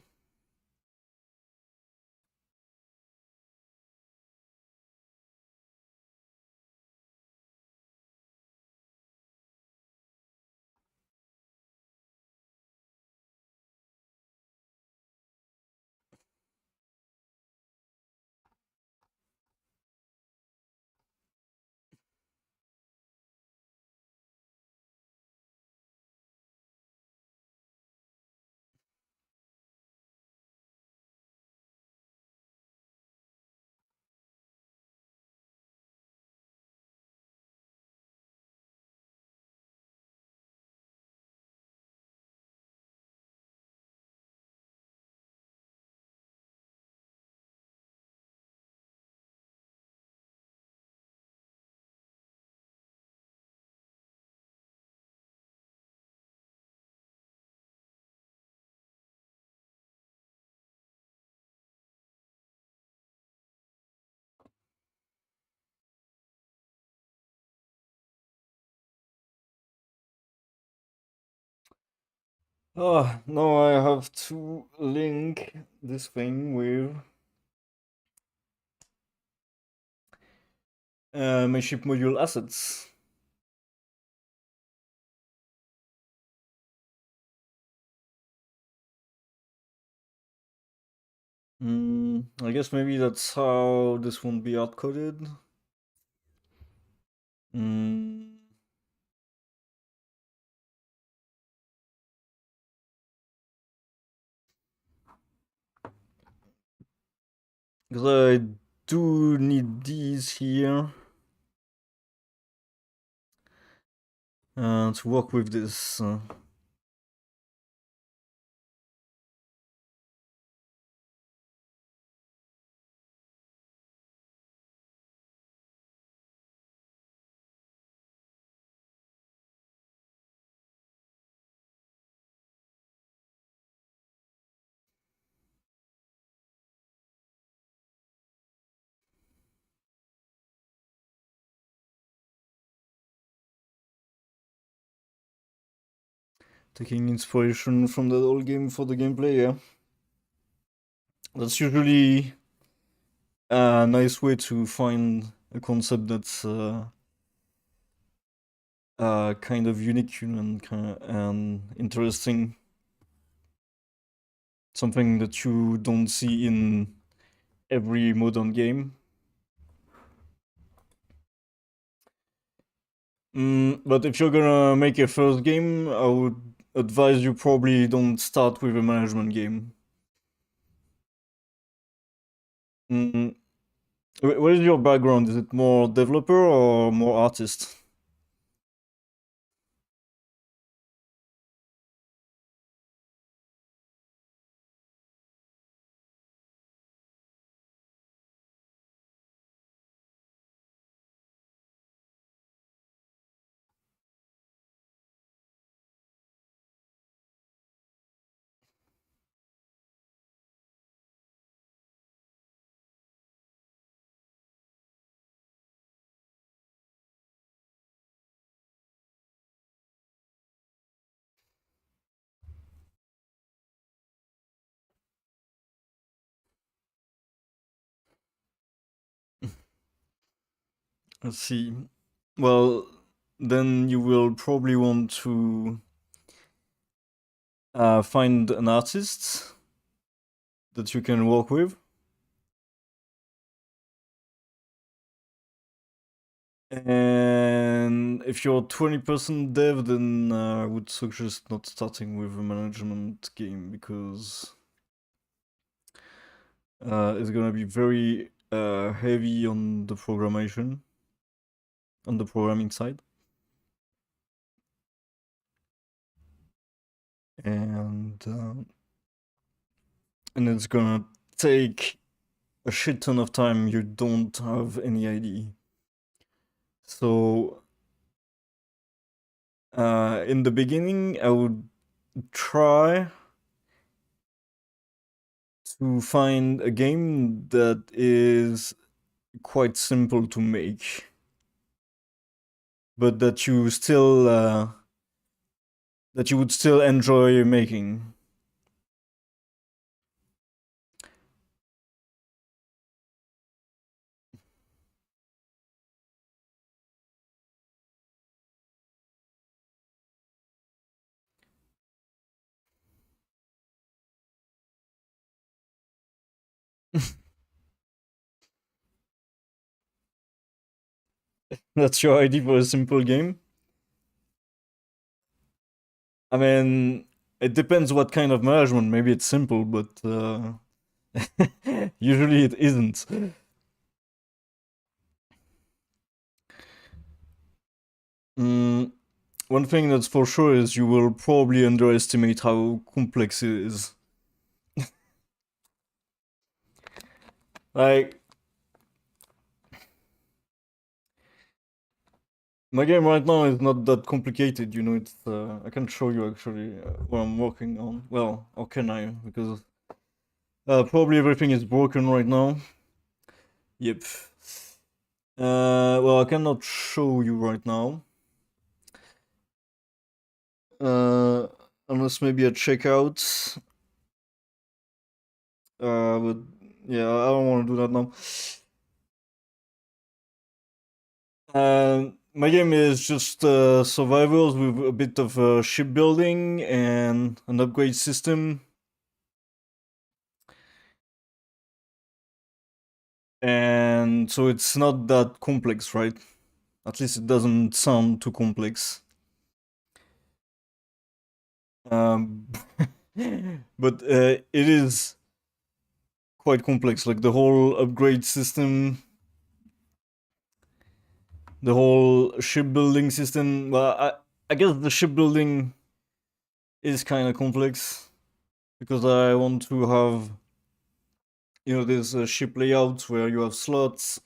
Oh, now I have to link this thing with my ship module assets. I guess maybe that's how this won't be hard-coded. Mm. Because I do need these here to work with this. Taking inspiration from that old game for the gameplay, yeah. That's usually a nice way to find a concept that's kind of unique and interesting. Something that you don't see in every modern game. But if you're gonna make a first game, I would advise you probably don't start with a management game. Mm, what is your background? Is it more developer or more artist? Let's see. Well, then you will probably want to find an artist that you can work with. And if you're 20% dev, then I would suggest not starting with a management game because it's gonna be very heavy on the on the programming side. And and it's gonna take a shit ton of time you don't have any idea. So in the beginning, I would try to find a game that is quite simple to make, but that you would still enjoy making. That's your idea for a simple game. I mean, it depends what kind of management. Maybe it's simple, but usually it isn't. Mm, one thing that's for sure is you will probably underestimate how complex it is. Like, my game right now is not that complicated, you know, it's, I can show you actually what I'm working on. Well, or can I? Because probably everything is broken right now. Yep. Well, I cannot show you right now. Uh, Unless maybe a checkout. But yeah, I don't want to do that now. My game is just survivors with a bit of shipbuilding and an upgrade system. And so it's not that complex, right? At least it doesn't sound too complex. Um, but it is quite complex. Like the whole upgrade system, the whole shipbuilding system. Well, I guess the shipbuilding is kind of complex because I want to have, there's a ship layout where you have slots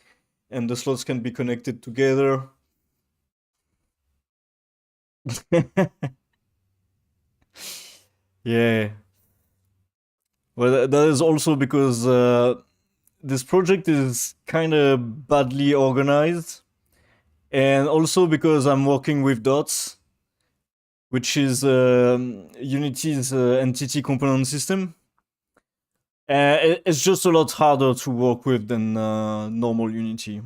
and the slots can be connected together. Yeah. Well, that is also because this project is kind of badly organized, and also because I'm working with dots, which is Unity's entity component system. It's just a lot harder to work with than normal Unity.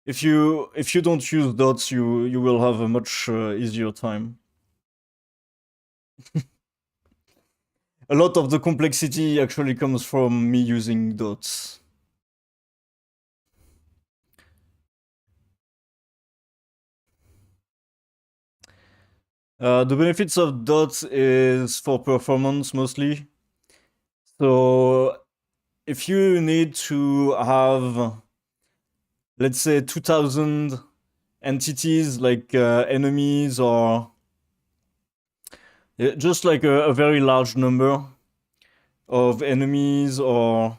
If you don't use dots, you will have a much easier time. A lot of the complexity actually comes from me using dots. The benefits of dots is for performance mostly. So if you need to have, let's say, 2,000 entities like enemies or just like a very large number of enemies or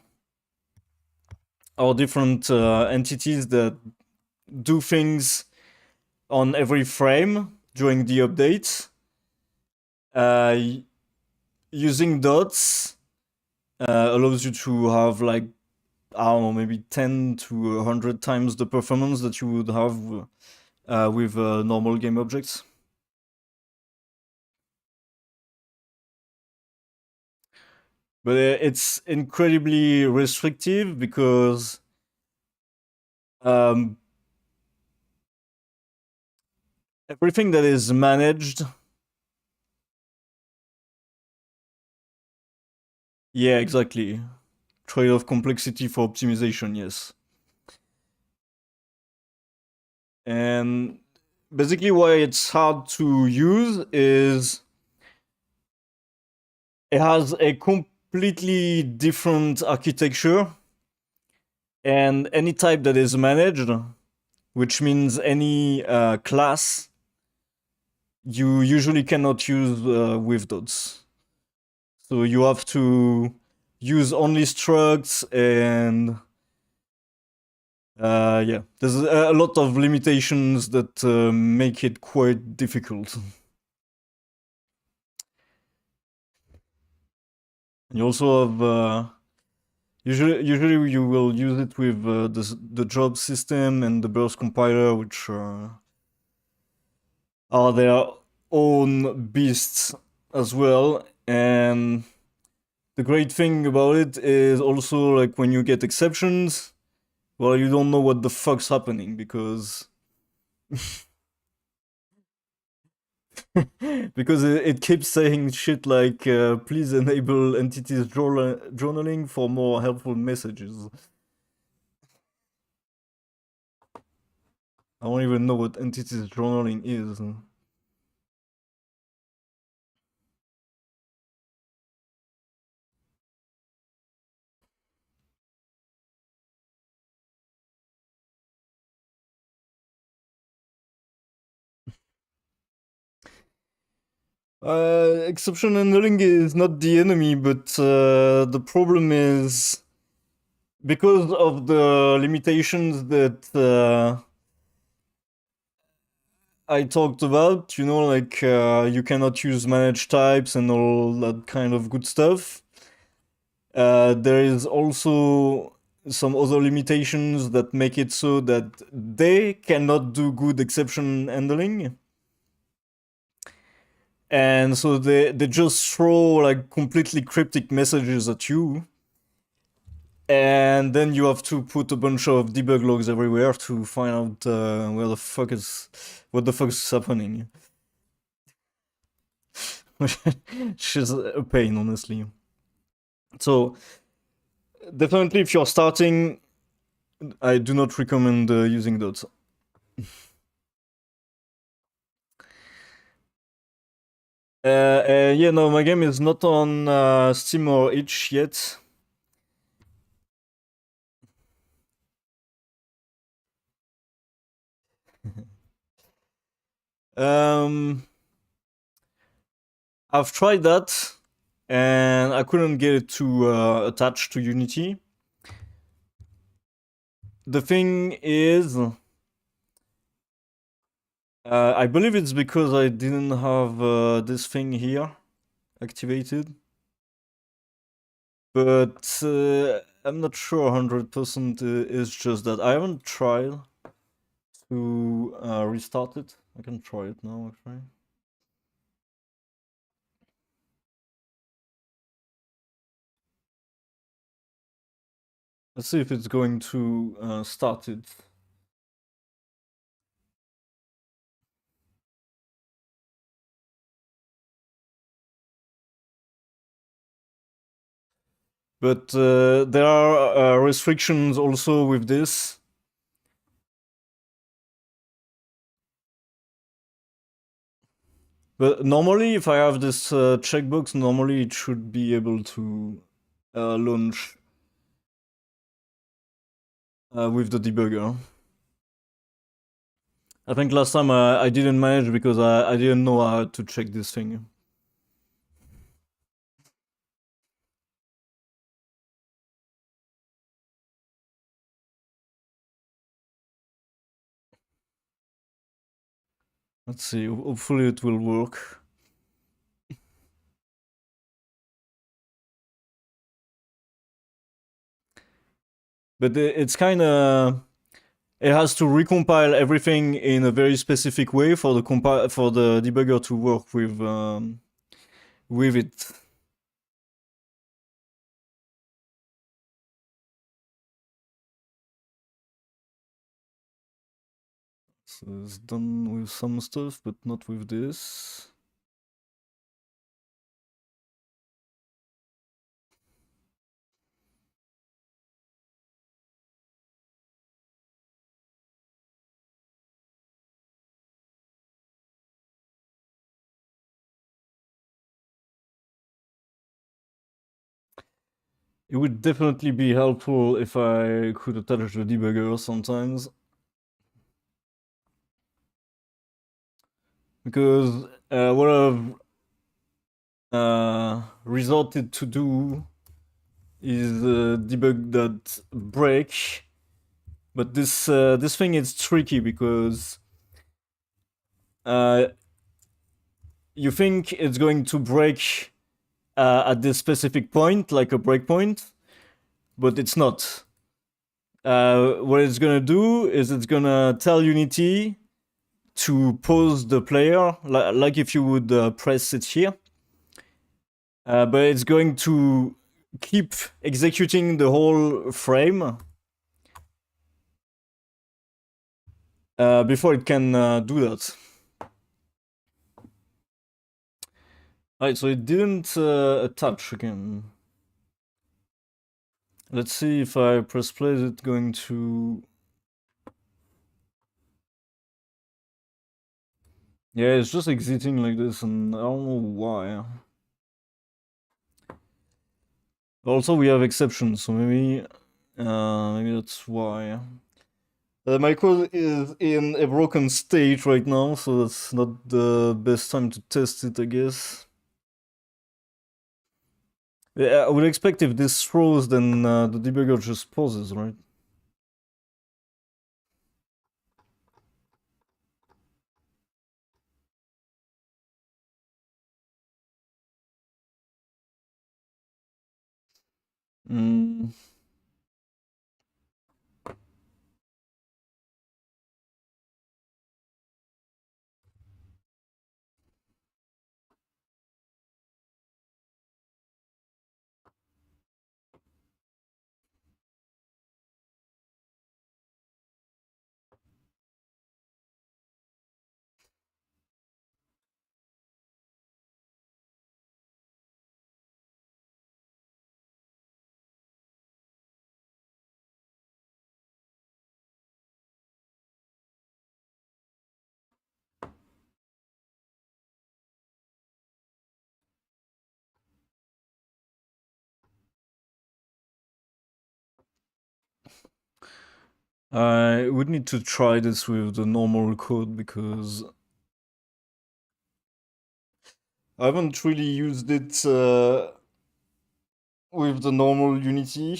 different entities that do things on every frame during the update. Using dots allows you to have like, I don't know, maybe 10 to 100 times the performance that you would have with normal game objects. But it's incredibly restrictive because um, everything that is managed. Yeah, exactly. Trade-off complexity for optimization, yes. And basically why it's hard to use is it has a completely different architecture, and any type that is managed, which means any class, you usually cannot use with dots. So you have to use only structs, and yeah, there's a lot of limitations that make it quite difficult. You also have usually you will use it with the job system and the burst compiler, which are their own beasts as well. And the great thing about it is also like when you get exceptions, well, you don't know what the fuck's happening because because it keeps saying shit like please enable entities journaling for more helpful messages. I don't even know what entities journaling is. Exception handling is not the enemy, but the problem is because of the limitations that I talked about, like you cannot use managed types and all that kind of good stuff. There is also some other limitations that make it so that they cannot do good exception handling. And so they just throw like completely cryptic messages at you. And then you have to put a bunch of debug logs everywhere to find out what the fuck is happening. Which is a pain, honestly. So definitely, if you're starting, I do not recommend using dots. Yeah, no, my game is not on Steam or itch yet. um, I've tried that, and I couldn't get it to attach to Unity. The thing is, I believe it's because I didn't have this thing here activated. But I'm not sure 100% it's just that. I haven't tried to restart it. I can try it now, actually. Let's see if it's going to start it. But there are restrictions also with this. But normally, if I have this checkbox, normally it should be able to launch with the debugger. I think last time I didn't manage because I didn't know how to check this thing. Let's see, hopefully it will work. But it's kind of, it has to recompile everything in a very specific way for the debugger to work with it. So it's done with some stuff, but not with this. It would definitely be helpful if I could attach the debugger sometimes. Because what I've resorted to do is debug that break. But this thing is tricky because you think it's going to break at this specific point, like a breakpoint, but it's not. What it's gonna do is it's gonna tell Unity to pause the player, like if you would press it here. But it's going to keep executing the whole frame before it can do that. Alright, so it didn't attach again. Let's see if I press play, is it going to... Yeah, it's just exiting like this, and I don't know why. Also, we have exceptions, so maybe that's why. My code is in a broken state right now, so that's not the best time to test it, I guess. Yeah, I would expect if this throws, then the debugger just pauses, right? Mm. I would need to try this with the normal code because I haven't really used it with the normal Unity.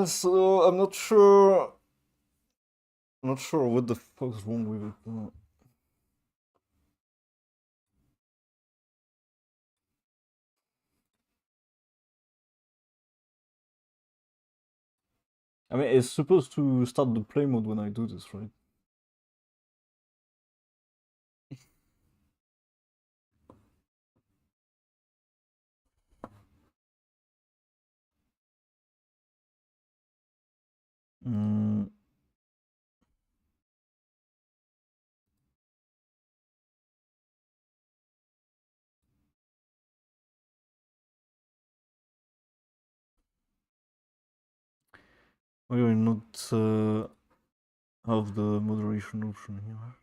So I'm not sure. I'm not sure what the fuck's wrong with it. I mean, it's supposed to start the play mode when I do this, right? Mm, why do I not have the moderation option here?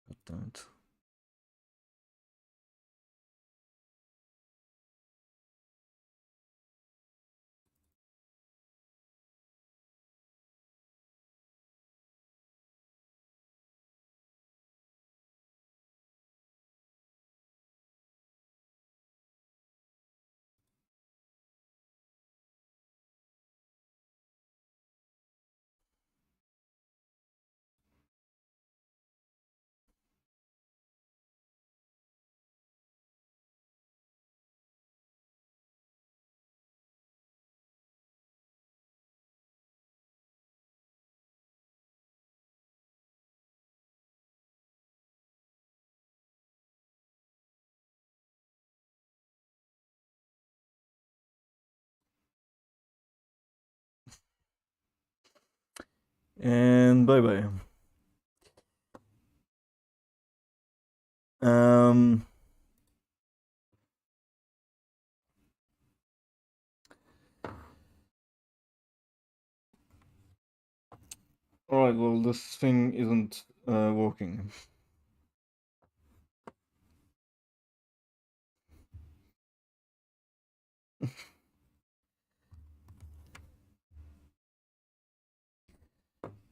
God damn it. And bye bye. Um, Alright, well, this thing isn't working.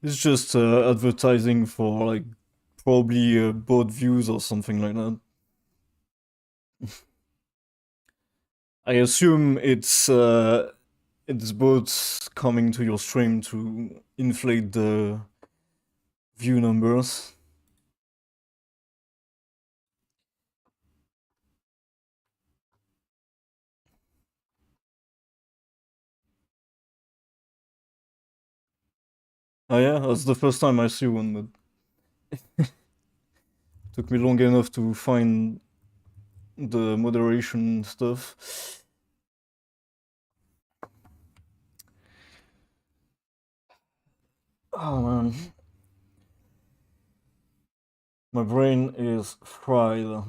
It's just advertising for, like, probably bot views or something like that. I assume it's bots coming to your stream to inflate the view numbers. Oh yeah, that's the first time I see one, but took me long enough to find the moderation stuff. Oh man, my brain is fried.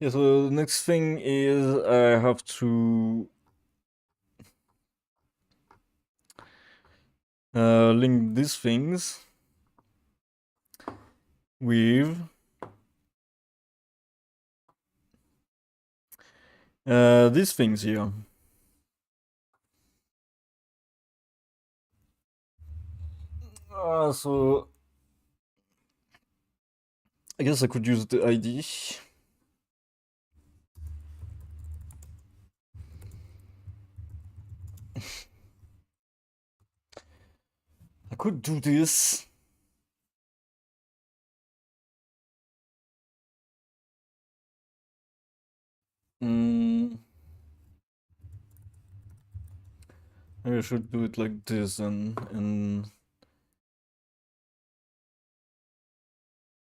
Yeah, so the next thing is I have to link these things with these things here. So I guess I could use the ID. I could do this. Mm. I should do it like this and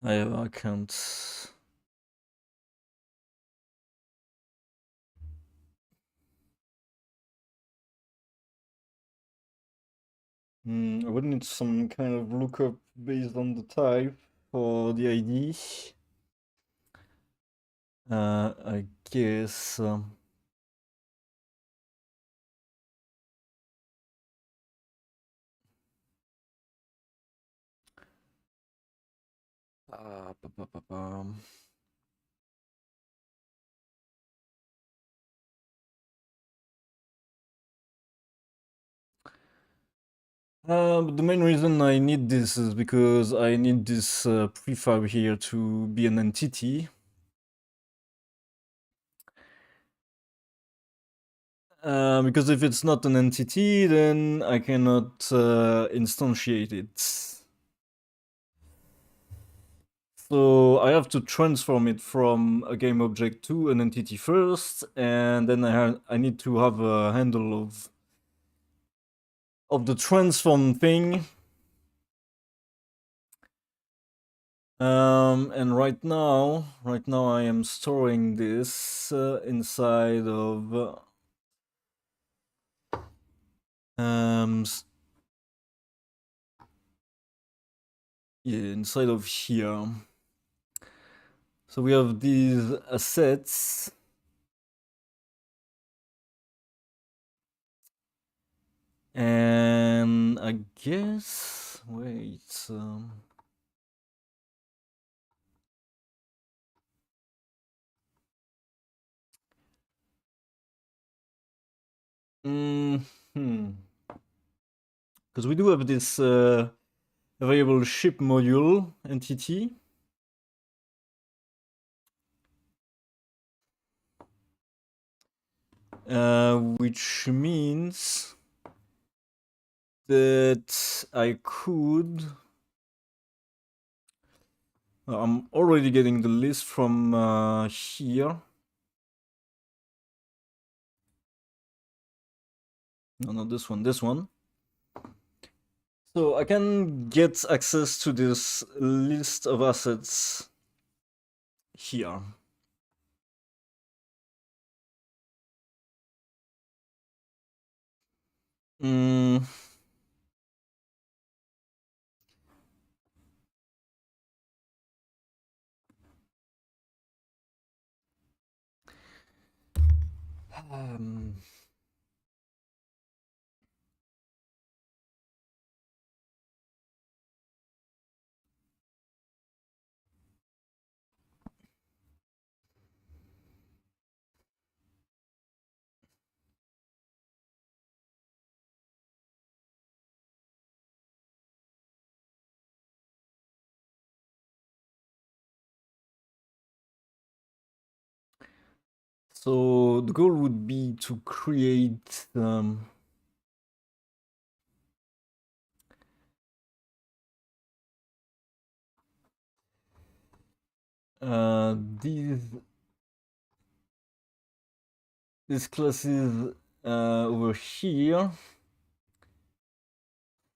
I can't. I would need some kind of lookup based on the type for the ID. I guess. Ba-ba-ba-bum. The main reason I need this is because I need this prefab here to be an entity. Because if it's not an entity, then I cannot instantiate it. So I have to transform it from a game object to an entity first, and then I need to have a handle of the transform thing. And right now I am storing this inside of yeah, inside of here. So we have these assets. And I guess, wait, because we do have this variable ship module entity. Which means that I could. I'm already getting the list from here. No, not this one, this one. So I can get access to this list of assets here. Mm. Um. So the goal would be to create these classes over here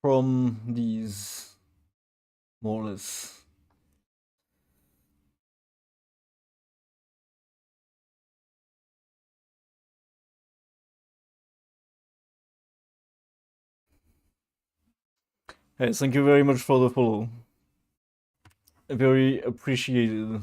from these, more or less. Hey, thank you very much for the follow. Very appreciated.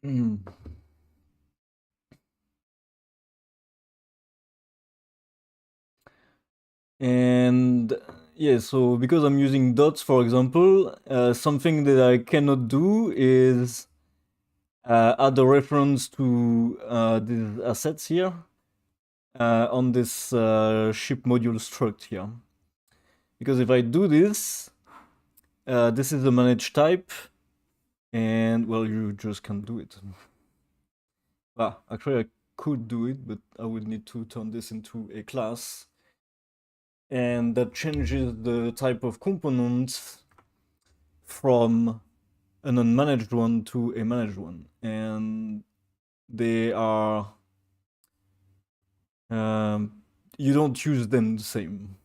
Mm. And yeah, so because I'm using dots, for example, something that I cannot do is add a reference to these assets here. on this ship module struct here. Because if I do this, this is the manage type, and well, you just can't do it. Actually, I could do it, but I would need to turn this into a class, and that changes the type of component from an unmanaged one to a managed one, and they are you don't use them the same.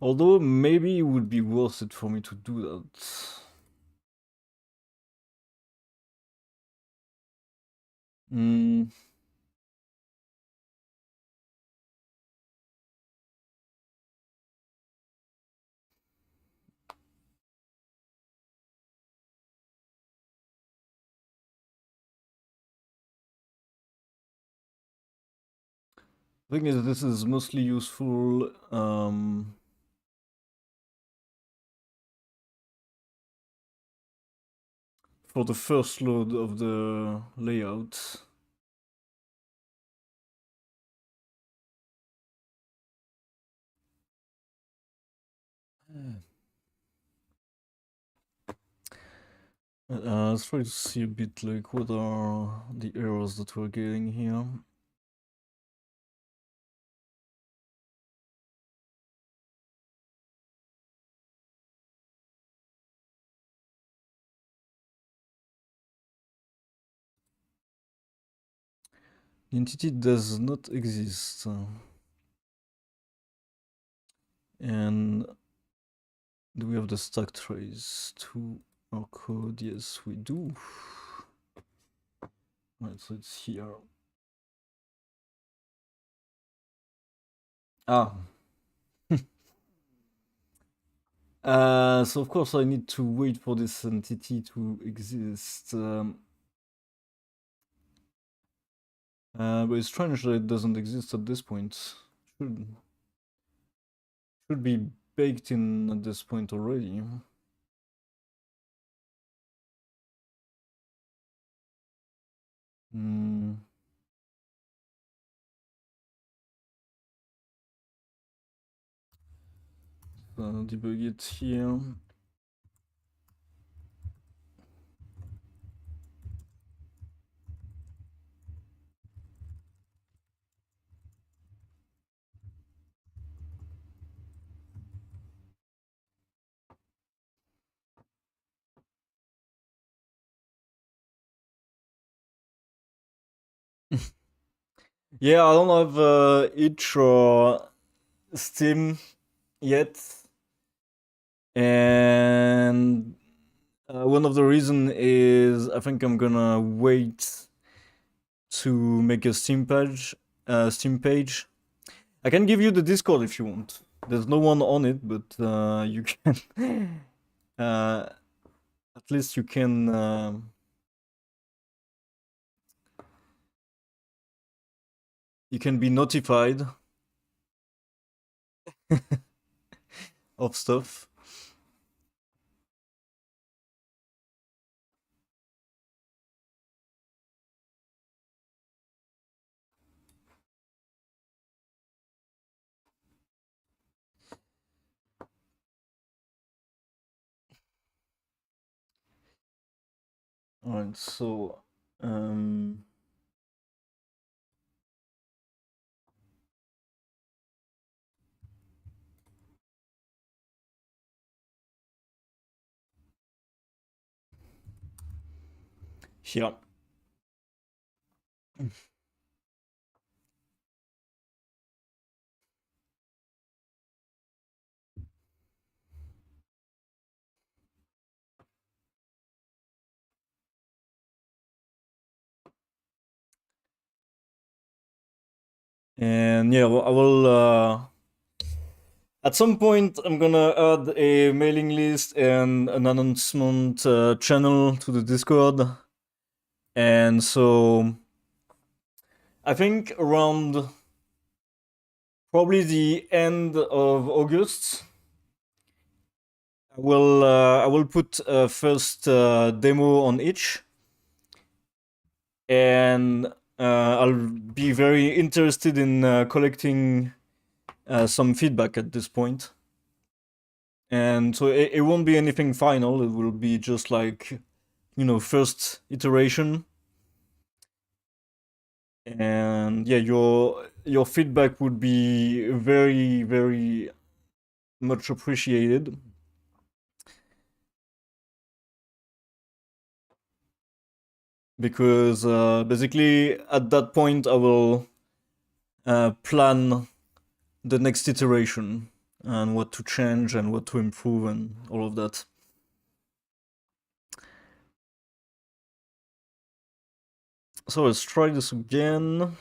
Although maybe it would be worth it for me to do that. Mm. The thing is, this is mostly useful for the first load of the layout. Let's try to see a bit like what are the errors that we're getting here. The entity does not exist. And do we have the stack trace to our code? Yes, we do. Right, so it's here. Ah. So of course I need to wait for this entity to exist. But it's strange that it doesn't exist at this point. Should be baked in at this point already. Debug it here. Yeah, I don't have itch or Steam yet, and one of the reason is I think I'm gonna wait to make a Steam page. I can give you the Discord if you want. There's no one on it, but you can. At least you can. You can be notified of stuff. Alright, so here. And yeah, I will at some point I'm gonna add a mailing list and an announcement channel to the Discord. And so I think around probably the end of August I will put a first demo on each. and I'll be very interested in collecting some feedback at this point. And so it won't be anything final. It will be just like, first iteration. And yeah, your feedback would be very, very much appreciated. Because basically at that point I will plan the next iteration and what to change and what to improve and all of that. So let's try this again.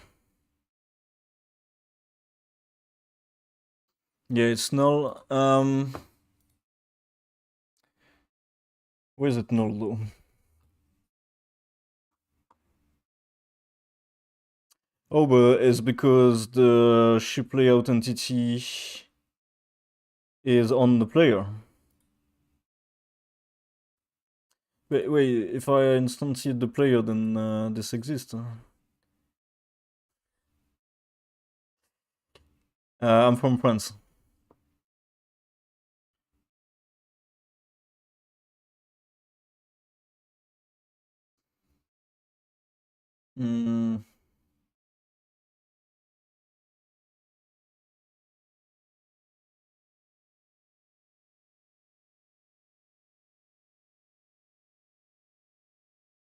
Yeah, it's null. Where is it null though? Oh, but it's because the ship layout entity is on the player. Wait, if I instantiate the player, then this exists. I'm from France. Mm,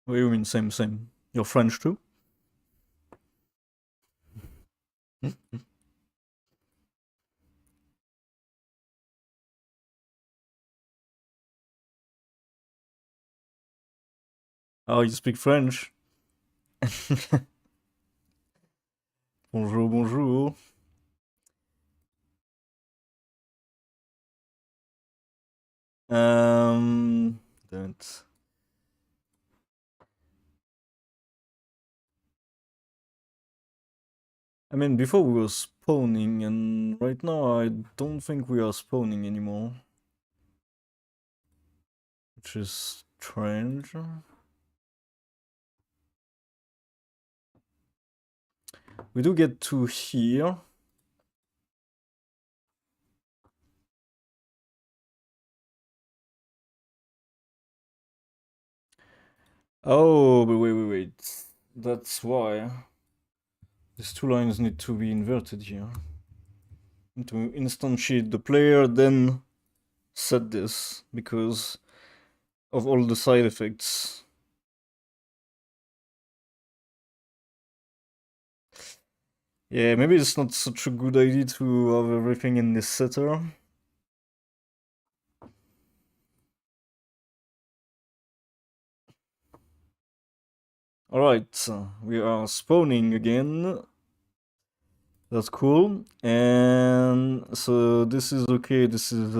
what do you mean, same? You're French too? Oh, you speak French? Bonjour, bonjour. Don't. I mean, before we were spawning, and right now I don't think we are spawning anymore. Which is strange. We do get to here. Oh, but wait. That's why. These two lines need to be inverted here. To instantiate the player, then set this, because of all the side effects. Yeah, maybe it's not such a good idea to have everything in this setter. Alright, we are spawning again. That's cool. And so this is okay. This is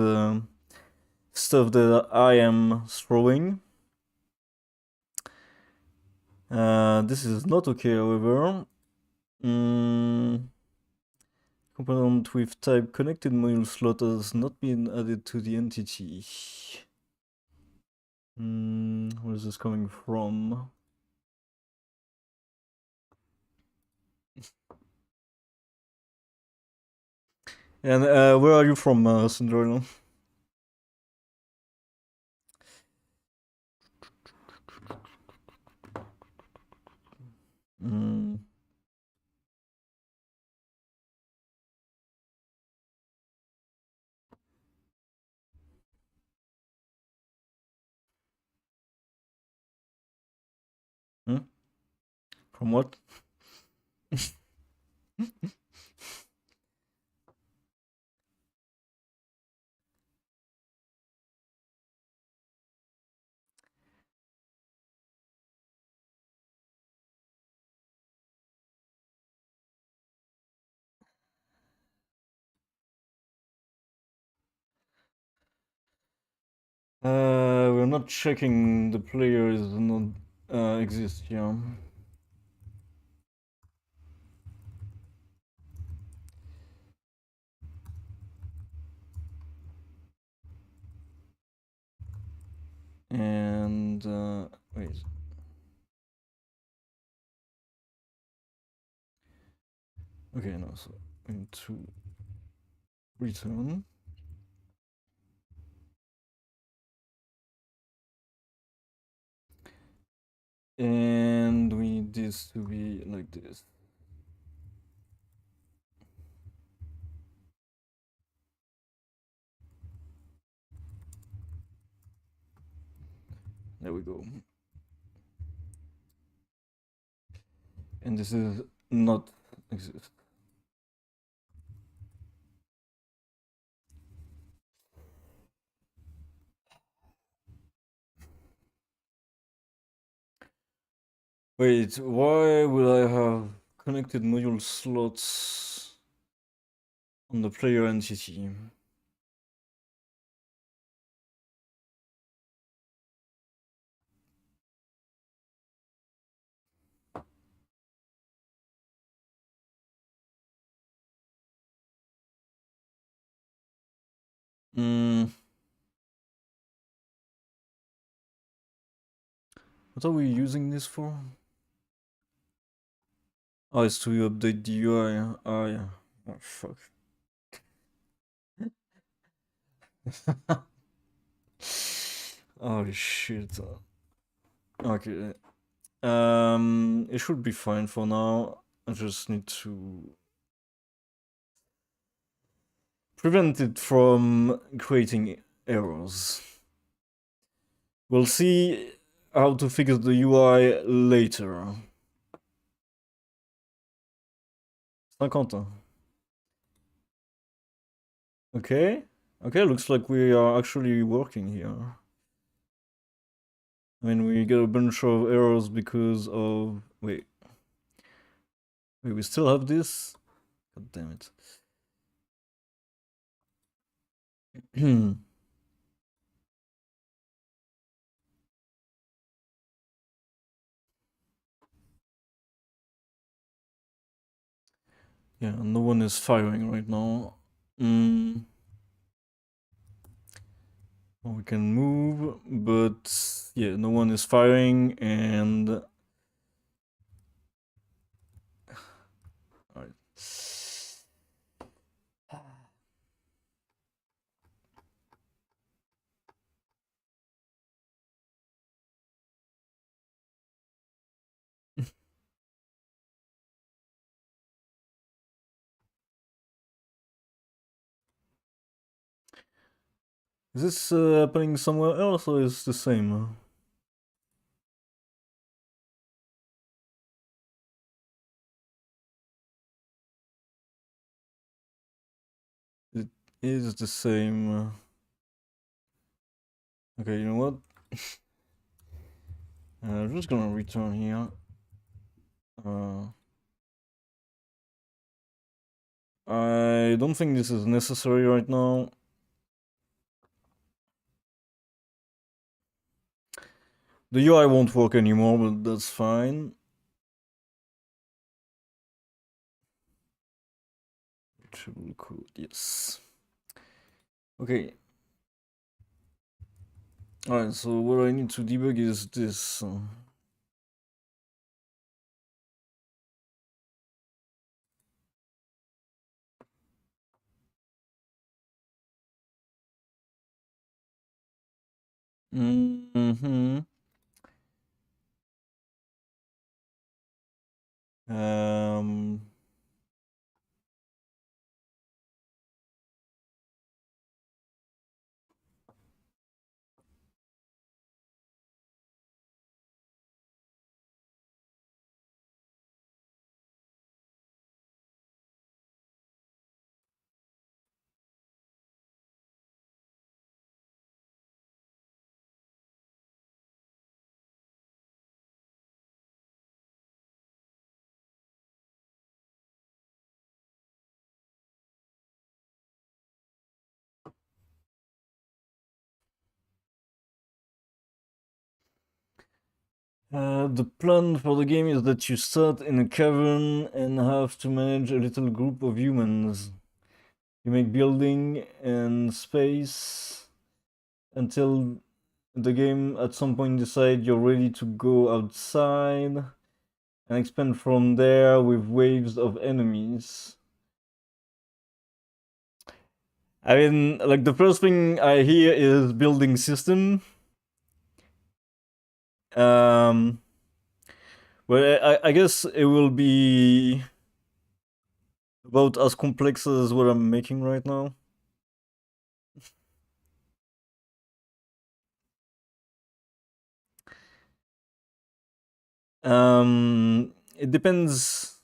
stuff that I am throwing. This is not okay, however. Component with type connected module slot has not been added to the entity. Where is this coming from? And where are you from, Cinderella? Mm. Hmm? From what? We're not checking the player is not exist, yeah. And wait. Okay, no, so into return. And we need this to be like this. There we go. And this is not exist. Wait, why will I have connected module slots on the player entity? What are we using this for? Oh, it's to update the UI. Oh, yeah. Oh, fuck. Oh, shit. Okay. It should be fine for now. I just need to prevent it from creating errors. We'll see how to fix the UI later. 50. Okay. Okay, looks like we are actually working here. I mean, we get a bunch of errors because of... Wait, we still have this? God damn it. Yeah, no one is firing right now. We can move, but yeah, no one is firing, and alright. Is this happening somewhere else, or is it the same? It is the same. Okay, you know what? I'm just gonna return here. I don't think this is necessary right now. The UI won't work anymore, but that's fine. Triple code, yes. Okay. Alright, so what I need to debug is this. Mm-hmm. Um... The plan for the game is that you start in a cavern and have to manage a little group of humans. You make building and space until the game at some point decide you're ready to go outside, and expand from there with waves of enemies. I mean, like the first thing I hear is building system. Um, well, I guess it will be about as complex as what I'm making right now. It depends.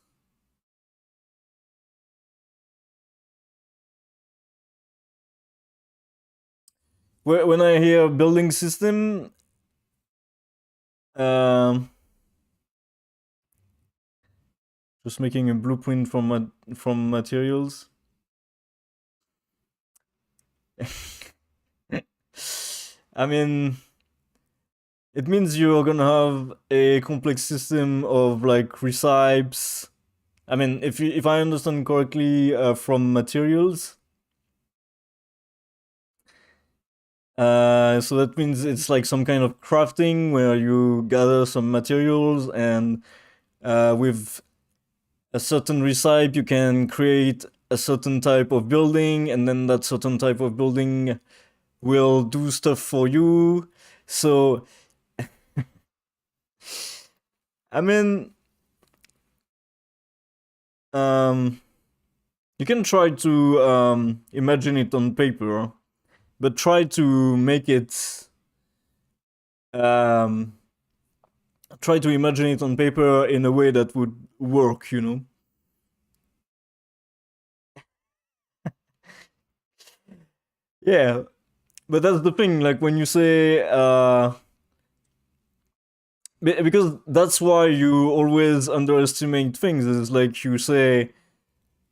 When I hear building system, um, just making a blueprint from materials. I mean, it means you're gonna have a complex system of like recipes. I mean, if I understand correctly, from materials. So that means it's like some kind of crafting where you gather some materials and with a certain recipe you can create a certain type of building, and then that certain type of building will do stuff for you. So I mean, um, you can try to imagine it on paper, but try to make it. Um, Try to imagine it on paper in a way that would work, you know. Yeah, but that's the thing. Like when you say, because that's why you always underestimate things. Is like you say,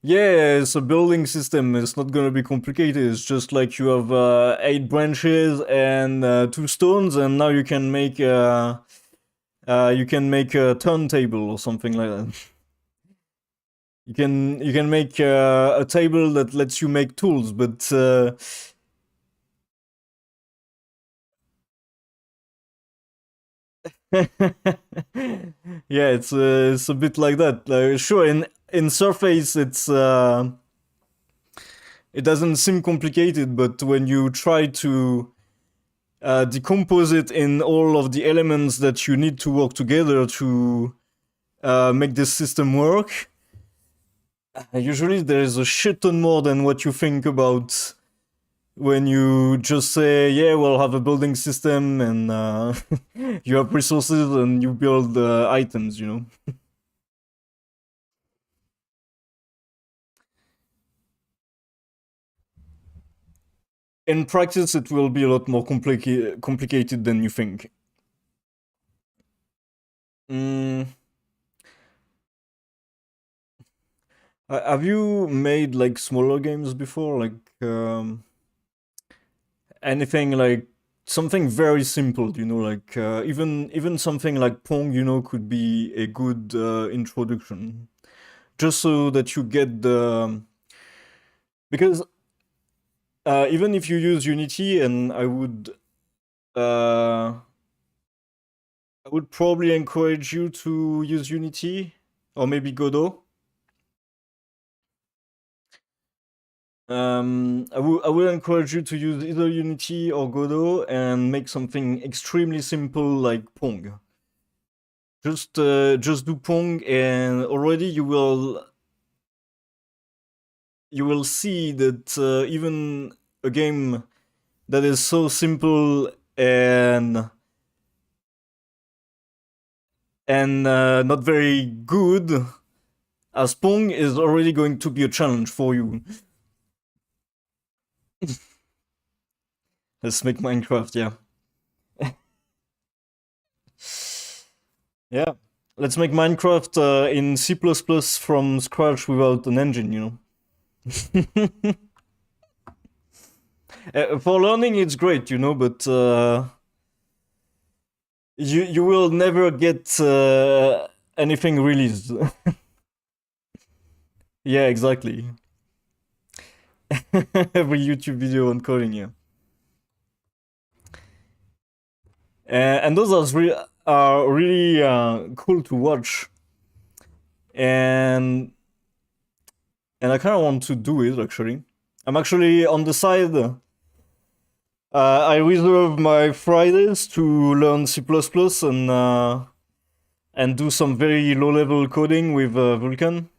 yeah, it's a building system. It's not gonna be complicated. It's just like you have 8 branches and 2 stones, and now you can make a turntable or something like that. You can make a table that lets you make tools, but yeah, it's a bit like that. Sure, in surface it doesn't seem complicated, but when you try to decompose it in all of the elements that you need to work together to make this system work, usually there is a shit ton more than what you think about when you just say, yeah, we'll have a building system and you have resources and you build items, you know. In practice, it will be a lot more complicated than you think. Mm, have you made like smaller games before? Like anything like something very simple, you know, like even something like Pong, you know, could be a good introduction. Just so that you get the because even if you use Unity, and uh, I would probably encourage you to use Unity or maybe Godot. I would encourage you to use either Unity or Godot and make something extremely simple like Pong. Just do Pong, and already you will see that even a game that is so simple and not very good as Pong is already going to be a challenge for you. Let's make Minecraft, yeah. Yeah. Let's make Minecraft in C++ from scratch without an engine, you know. For learning, it's great, you know, but you will never get anything released. Yeah, exactly. Every YouTube video on coding, yeah. And those are really cool to watch. and I kind of want to do it actually. I'm actually on the side. I reserve my Fridays to learn C++ and do some very low level coding with Vulkan,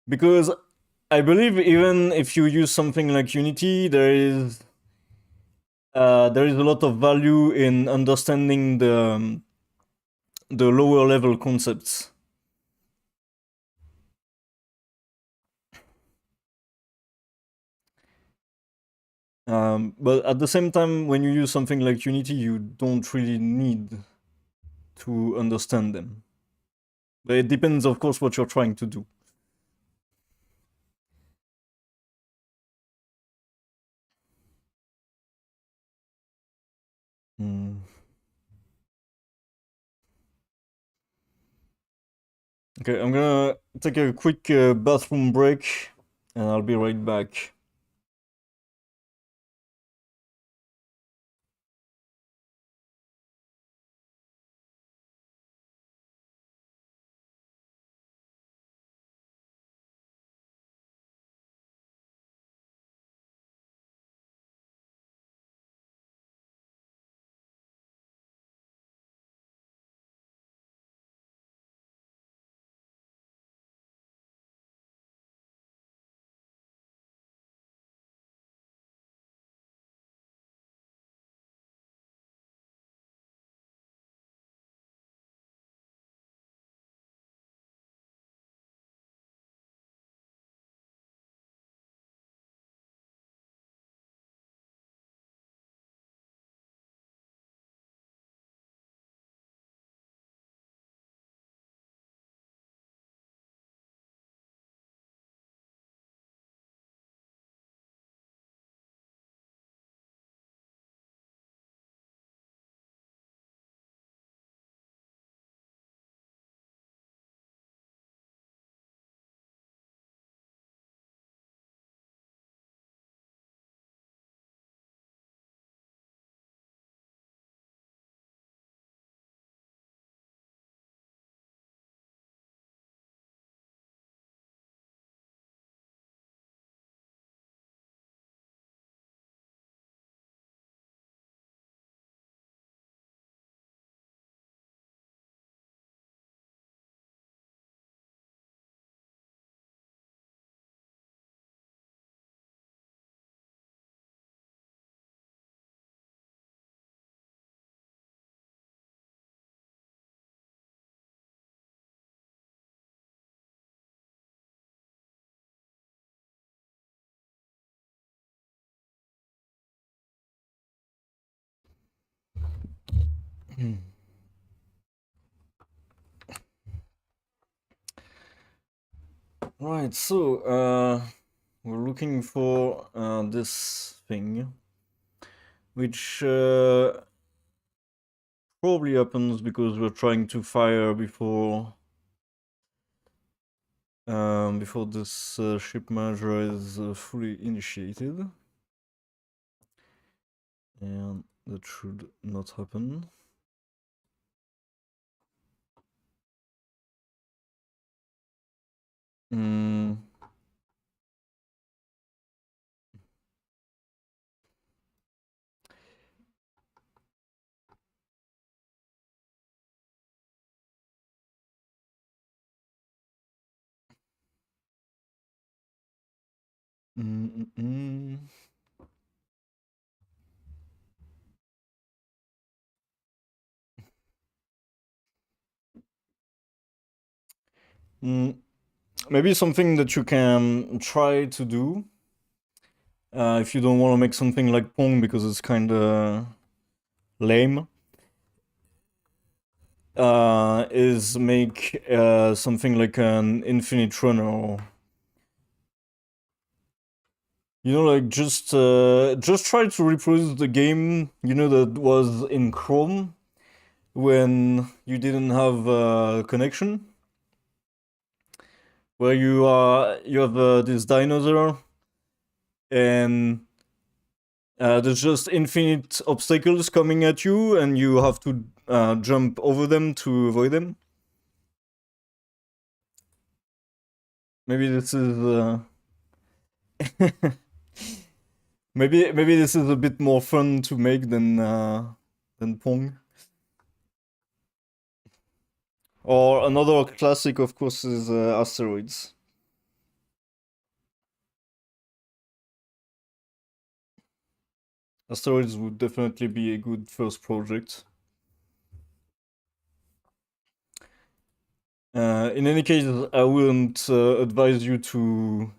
because I believe even if you use something like Unity, there is a lot of value in understanding the lower level concepts. But at the same time, when you use something like Unity, you don't really need to understand them. But it depends, of course, what you're trying to do. Hmm. Okay, I'm gonna take a quick bathroom break, and I'll be right back. Right, so we're looking for this thing, which probably happens because we're trying to fire before this ship manager is fully initiated, and that should not happen. Mm. Mm-mm-mm. Mm. Maybe something that you can try to do if you don't want to make something like Pong because it's kind of lame, is make something like an infinite runner, or like just try to reproduce the game that was in Chrome when you didn't have a connection, where you have this dinosaur and there's just infinite obstacles coming at you, and you have to jump over them to avoid them. maybe this is maybe this is a bit more fun to make than Pong. Or another classic, of course, is Asteroids. Asteroids would definitely be a good first project. In any case, I wouldn't advise you to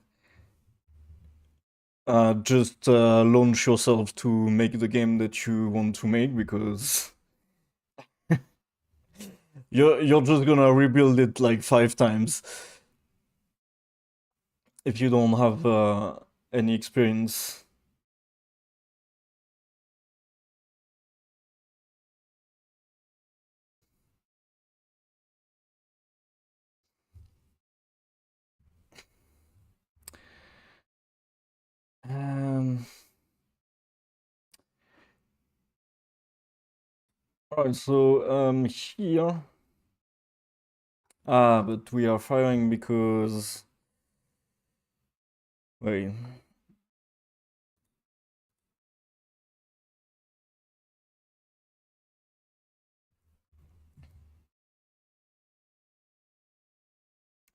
just launch yourself to make the game that you want to make, because you're just gonna rebuild it like 5 times if you don't have any experience. Um, alright, so here. Ah, but we are firing because. Wait.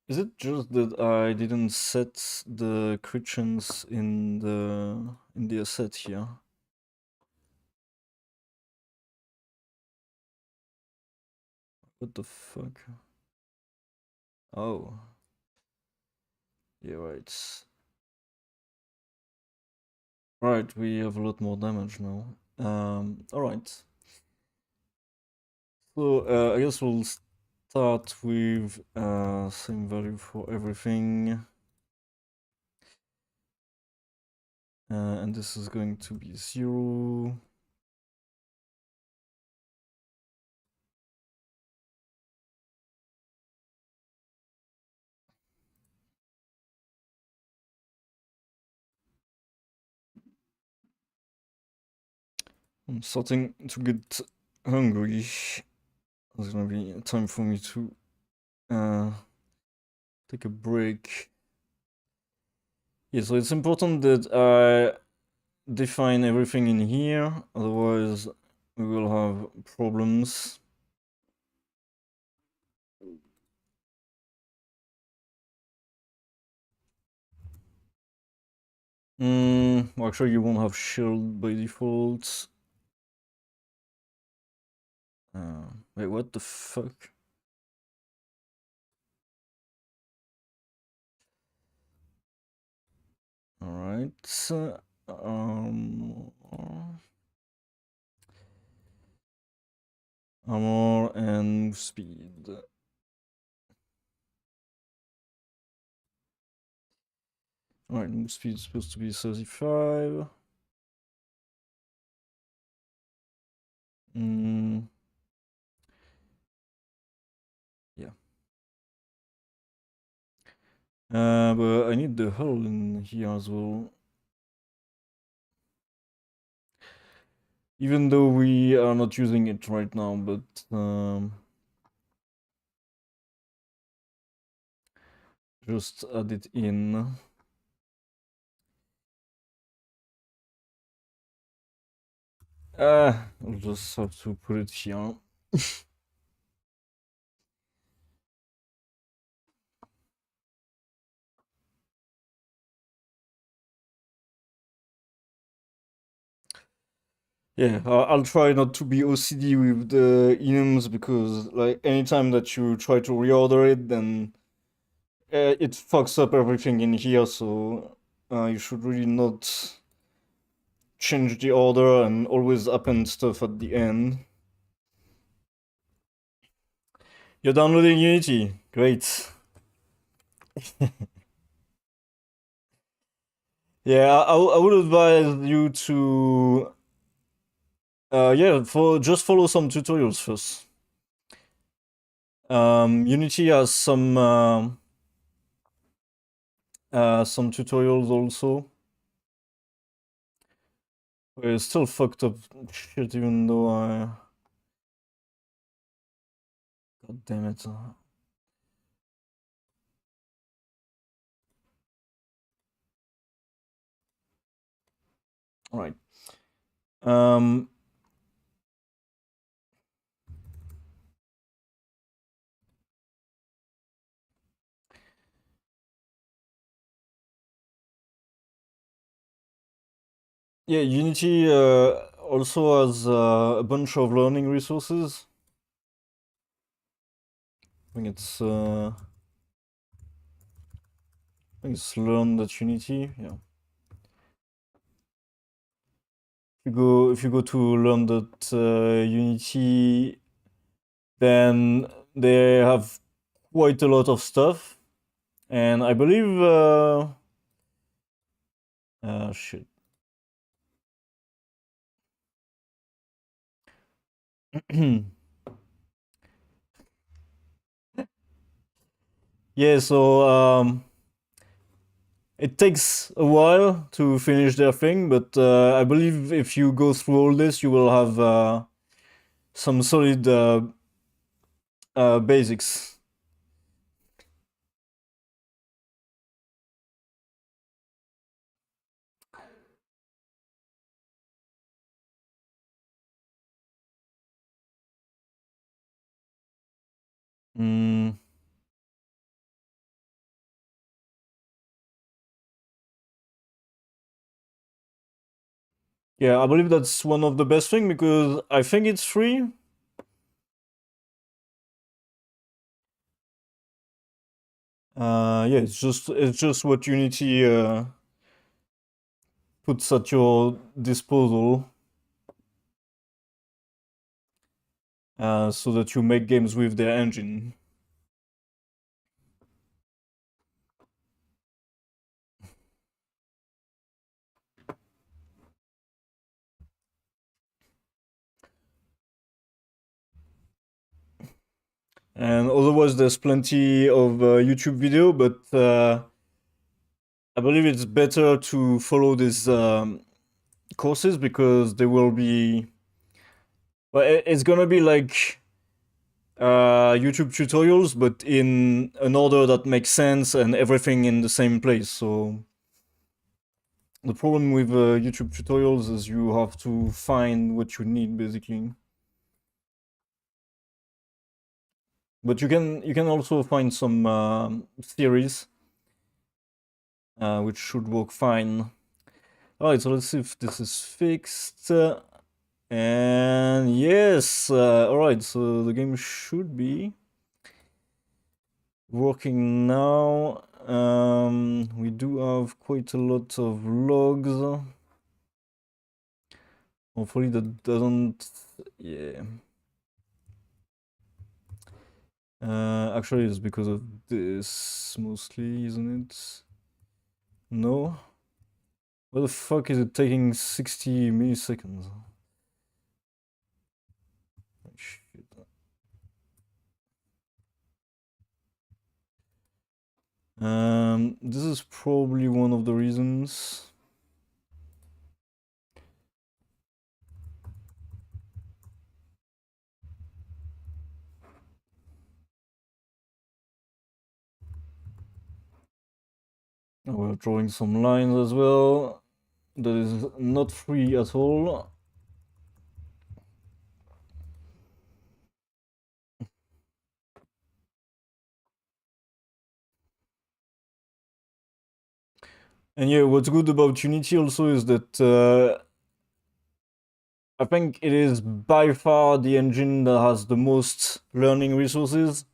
Is it just that I didn't set the crit chance in the asset here? What the fuck? Oh. Yeah, right. Right, we have a lot more damage now. Alright. So, I guess we'll start with same value for everything. And this is going to be 0. I'm starting to get hungry. It's gonna be time for me to take a break. Yeah, so it's important that I define everything in here, otherwise we will have problems. Well, actually you won't have shield by default. Wait, what the fuck? Alright. Armor and move speed. Alright, move speed is supposed to be 35. Yeah. But I need the hull in here as well. Even though we are not using it right now, but just add it in. I'll just have to put it here. Yeah, I'll try not to be OCD with the enums, because like anytime that you try to reorder it, then it fucks up everything in here. So you should really not change the order and always append stuff at the end. You're downloading Unity, great. Yeah, I would advise you to yeah, follow some tutorials first. Unity has some tutorials also. It's still fucked up shit, even though I. God damn it. All right. Um, yeah, Unity also has a bunch of learning resources. I think it's learn.unity. Yeah. If you go to learn.unity, then they have quite a lot of stuff, and I believe shit. Yeah, so it takes a while to finish their thing, but I believe if you go through all this, you will have some solid basics. Mm, yeah, I believe that's one of the best thing because I think it's free. Yeah, it's just what Unity puts at your disposal, so that you make games with their engine. And otherwise, there's plenty of YouTube video, but I believe it's better to follow these courses because they will be. Well, it's gonna be like YouTube tutorials, but in an order that makes sense and everything in the same place. So the problem with YouTube tutorials is you have to find what you need basically. But you can also find some theories, which should work fine. Alright, so let's see if this is fixed. And yes, alright, so the game should be working now. We do have quite a lot of logs. Hopefully that doesn't. Yeah. Actually, it's because of this mostly, isn't it? No? Why the fuck is it taking 60 milliseconds? Shit. This is probably one of the reasons. We're drawing some lines as well. That is not free at all. And yeah, what's good about Unity also is that I think it is by far the engine that has the most learning resources.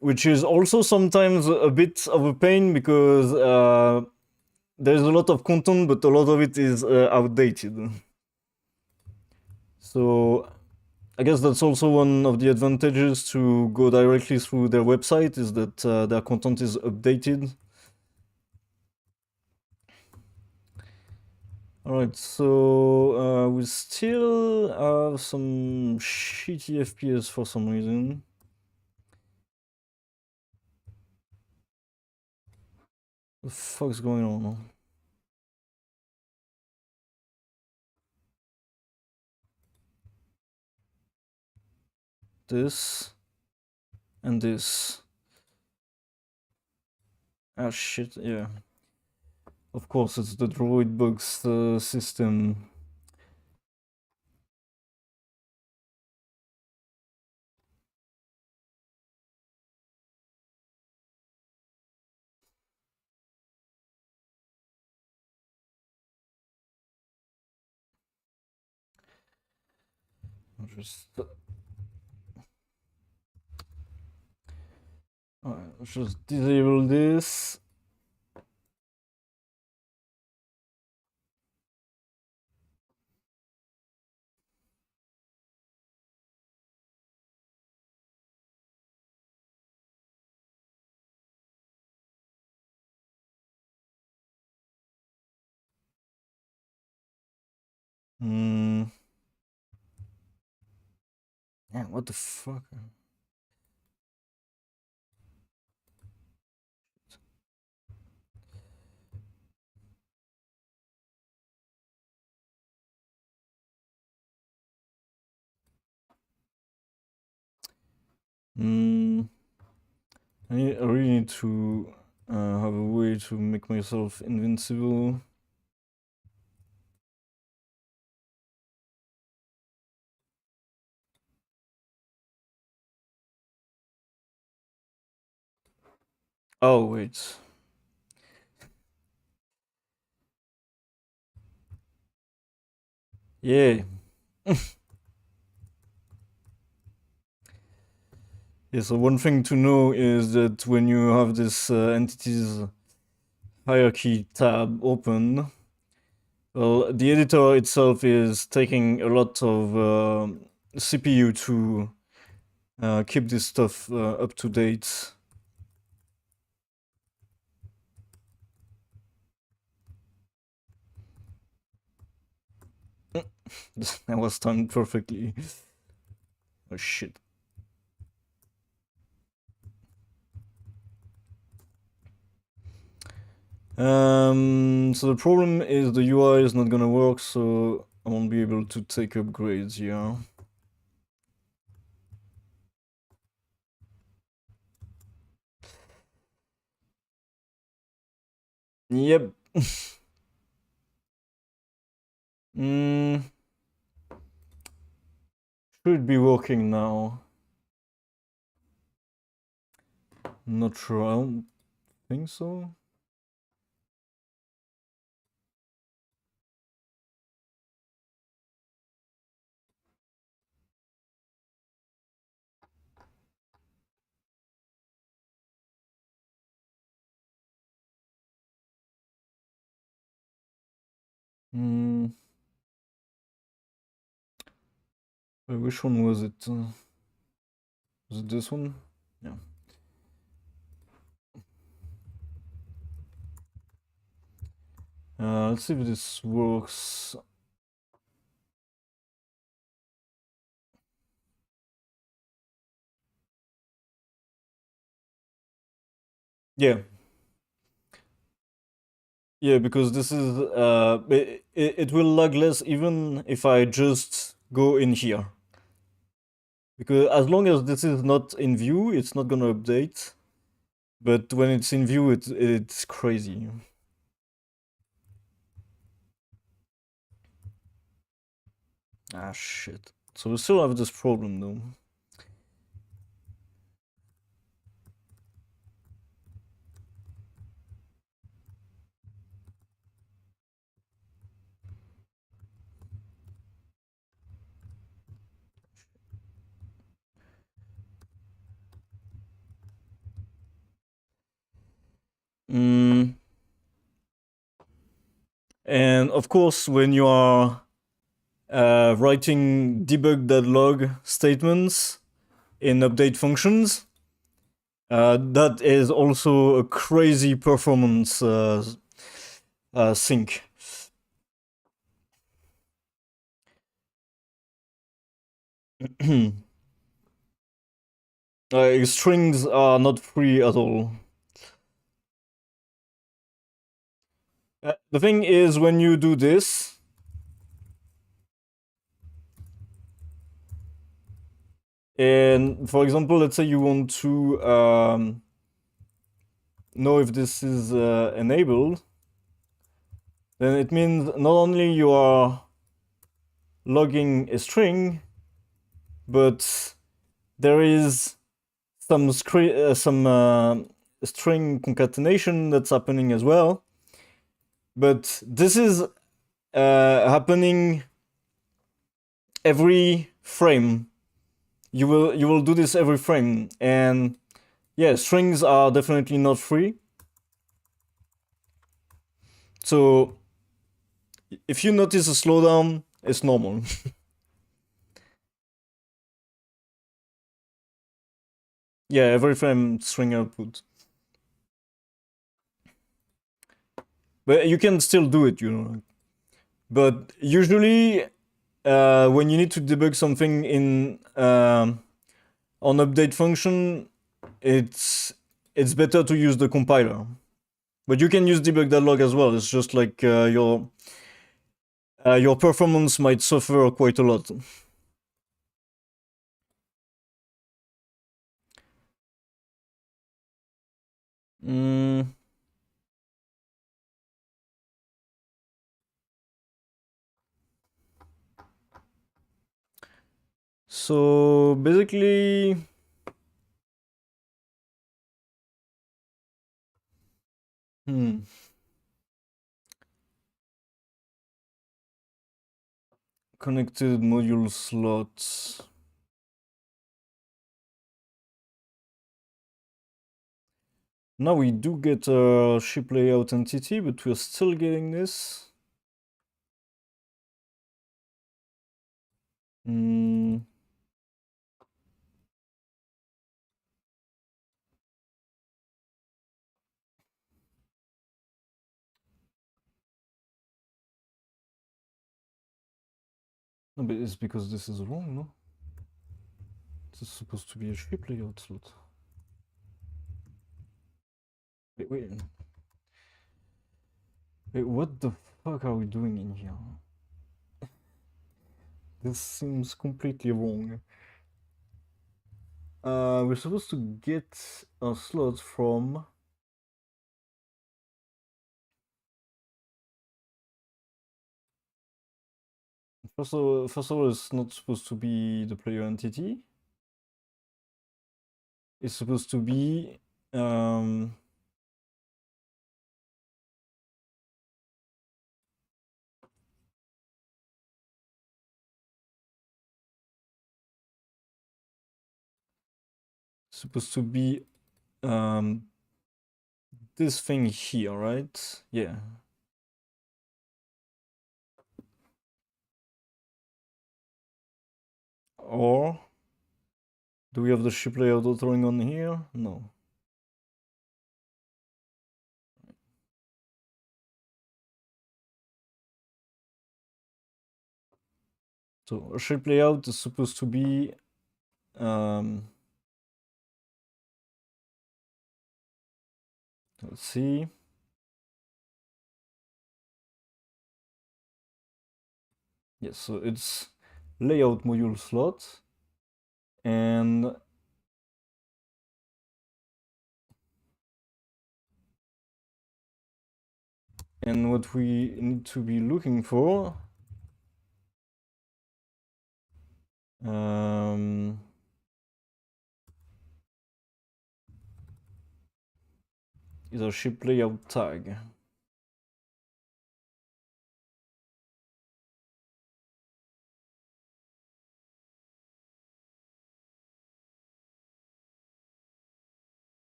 Which is also sometimes a bit of a pain because there's a lot of content, but a lot of it is outdated. So I guess that's also one of the advantages to go directly through their website is that their content is updated. Alright, so we still have some shitty FPS for some reason. What the fuck's going on? This and this. Ah shit, yeah. Of course, it's the droid bugs system. Just, just disable this. Hmm. Yeah, what the fuck? Hmm. I really need to have a way to make myself invincible. Oh, wait. Yeah. Yeah, so one thing to know is that when you have this entities hierarchy tab open, well, the editor itself is taking a lot of CPU to keep this stuff up to date. That was timed perfectly. Oh shit. So the problem is the UI is not gonna work, so I won't be able to take upgrades, yeah. Yep. mm, should be working now. Not sure, I don't think so. Hmm. Which one was it? Was it this one? Yeah. Let's see if this works. Yeah. Yeah, because this is it will lag less even if I just go in here. Because as long as this is not in view, it's not gonna update. But when it's in view, it's crazy. Ah shit. So we still have this problem though. Mm. And of course, when you are writing debug.log statements in update functions, that is also a crazy performance sink. Strings are not free at all. The thing is, when you do this, and for example, let's say you want to know if this is enabled, then it means not only you are logging a string, but there is some string concatenation that's happening as well. But this is happening every frame. You will do this every frame, and yeah, strings are definitely not free. So if you notice a slowdown, it's normal. Yeah, every frame string output. But you can still do it, you know. But usually, when you need to debug something in on update function, it's better to use the compiler. But you can use debug.log as well. It's just like your performance might suffer quite a lot. Mm. So basically, connected module slots. Now we do get a ship layout entity, but we're still getting this. No, but it's because this is wrong, no? This is supposed to be a ship layout slot. Wait. Wait, what the fuck are we doing in here? This seems completely wrong. We're supposed to get a slot from... First of all, it's not supposed to be the player entity. It's supposed to be... supposed to be this thing here, right? Yeah. Or do we have the ship layout authoring on here? No. So a ship layout is supposed to be let's see. Yes, so it's layout module slot, and what we need to be looking for is a ship layout tag.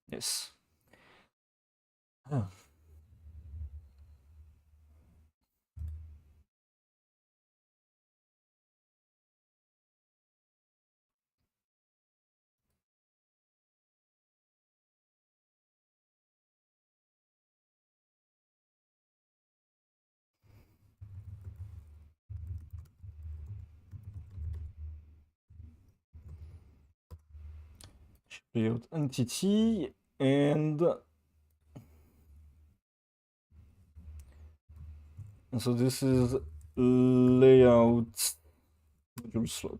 Yes. Ship layout entity, and so this is layout module slot.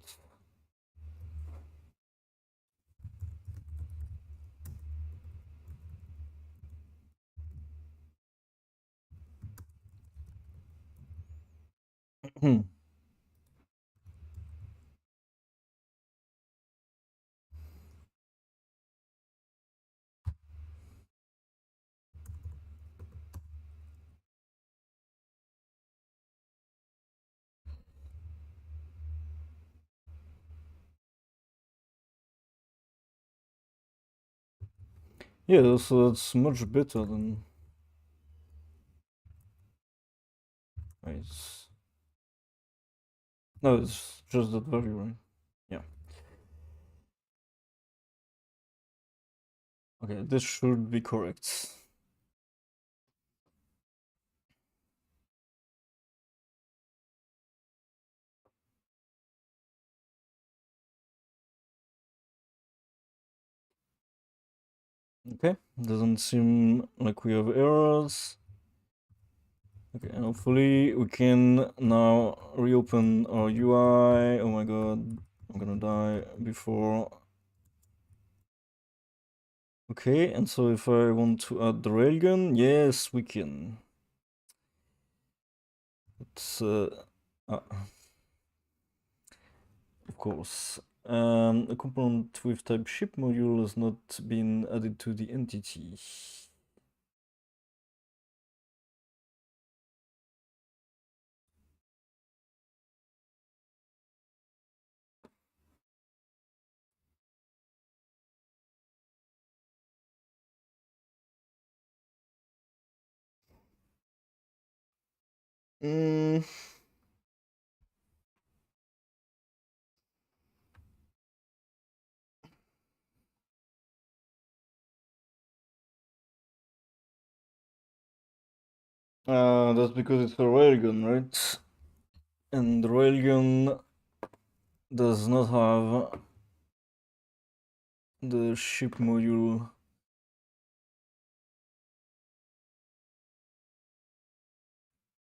Hmm. Yeah, so that's much better than. Nice. No, it's just that value, right? Yeah. Okay, this should be correct. Okay, doesn't seem like we have errors. Okay, and hopefully we can now reopen our UI. Oh my god, I'm gonna die before. Okay, and so if I want to add the railgun, yes, we can. It's uh, of course. A component with type ship module has not been added to the entity. Mm, that's because it's a railgun, right? And the railgun does not have the ship module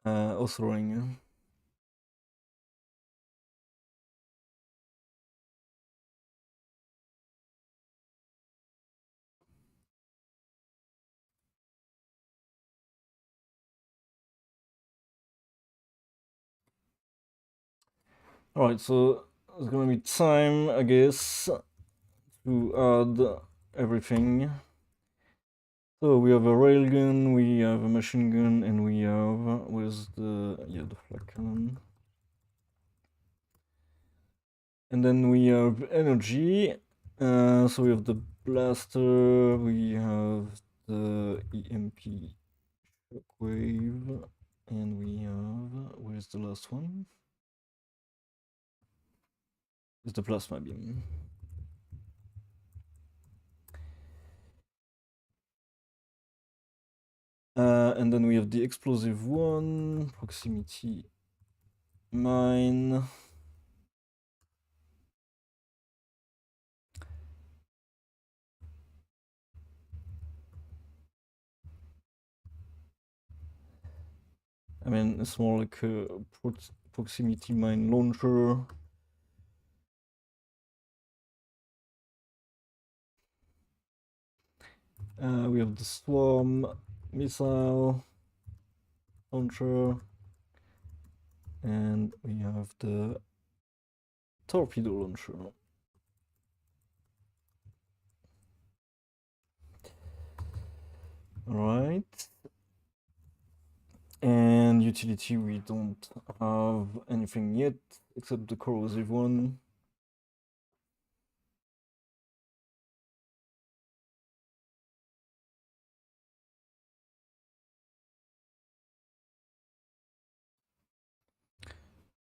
authoring. Alright, so it's gonna be time, I guess, to add everything. So we have a railgun, we have a machine gun, and we have where's the flak cannon. And then we have energy. So we have the blaster, we have the EMP shockwave, and we have where's the last one? It's the plasma beam. And then we have the explosive one, proximity mine. I mean, it's more like a proximity mine launcher. We have the swarm missile launcher, and we have the torpedo launcher. Right. And utility, we don't have anything yet except the corrosive one.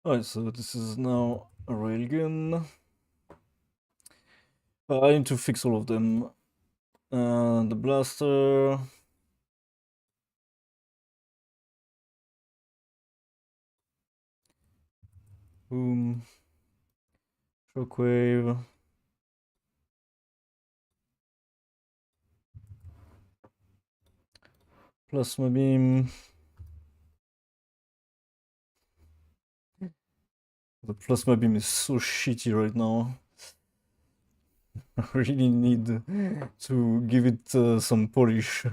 Alright, so this is now a railgun. I need to fix all of them. The blaster. Boom. Shockwave. Plasma beam. The plasma beam is so shitty right now. I really need to give it some polish.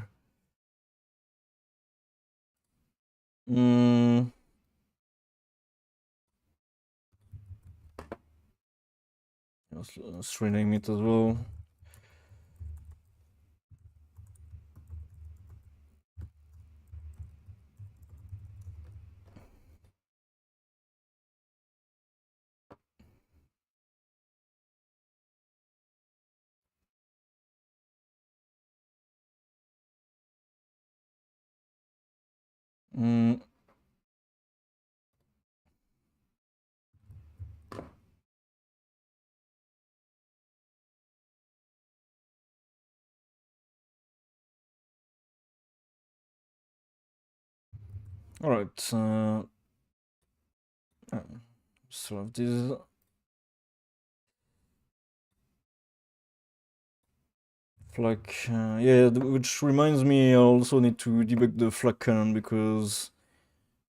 Mm. Let's rename it as well. Mm. All right. So have this. Flak, yeah, which reminds me, I also need to debug the flak cannon because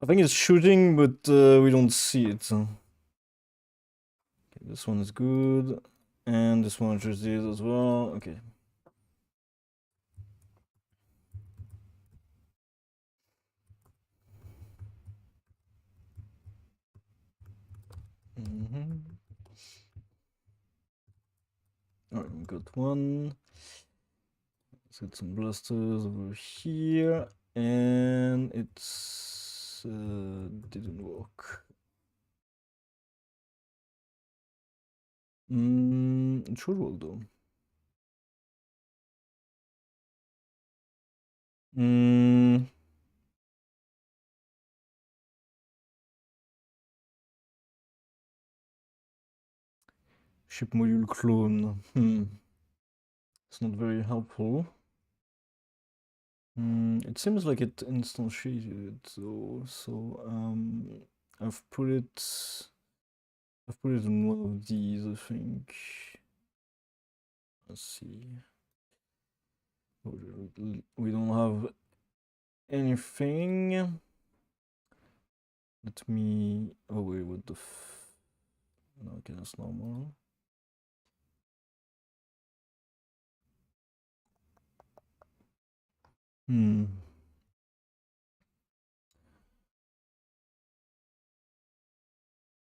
I think it's shooting, but we don't see it. Okay, this one is good, and this one just is as well. Okay. Alright, we got one. Let's get some blasters over here, and it's didn't work. It should work though. Ship module clone. It's not very helpful. It seems like it instantiated though, so I've put it in one of these, I think. Let's see. We don't have anything. Let me. Oh wait, what the? No, okay, that's normal.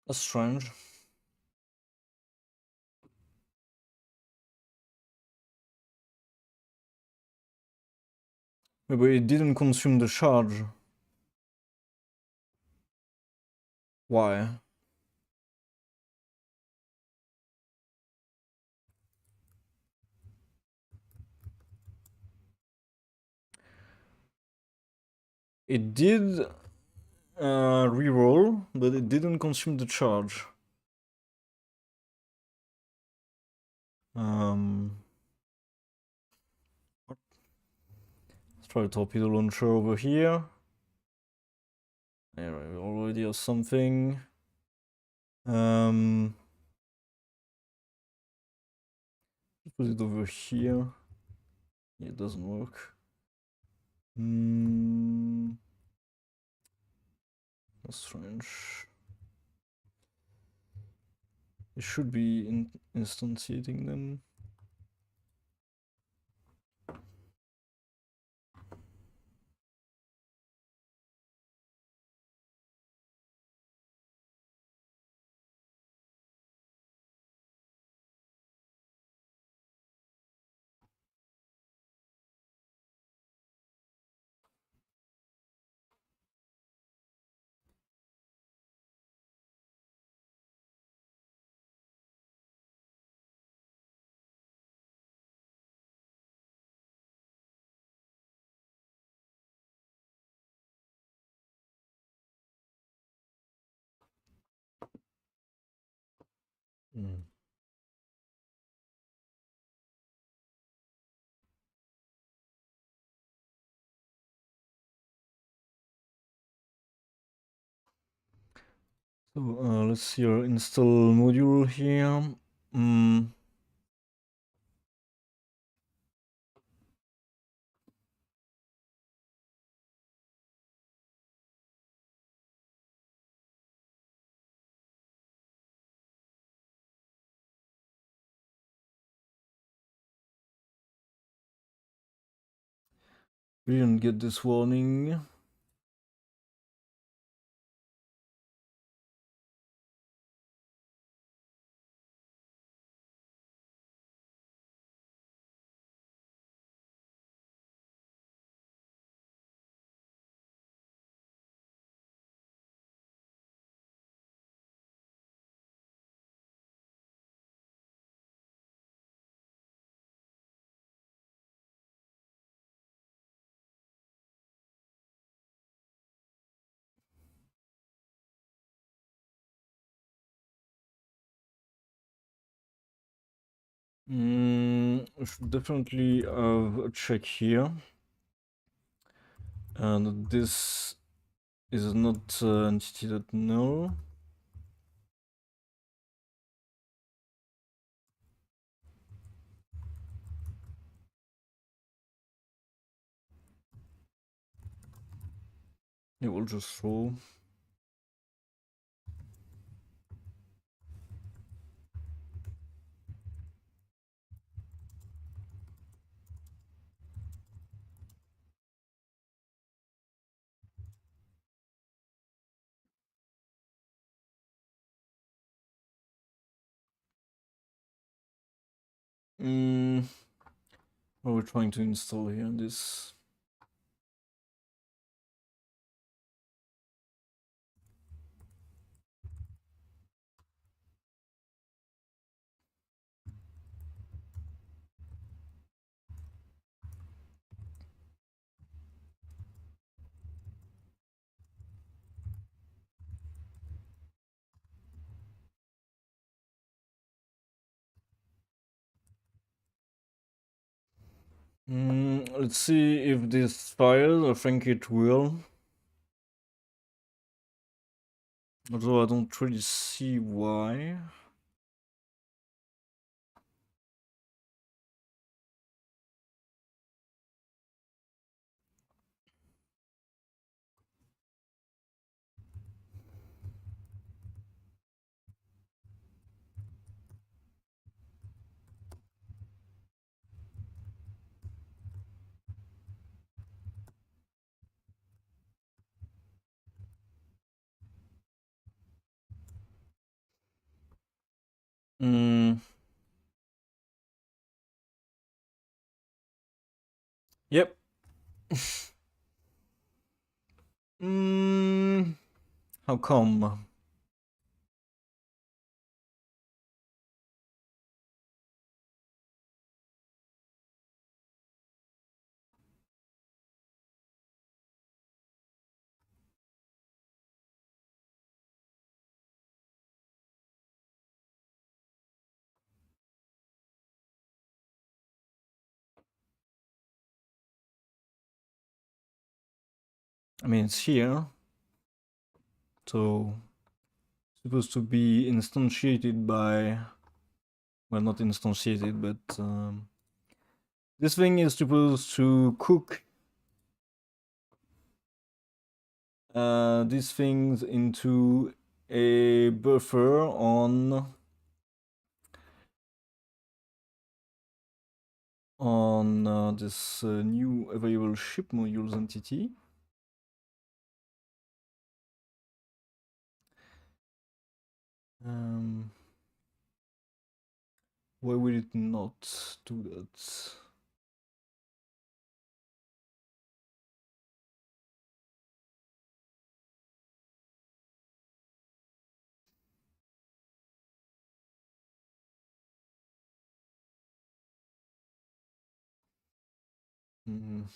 That's strange. But it didn't consume the charge. Why? It did reroll, but it didn't consume the charge. Let's try a torpedo launcher over here. Yeah, we already have something. Put it over here. Yeah, it doesn't work. That's strange. It should be instantiating them. So let's see our install module here. We didn't get this warning. We should definitely have a check here. And this is not entity.null. It will just throw. What we're trying to install here, this. Let's see if this fires. I think it will. Although I don't really see why. Yep. How come? I mean, it's here. So, supposed to be instantiated by. Well, not instantiated, but this thing is supposed to cook these things into a buffer on this new available ship modules entity. Why will it not do that? Mm.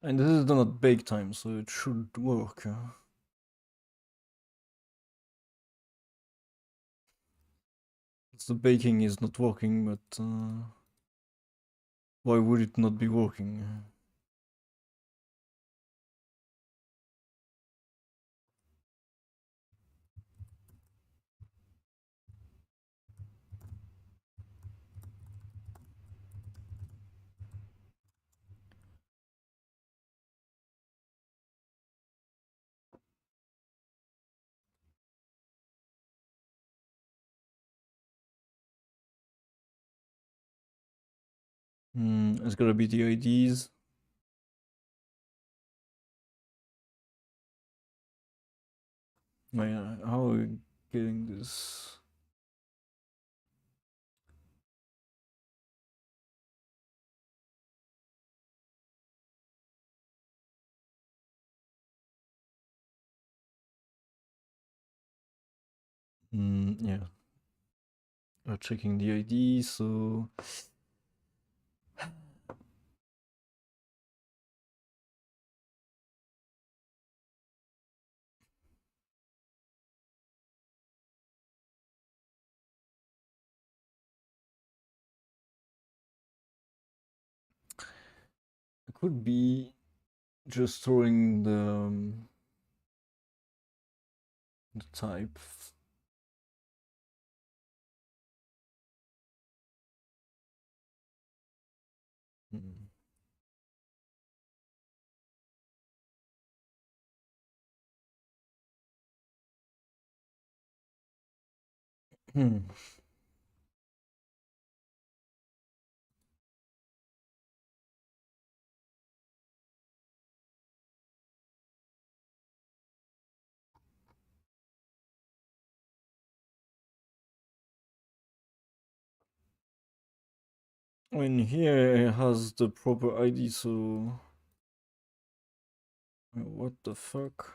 And this is done at bake time, so it should work. The baking is not working, but why would it not be working? It's gotta be the IDs. Man, how are we getting this? Yeah. We're checking the ID, so it could be just throwing the type. Hmm. Hmm. I mean, here it has the proper ID, so what the fuck?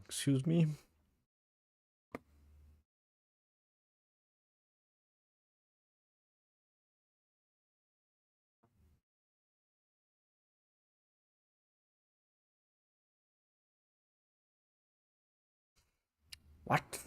Excuse me? What?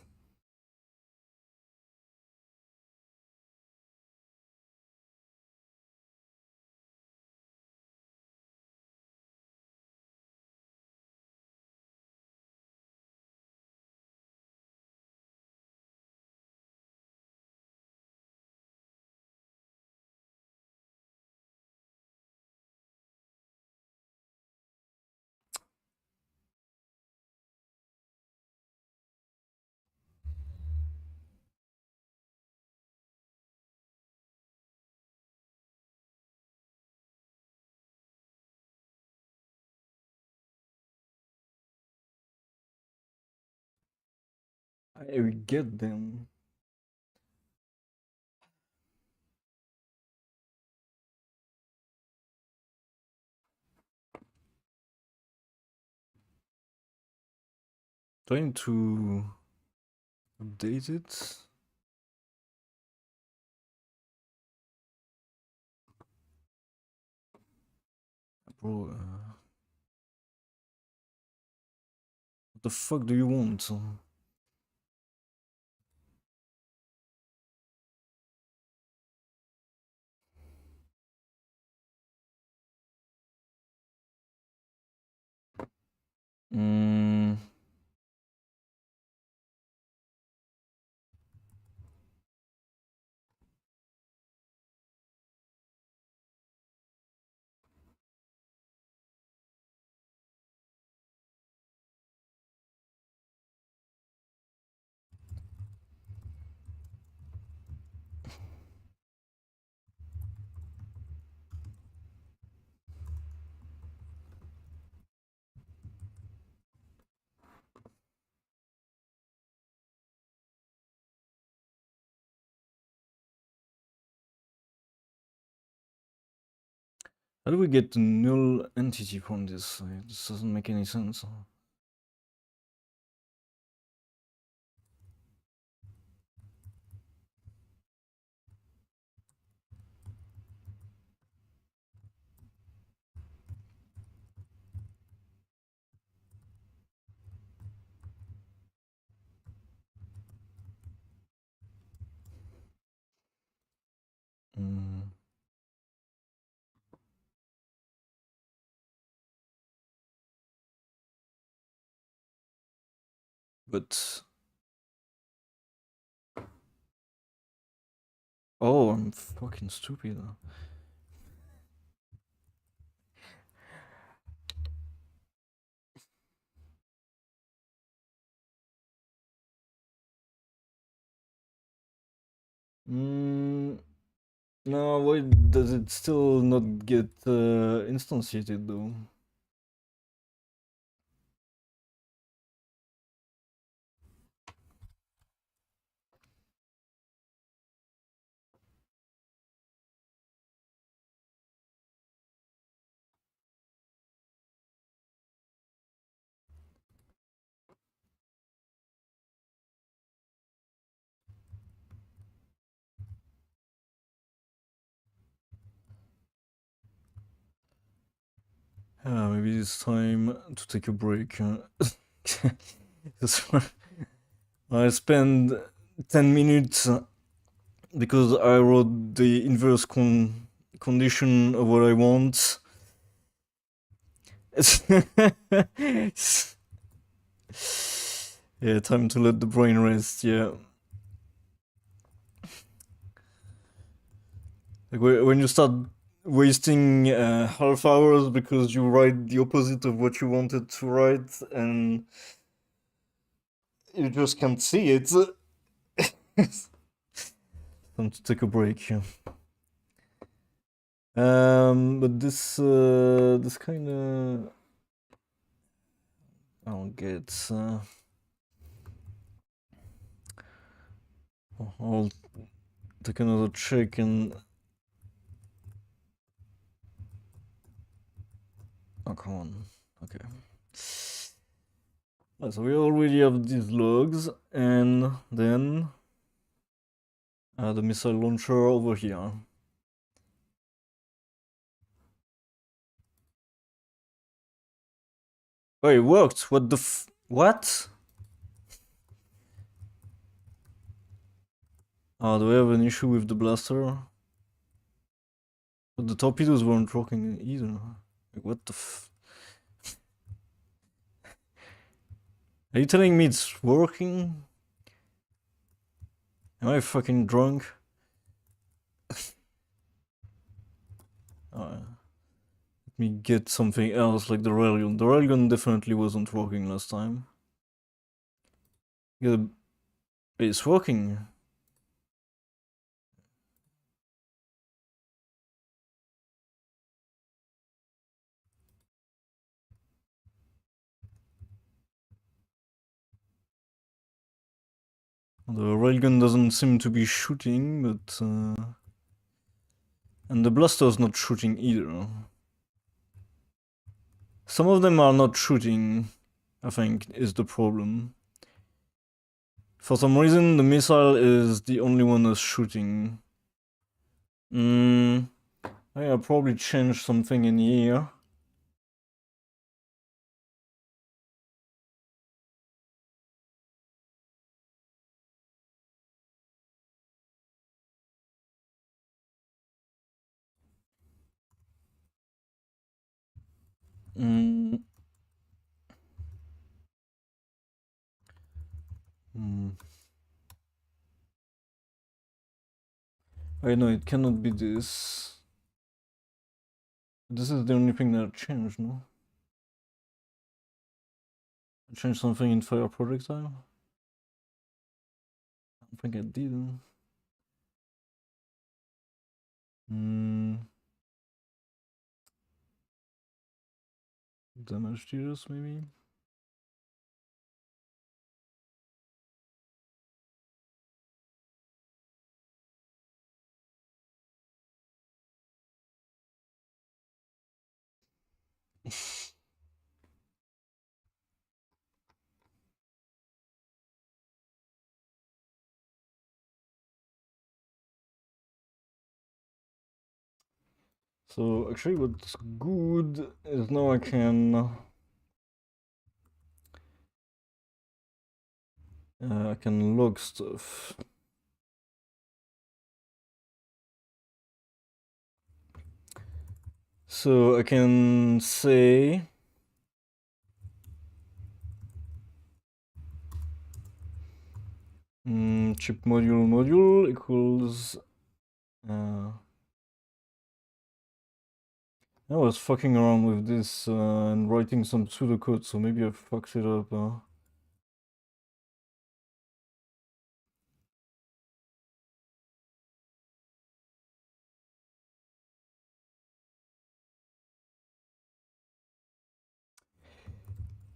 I will get them. Trying to update it. Bro, what the fuck do you want? Mm, How do we get the null entity from this? This doesn't make any sense. Mm. But oh, I'm fucking stupid. Mm, no, why does it still not get instantiated though? Maybe it's time to take a break. 'Cause I spend 10 minutes because I wrote the inverse condition of what I want. Yeah, time to let the brain rest, yeah. Like when you start wasting half hours because you write the opposite of what you wanted to write and you just can't see it. Time to take a break. Yeah. But this kind of I don't get. I'll take another check and. Oh come on. Okay. So we already have these logs, and then the missile launcher over here. Oh, it worked. What the what? Do we have an issue with the blaster? But the torpedoes weren't working either. Like, what the Are you telling me it's working? Am I fucking drunk? Let me get something else like the railgun. The railgun definitely wasn't working last time. Yeah, it's working. The railgun doesn't seem to be shooting, but and the blaster's not shooting either. Some of them are not shooting, I think, is the problem. For some reason, the missile is the only one that's shooting. I'll probably change something in here. Mm. Mm. Wait, no, it cannot be this. This is the only thing that changed, no? I changed something in fire projectile? I don't think I did. Damage dealers, maybe? So actually what's good is now I can log stuff. So I can say chip module equals I was fucking around with this and writing some pseudocode, so maybe I fucked it up.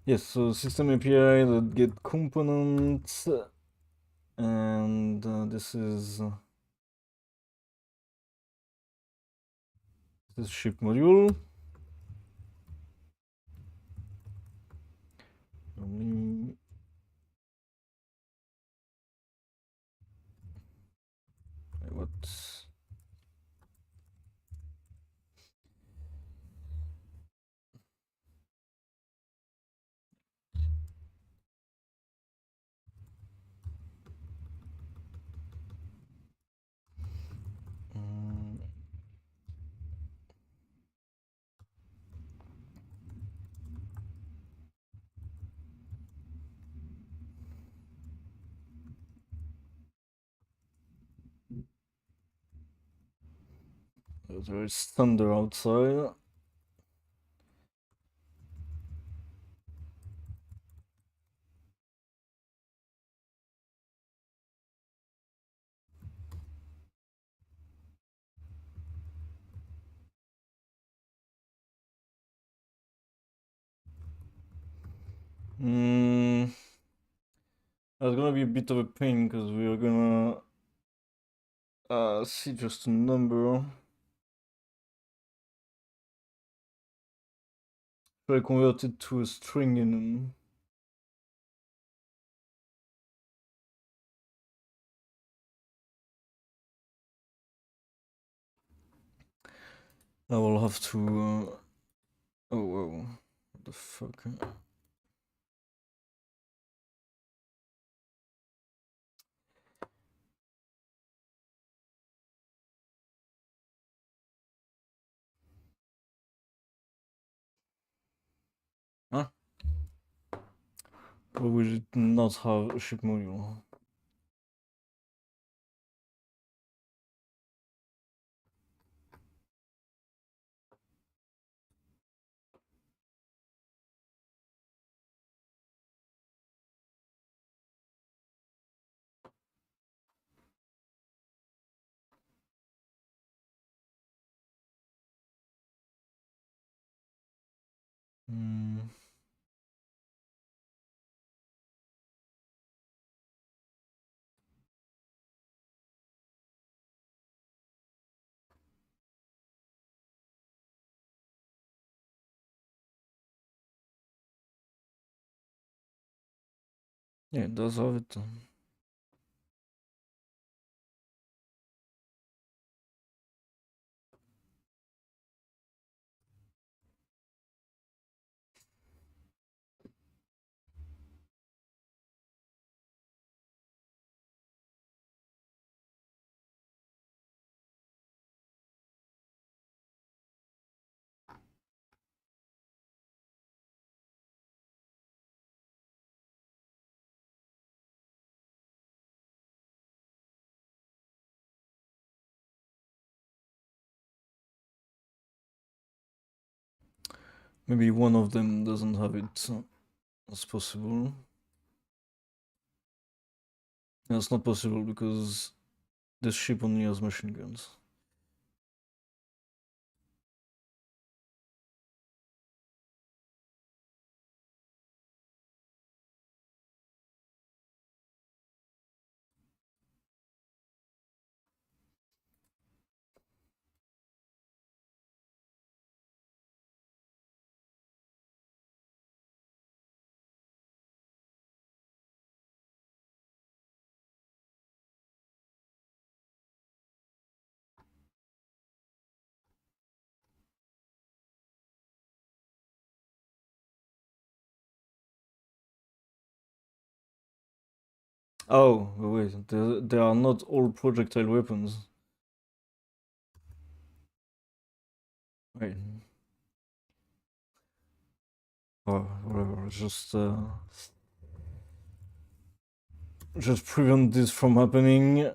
Yes, so system API that get components, and this is ship module. Wait, what? There is thunder outside. That's gonna be a bit of a pain because we are gonna see just a number. Should I convert it to a string in? I will have to. Oh, whoa. What the fuck? Huh? Why would it not have a ship module? Yeah, it does have it. Maybe one of them doesn't have it. That's possible. That's not possible because this ship only has machine guns. Oh, wait, they are not all projectile weapons. Wait. Oh, whatever, just prevent this from happening.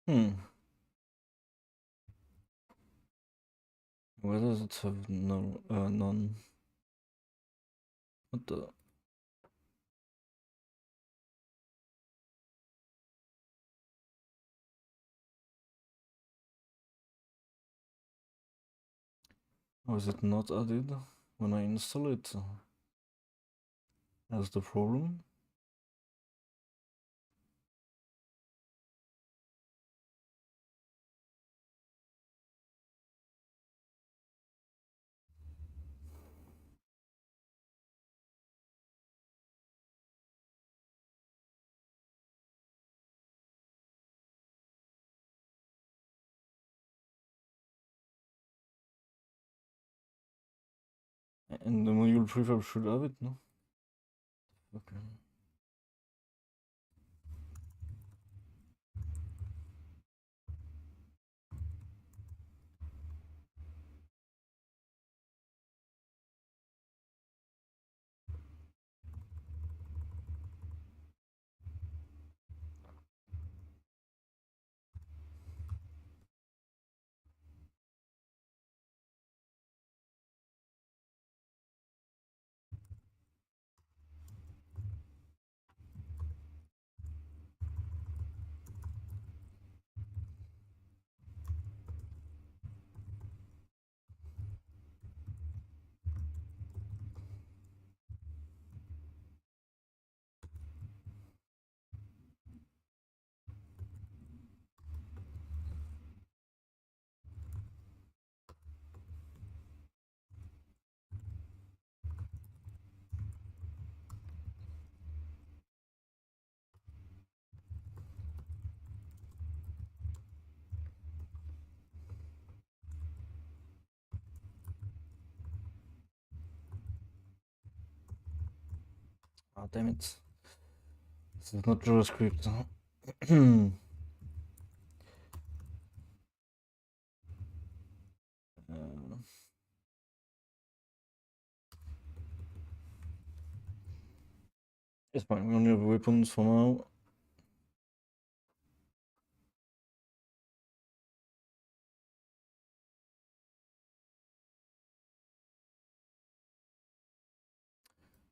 Hmm. Why does it have no, none? What the? Why is it not added when I install it? That's the problem. And the module prefab should have it, no? Okay. Ah, damn it. This is not JavaScript. uh, it's fine, we only have weapons for now.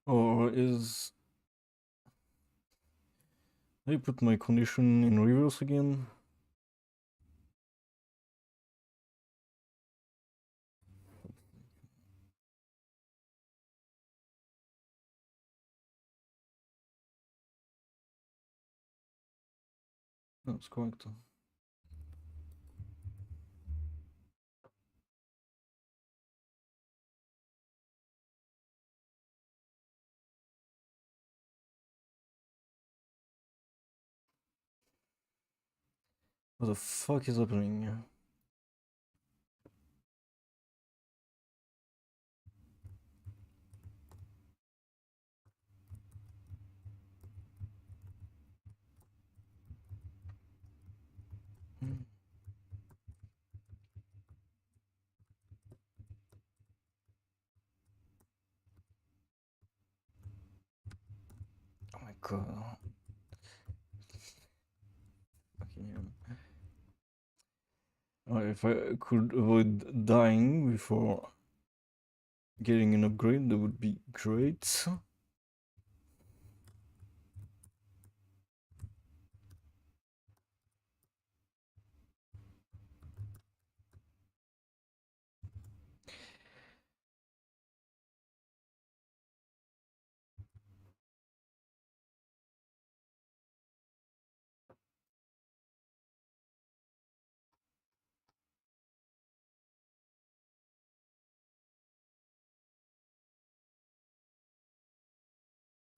Or is... I put my condition in reverse again? That's correct. What the fuck is happening? god. Fucking hell. Alright, if I could avoid dying before getting an upgrade, that would be great.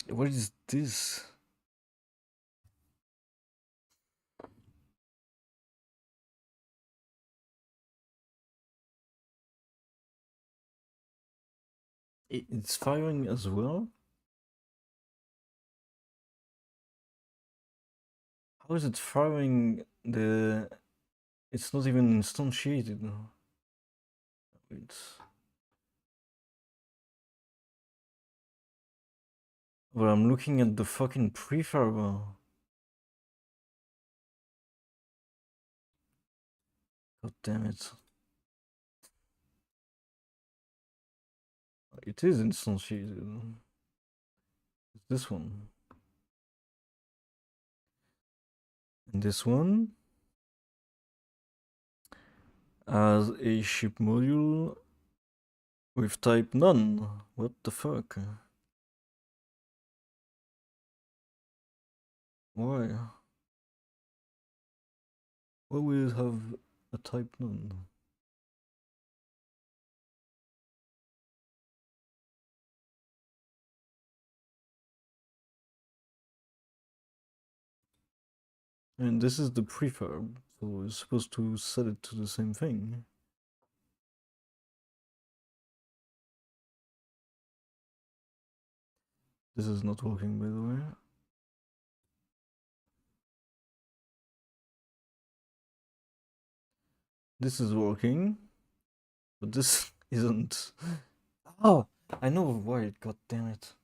What is this? It's firing as well? How is it firing the... It's not even instantiated now. It's... Well, I'm looking at the fucking prefire. God damn it. It is instantiated. It's this one. And this one as a ship module with type none. What the fuck? Why? Why will it have a type none? And this is the prefab, so it's supposed to set it to the same thing. This is not working, by the way. This is working, but this isn't. Oh, I know why. God damn it.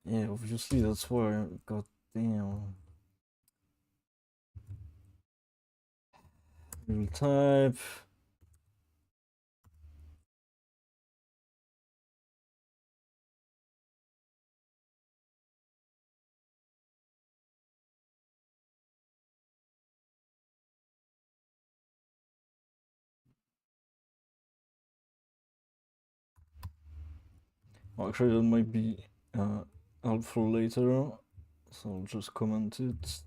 Yeah, obviously that's why. God damn. We'll type. Actually, that might be helpful later, so I'll just comment it.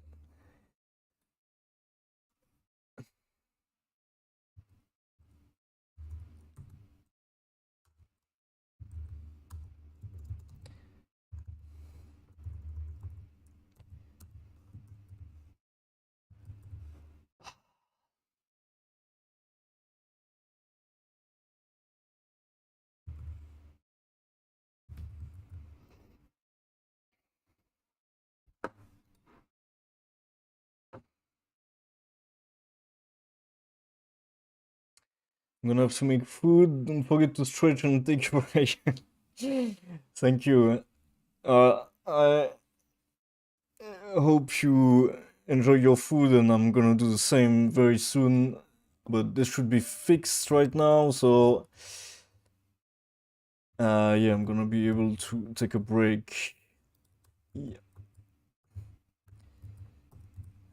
I'm gonna have to make food. Don't forget to stretch and take a break. Thank you. I hope you enjoy your food, and I'm gonna do the same very soon. But this should be fixed right now, so yeah, I'm gonna be able to take a break. Yeah.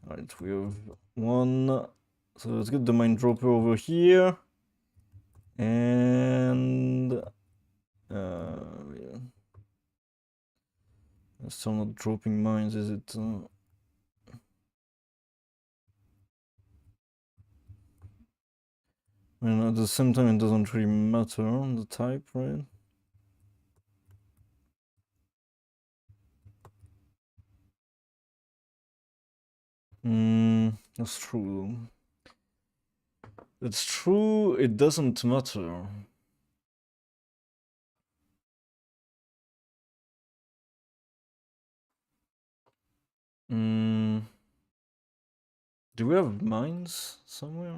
Alright, we have one. So let's get the mine dropper over here. And yeah. It's still not dropping mines, is it? I mean, at the same time, it doesn't really matter the type, right? That's true. It's true, it doesn't matter. Do we have mines somewhere?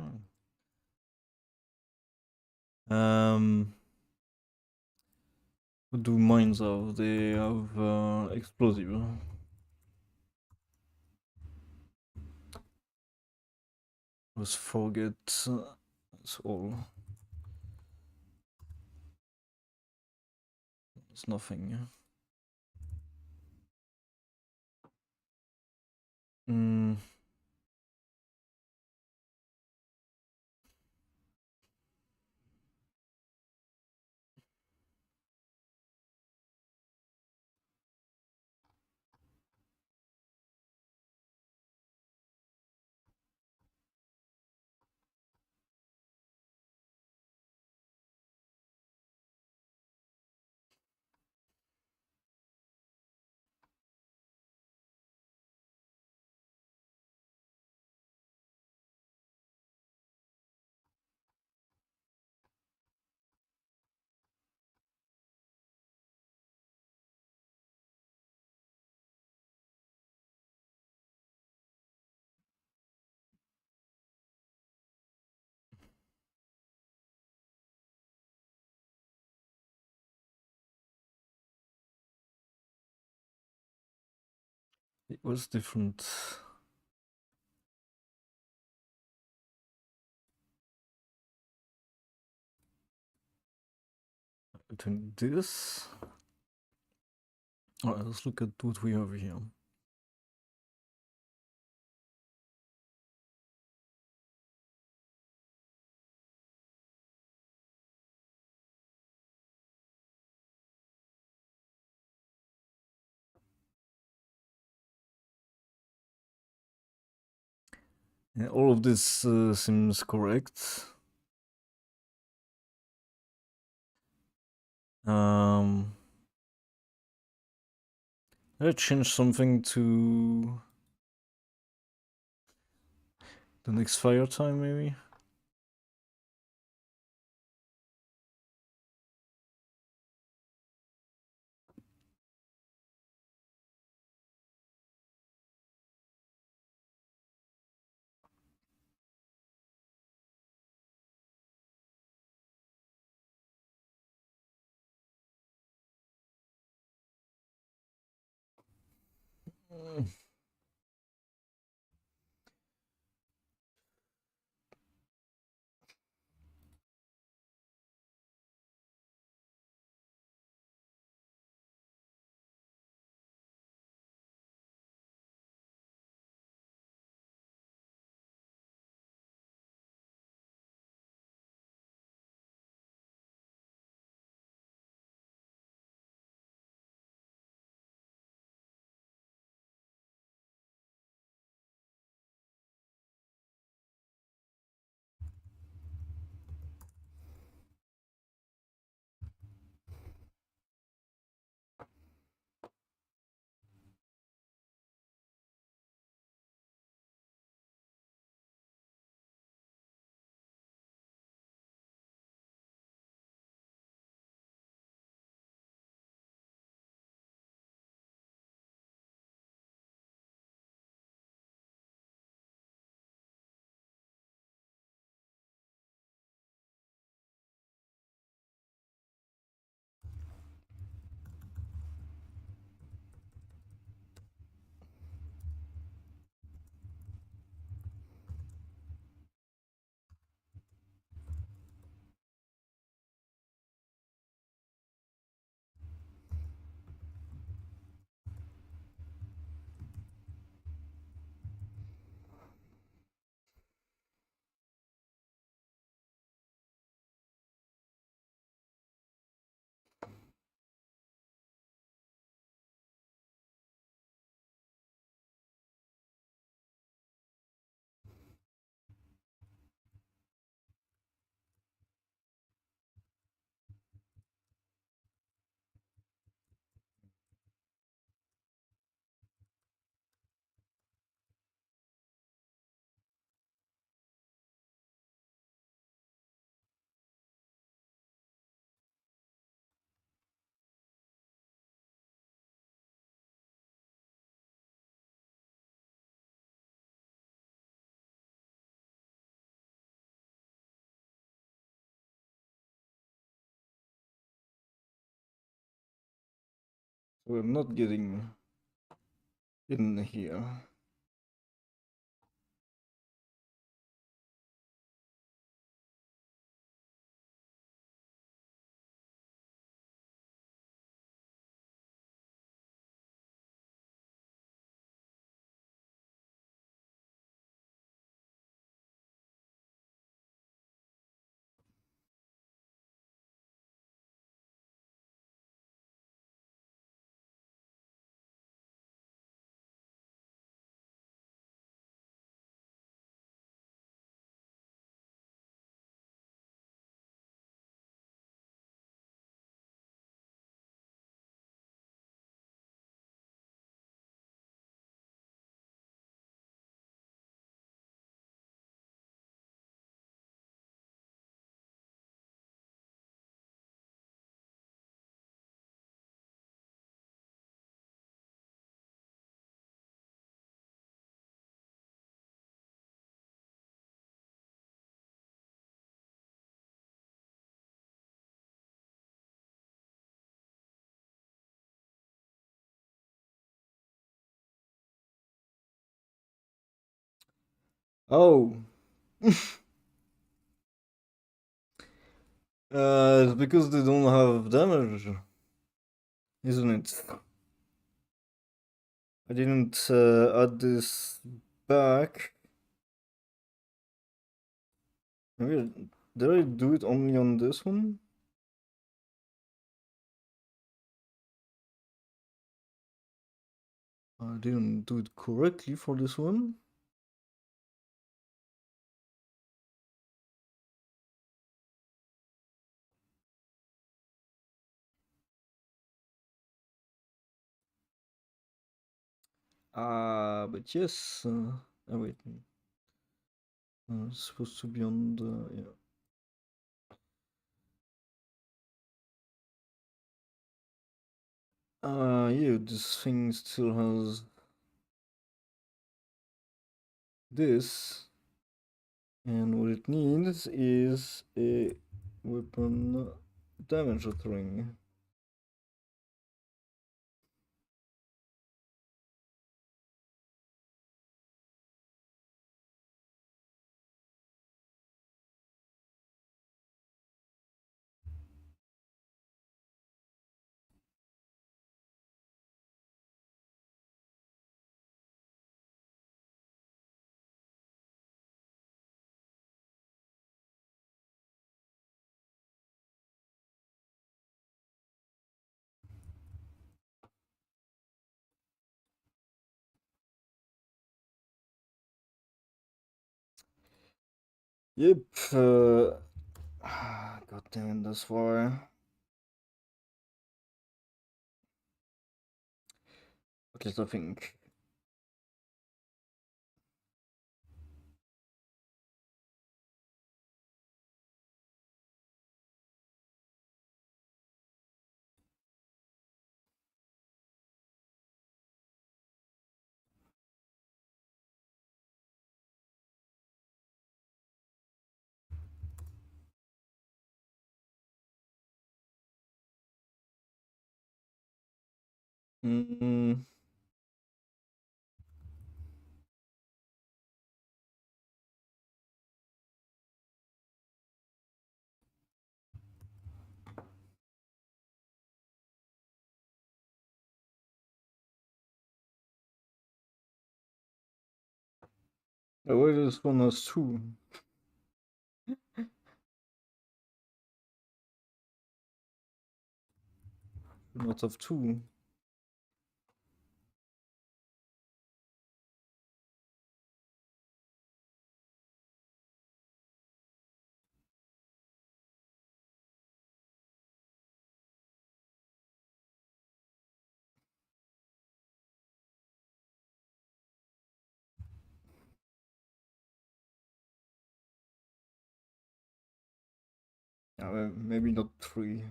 What do mines have? They have explosive. Let's forget. That's all. It's nothing. Hmm. It was different. I think this. Alright, let's look at what we have here. Yeah, all of this seems correct. Let's change something to the next fire time, maybe. Mm. We're not getting in here. Oh, it's because they don't have damage, isn't it? I didn't add this back. Maybe did I do it only on this one? I didn't do it correctly for this one. But yes. Oh wait, it's supposed to be on the yeah. Yeah, this thing still has this, and what it needs is a weapon damage ring. Yep. God damn it, that's far. Okay, so I think. Mm, wait, this one has two. Not have two. Maybe not three.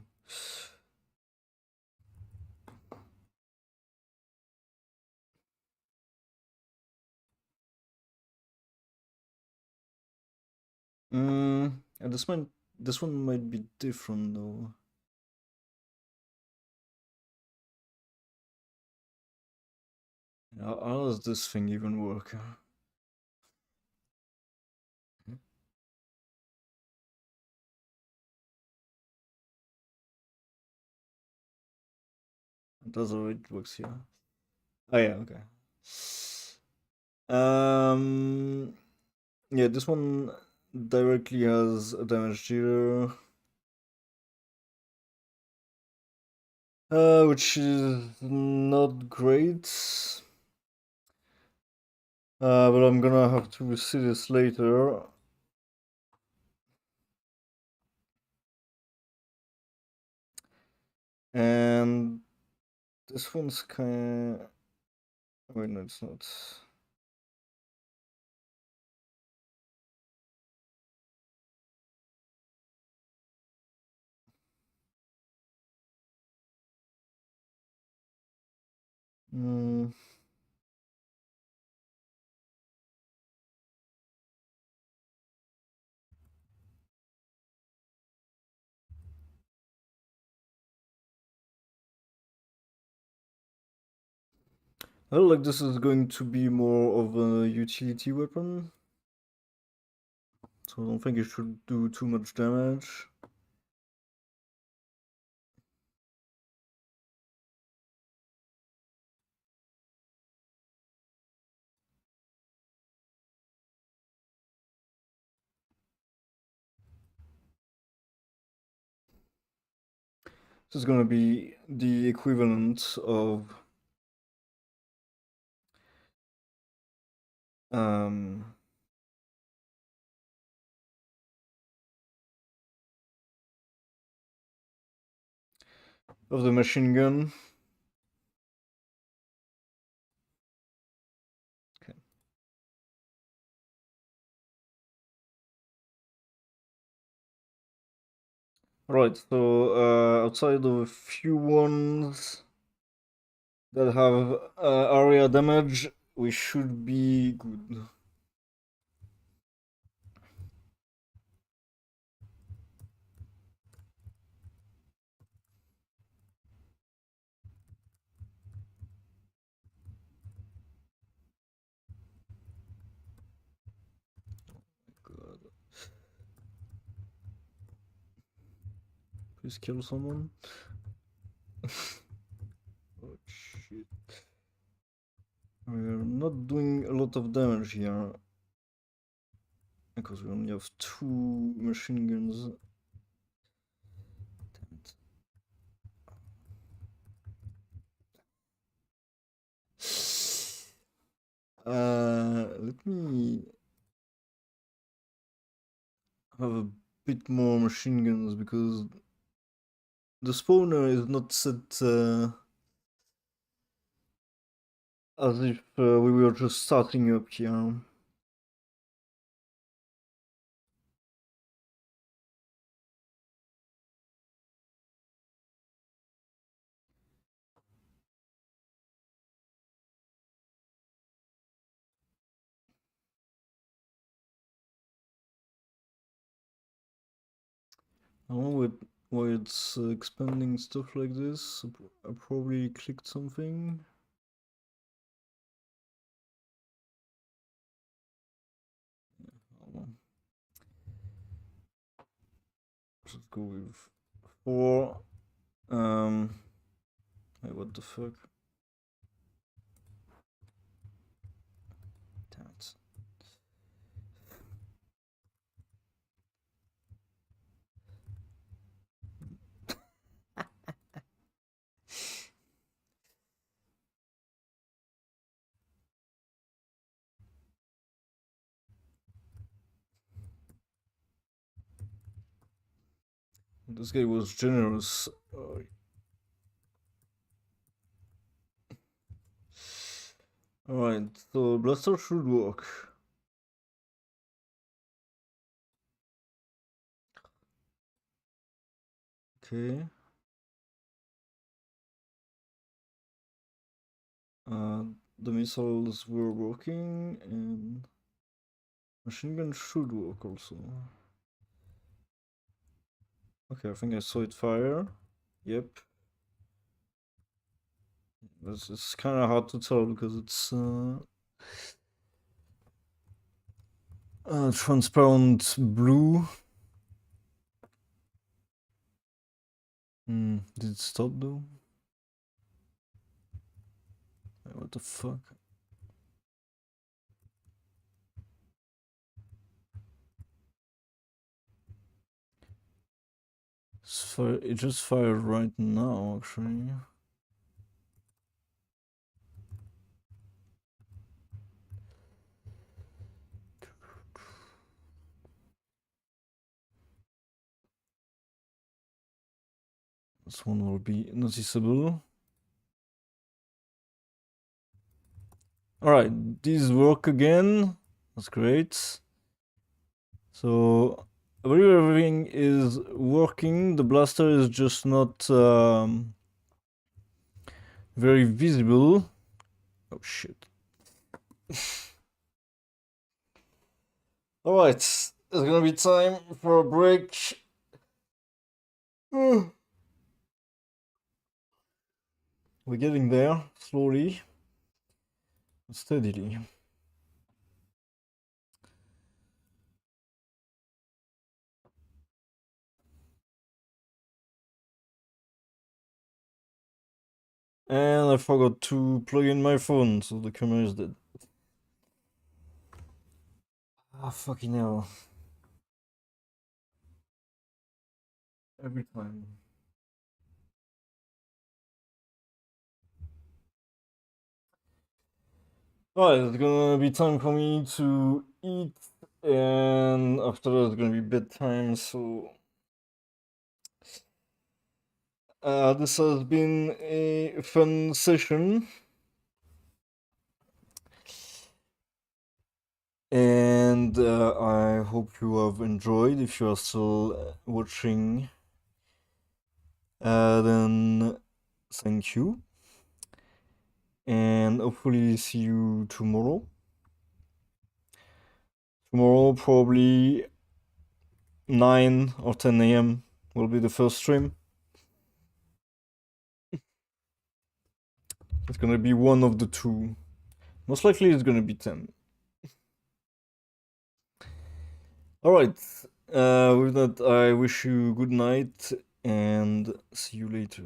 And this one might be different though. How does this thing even work? That's how it works here. Oh yeah, okay. Yeah, this one directly has a damage dealer, which is not great. But I'm gonna have to see this later. And this one's kinda... Wait, no, it's not. Hmm. I feel like this is going to be more of a utility weapon. So I don't think it should do too much damage. This is gonna be the equivalent um of the machine gun. Okay. Right, so outside of a few ones that have area damage, we should be good. God. Please kill someone. Oh shit. We're not doing a lot of damage here. Because we only have 2 machine guns. Damn it. Let me have a bit more machine guns because the spawner is not set as if we were just starting up here. I don't know why it's expanding stuff like this. I probably clicked something. Oh, let's go with 4. Wait, what the fuck? Damn it. This guy was generous. Alright, so blaster should work. Okay. The missiles were working and machine gun should work also. Okay, I think I saw it fire. Yep. It's kind of hard to tell because it's transparent blue. Did it stop though? What the fuck? It just fired right now, actually. This one will be noticeable. Alright, these work again. That's great. So, I believe everything is working. The blaster is just not very visible. Oh shit. Alright, it's gonna be time for a break. We're getting there, slowly, steadily. And I forgot to plug in my phone, so the camera is dead. Ah, fucking hell. Every time. Alright, it's gonna be time for me to eat, and after that, it's gonna be bedtime, so. This has been a fun session. And I hope you have enjoyed. If you are still watching, then thank you. And hopefully see you tomorrow. Tomorrow, probably 9 or 10 a.m. will be the first stream. It's gonna be one of the two. Most likely it's gonna be 10. Alright, with that, I wish you good night and see you later.